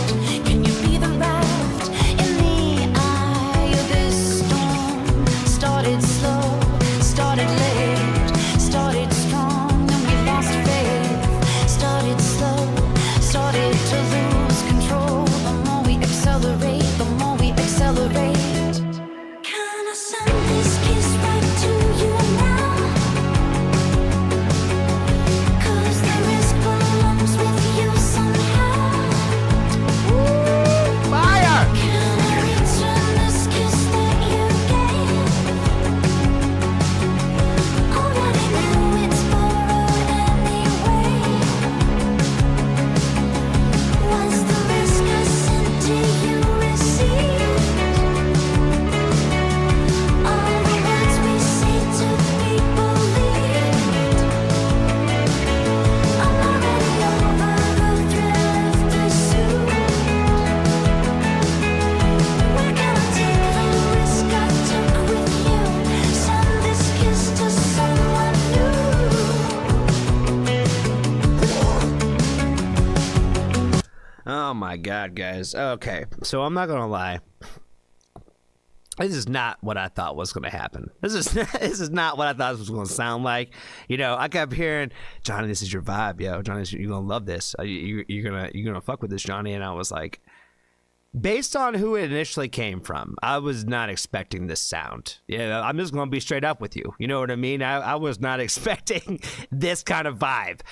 Can you be the raft in the eye of this storm? Started slow, started late, started strong, then we lost faith. Started slow, started to lose control. The more we accelerate, the more we accelerate. Can I send this kiss right to you now? 'Cause the risk belongs with you somehow. Fire! Can I return this kiss that you gave? Already know it's borrowed anyway. Was the risk I sent to you received? All the words we say to be believed. I'm already over the thrill of pursuit. Where can I take the risk I took with you? Send this kiss to someone new. Oh my God, guys. Okay, so I'm not gonna lie. This is not what I thought was going to happen. This is not what I thought this was going to sound like. You know, I kept hearing, Johnny, this is your vibe, yo. Johnny, you're gonna love this. You're gonna fuck with this, Johnny. And I was like, based on who it initially came from, I was not expecting this sound. Yeah, I'm just going to be straight up with you. You know what I mean? I was not expecting this kind of vibe.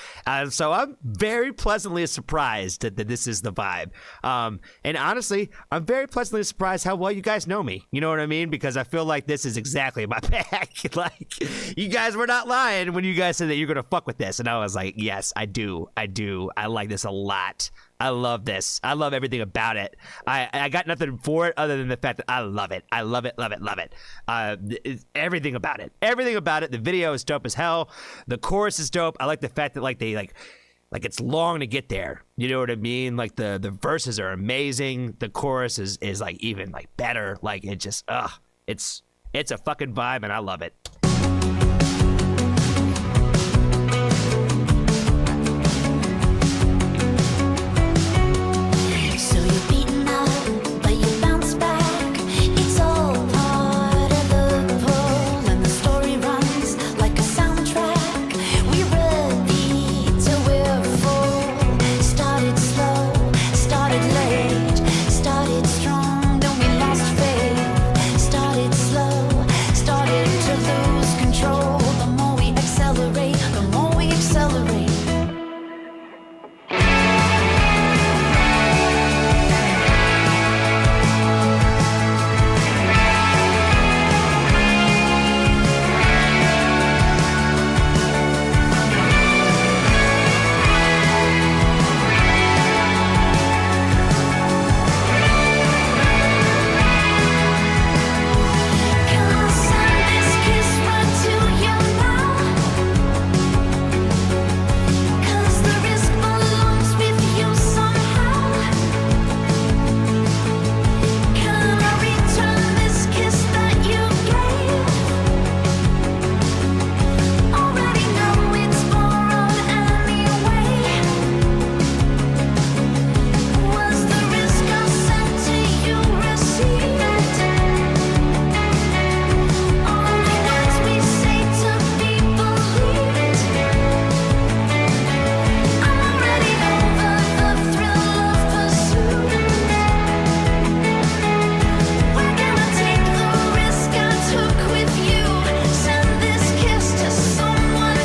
So I'm very pleasantly surprised that this is the vibe. And honestly, I'm very pleasantly surprised how well you guys know me. You know what I mean? Because I feel like this is exactly my bag. Like, you guys were not lying when you guys said that you're going to fuck with this. And I was like, yes, I do. I like this a lot. I love this. I love everything about it. I got nothing for it other than the fact that I love it. I love it, love it, love it. Everything about it. Everything about it. The video is dope as hell. The chorus is dope. I like the fact that like it's long to get there. You know what I mean? Like the verses are amazing. The chorus is like even like better. Like it just it's a fucking vibe and I love it. So you're beaten up, but you bounce back. It's all part of the pull, and the story runs like a soundtrack. We repeat till we're full. Started slow, started late, started strong, then we lost faith. Started slow, started to lose control. The more we accelerate, the more we accelerate. Can I send this kiss right to you now? 'Cause the risk belongs with you somehow. Can I return this kiss that you gave? Already know it's borrowed anyway. Was the risk I sent to you received? Only words we say to be believed. I'm already over the thrill of pursuit. We're gonna take the risk I took with you. Send this kiss to someone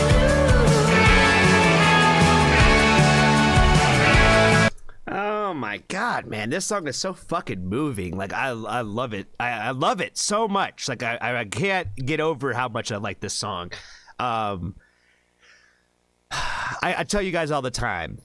new. Oh my god, man, this song is so fucking moving. Like I love it. I love it so much. Like I can't get over how much I like this song. I tell you guys all the time.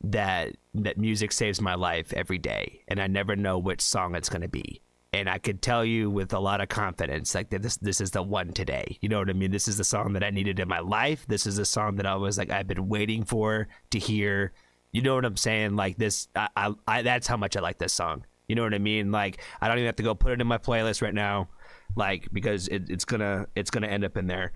That music saves my life every day, and I never know which song it's gonna be. And I could tell you with a lot of confidence, like that this is the one today. You know what I mean? This is the song that I needed in my life. This is the song that I was like I've been waiting for to hear. You know what I'm saying? Like this, I that's how much I like this song. You know what I mean? Like I don't even have to go put it in my playlist right now, like because it's gonna end up in there,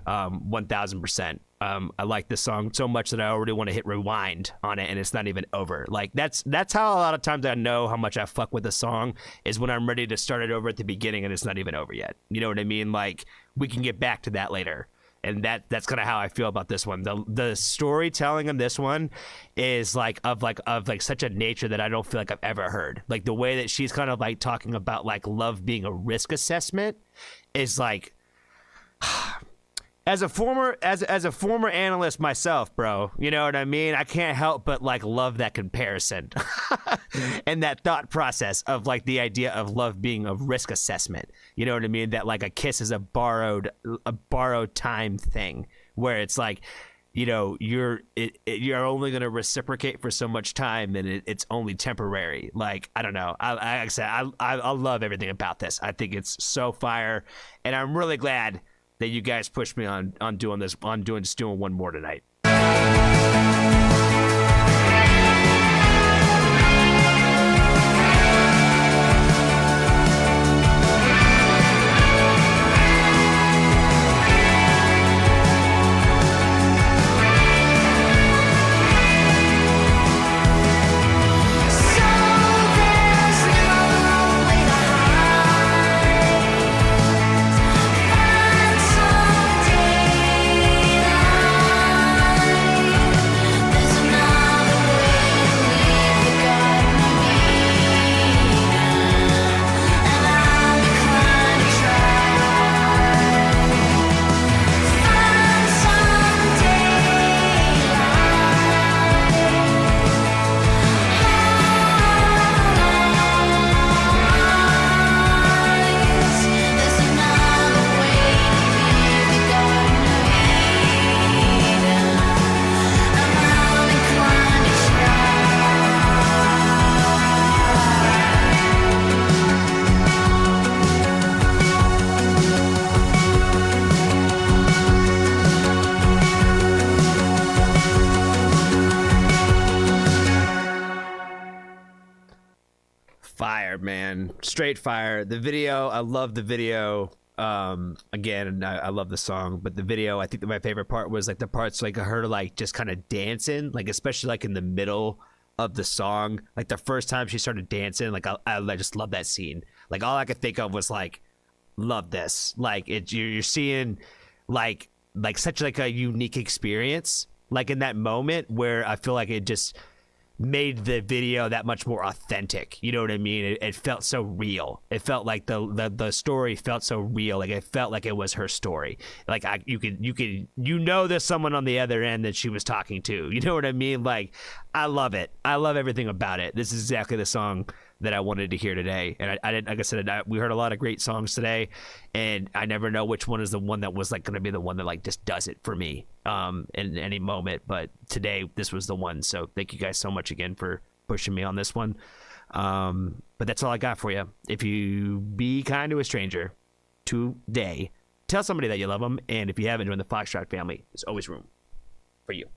1000%. I like this song so much that I already want to hit rewind on it, and it's not even over. Like that's how a lot of times I know how much I fuck with a song is when I'm ready to start it over at the beginning and it's not even over yet. You know what I mean? Like we can get back to that later. And that's kind of how I feel about this one. The storytelling of this one is like such a nature that I don't feel like I've ever heard. Like the way that she's kind of like talking about like love being a risk assessment is like, as a former analyst myself, bro, you know what I mean? I can't help but like love that comparison and that thought process of like the idea of love being a risk assessment. You know what I mean? That like a kiss is a borrowed time thing where it's like, you know, you're only going to reciprocate for so much time and it's only temporary. Like, I don't know. I love everything about this. I think it's so fire, and I'm really glad that you guys pushed me on doing this, just doing one more tonight. Find some daylight. Fire, man. Straight fire. The video, I love the video. Again, I love the song, but the video, I think that my favorite part was like the parts like her like just kind of dancing, like especially like in the middle of the song, like the first time she started dancing, like I just love that scene. Like all I could think of was like, love this. Like you're seeing like such like a unique experience, like in that moment where I feel like it just made the video that much more authentic. You know what I mean? It felt so real. It felt like the story felt so real. Like it felt like it was her story. Like you know there's someone on the other end that she was talking to. You know what I mean? Like I love it. I love everything about it. This is exactly the song that I wanted to hear today. And I didn't, like I said, we heard a lot of great songs today, and I never know which one is the one that was like going to be the one that like just does it for me in any moment. But today, this was the one. So thank you guys so much again for pushing me on this one. But that's all I got for you. If you be kind to a stranger today, tell somebody that you love them. And if you haven't joined the Foxtrot family, there's always room for you.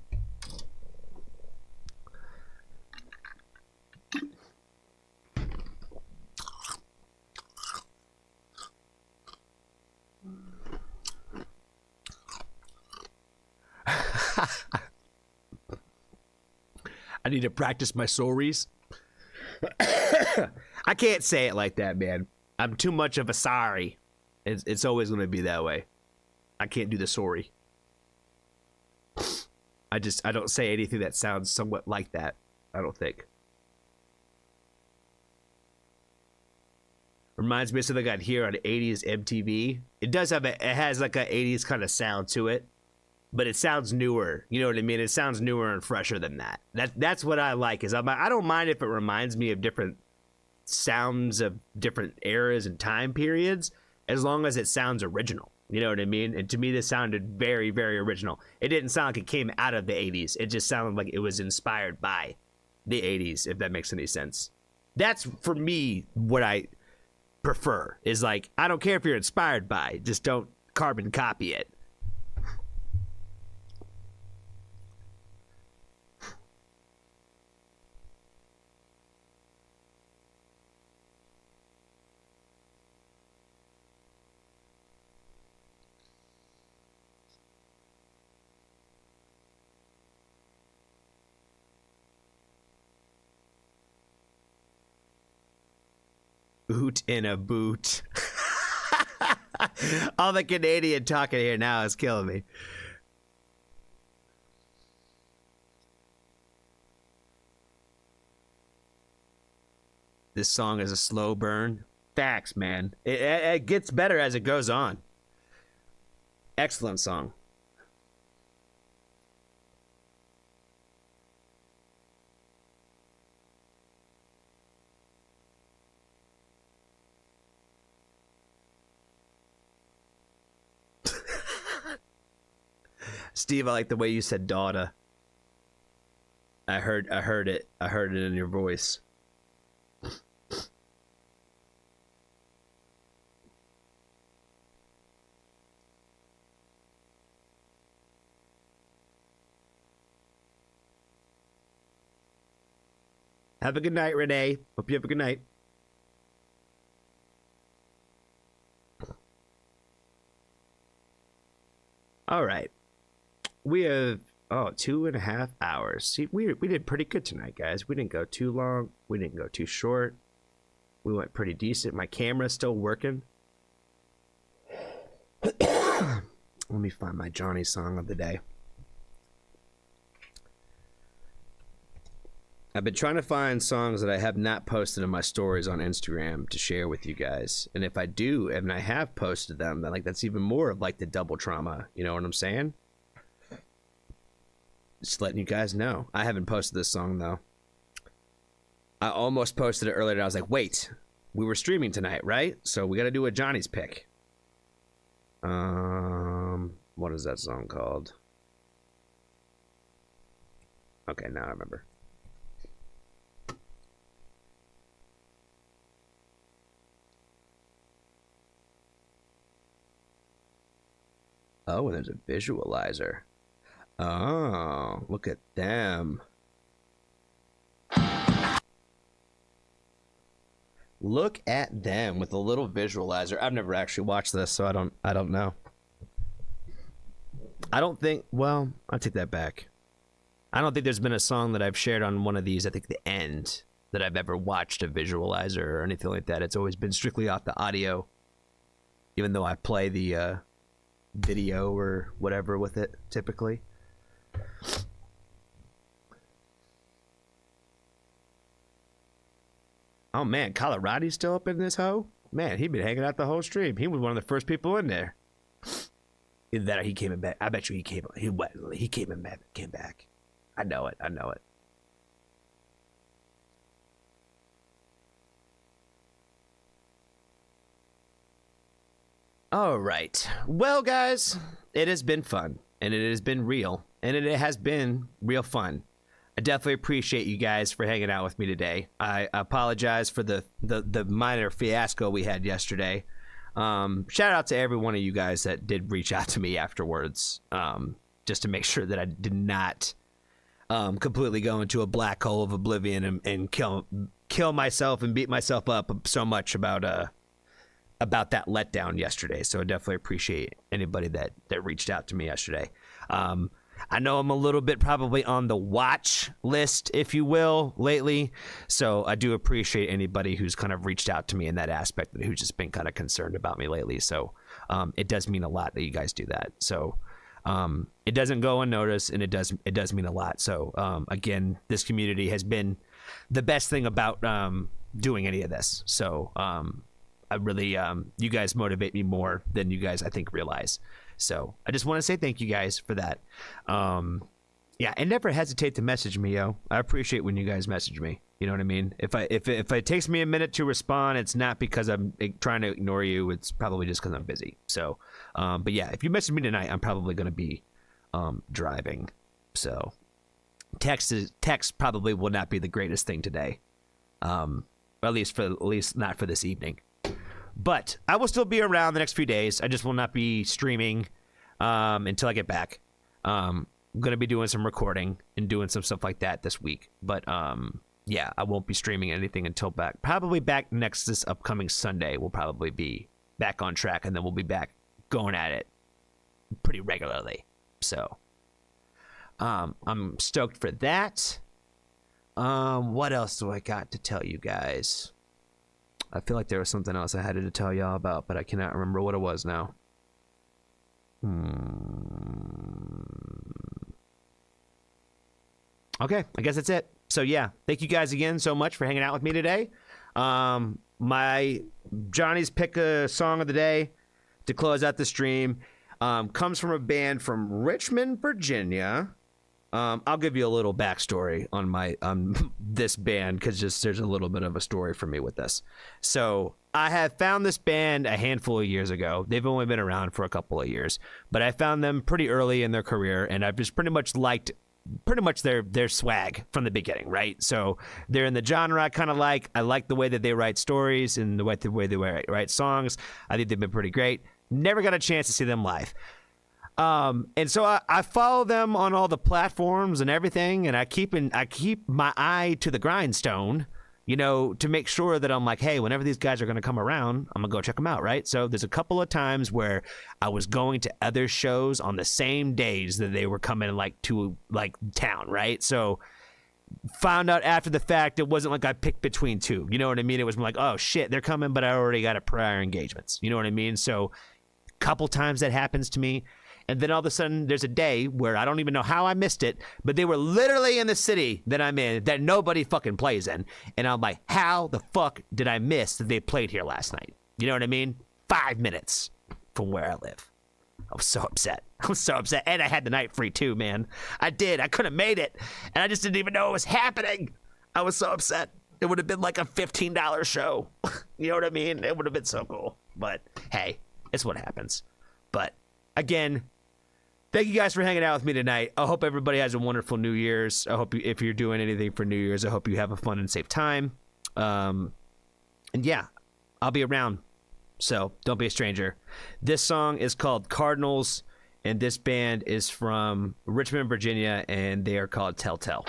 I need to practice my sorries. I can't say it like that, man. I'm too much of a sorry. It's always going to be that way. I can't do the sorry. I don't say anything that sounds somewhat like that. I don't think. Reminds me of something I'd hear on 80s MTV. It has like a 80s kind of sound to it. But it sounds newer, you know what I mean? It sounds newer and fresher than that. That's what I like. Is I don't mind if it reminds me of different sounds of different eras and time periods, as long as it sounds original. You know what I mean? And to me, this sounded very, very original. It didn't sound like it came out of the 80s. It just sounded like it was inspired by the 80s, if that makes any sense. That's, for me, what I prefer. Is like, I don't care if you're inspired by, just don't carbon copy it. Boot in a boot. All the Canadian talking here now is killing me. This song is a slow burn. Facts, man. It gets better as it goes on. Excellent song. Steve, I like the way you said daughter. I heard it. I heard it in your voice. Have a good night, Renee. Hope you have a good night. All right. We have 2.5 hours. See, we did pretty good tonight, guys. We didn't go too long. We didn't go too short. We went pretty decent. My camera's still working. Let me find my Johnny song of the day. I've been trying to find songs that I have not posted in my stories on Instagram to share with you guys. And if I do, and I have posted them, then like that's even more of like the double trauma. You know what I'm saying? Just letting you guys know. I haven't posted this song though. I almost posted it earlier and I was like, wait, we were streaming tonight, right? So we got to do a Johnny's pick. What is that song called? Okay, now I remember. Oh, and there's a visualizer. Oh, look at them. Look at them with a little visualizer. I've never actually watched this, so I don't know. I don't think, well, I take that back. I don't think there's been a song that I've shared on one of these, I think the end, that I've ever watched a visualizer or anything like that. It's always been strictly off the audio, even though I play the video or whatever with it typically. Oh man, Colorado's still up in this hoe? Man, he'd been hanging out the whole stream. He was one of the first people in there. Either that or he came in back. I bet you he came back. I know it. All right. Well, guys, it has been fun, and it has been real, and it has been real fun. I definitely appreciate you guys for hanging out with me today. I apologize for the minor fiasco we had yesterday. Shout out to every one of you guys that did reach out to me afterwards, just to make sure that I did not completely go into a black hole of oblivion and kill myself and beat myself up so much about that letdown yesterday. So I definitely appreciate anybody that reached out to me yesterday. I know I'm a little bit probably on the watch list, if you will, lately. So I do appreciate anybody who's kind of reached out to me in that aspect, who's just been kind of concerned about me lately. So it does mean a lot that you guys do that. So it doesn't go unnoticed, and it does mean a lot. So again, this community has been the best thing about doing any of this. So I really, you guys motivate me more than you guys, I think, realize. So I just want to say thank you guys for that. Yeah, and never hesitate to message me, yo. I appreciate when you guys message me. You know what I mean? If it takes me a minute to respond, it's not because I'm trying to ignore you. It's probably just because I'm busy. So, but yeah, if you message me tonight, I'm probably going to be driving. So text probably will not be the greatest thing today. At least not for this evening. But I will still be around the next few days. I just will not be streaming until I get back. I'm going to be doing some recording and doing some stuff like that this week. But yeah, I won't be streaming anything until probably back this upcoming Sunday. We'll probably be back on track, and then we'll be back going at it pretty regularly. So I'm stoked for that. What else do I got to tell you guys? I feel like there was something else I had to tell y'all about, but I cannot remember what it was now. Okay, I guess that's it. So yeah, thank you guys again so much for hanging out with me today. My Johnny's pick a song of the day to close out the stream comes from a band from Richmond, Virginia. I'll give you a little backstory on this band, because there's a little bit of a story for me with this. So I have found this band a handful of years ago. They've only been around for a couple of years, but I found them pretty early in their career, and I've just pretty much liked their swag from the beginning, right? So they're in the genre I kind of like. I like the way that they write stories and the way they write songs. I think they've been pretty great. Never got a chance to see them live. And so I follow them on all the platforms and everything, and I keep my eye to the grindstone, to make sure that I'm like, hey, whenever these guys are going to come around, I'm gonna go check them out, right? So there's a couple of times where I was going to other shows on the same days that they were coming to town, right? So found out after the fact, it wasn't like I picked between two, you know what I mean? It was like, oh shit, they're coming, but I already got a prior engagements, you know what I mean? So a couple times that happens to me. And then all of a sudden, there's a day where I don't even know how I missed it, but they were literally in the city that I'm in that nobody fucking plays in. And I'm like, how the fuck did I miss that they played here last night? You know what I mean? 5 minutes from where I live. I was so upset. And I had the night free too, man. I did. I could have made it. And I just didn't even know it was happening. I was so upset. It would have been like a $15 show. You know what I mean? It would have been so cool. But hey, it's what happens. But again, thank you guys for hanging out with me tonight. I hope everybody has a wonderful New Year's. I hope if you're doing anything for New Year's, I hope you have a fun and safe time. And yeah, I'll be around. So don't be a stranger. This song is called Cardinals, and this band is from Richmond, Virginia, and they are called Telltale.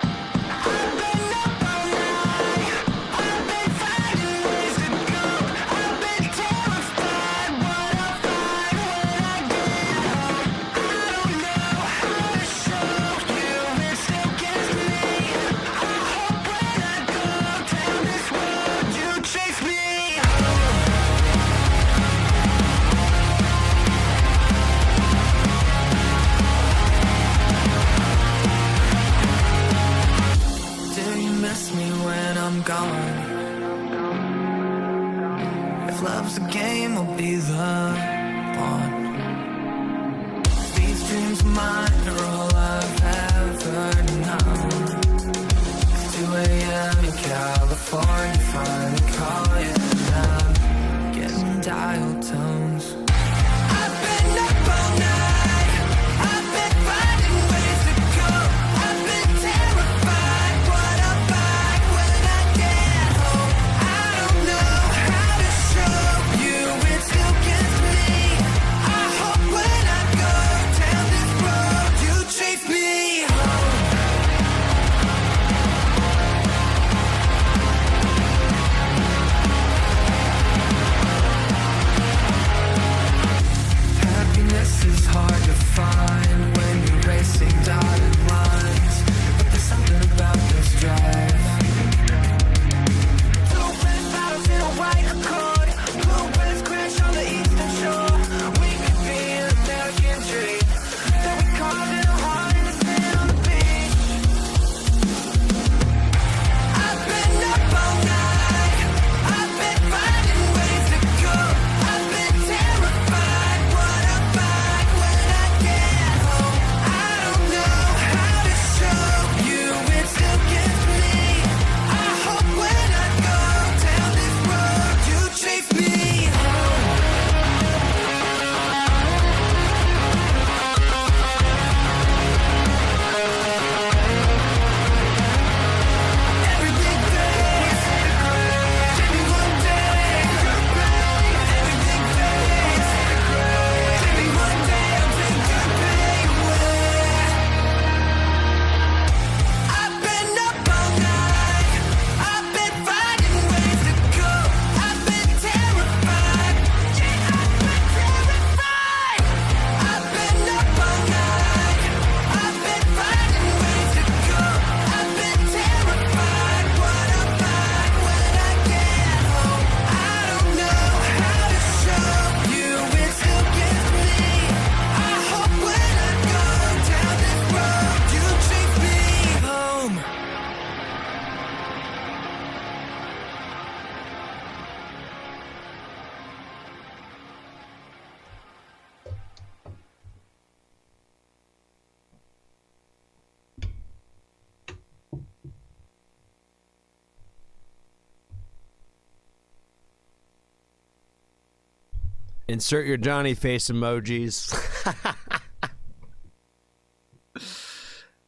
If love's a game, I'll be the one. These dreams of mine are all I've ever known. 2 a.m. in California, finally call you, and I'm getting dial tones. I've been up all night, I've been finding ways to go. I've been terrified what I'll find when I get home. I don't know how to show you it still gets me. I hope when I go down this road you chase me home. Happiness is hard to find when you're racing dotted lines, but there's something about this drive. Two red bottles in a white Accord, blue west crash on the eastern shore. We could be an American dream, then we carve it a heart in the sand on the beach. I've been up all night, I've been finding ways to go. I've been terrified what I'll find when I get home. I don't know how to show you it still gets me. I hope when I go down this road you chase me home. Everything fades, maybe one day. Everything fades, maybe one day I'll take your pain away. I've been up all night, I've been finding ways to go. I've been terrified, yeah, I've been terrified. I've been up all night, I've been finding ways to go. I've been terrified what I'll find when I get home. I don't know how to show you it still gets me. I hope when I go down this road you chase me home. Insert your Johnny face emojis.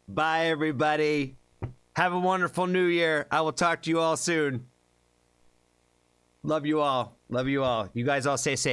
Bye, everybody. Have a wonderful new year. I will talk to you all soon. Love you all. Love you all. You guys all stay safe.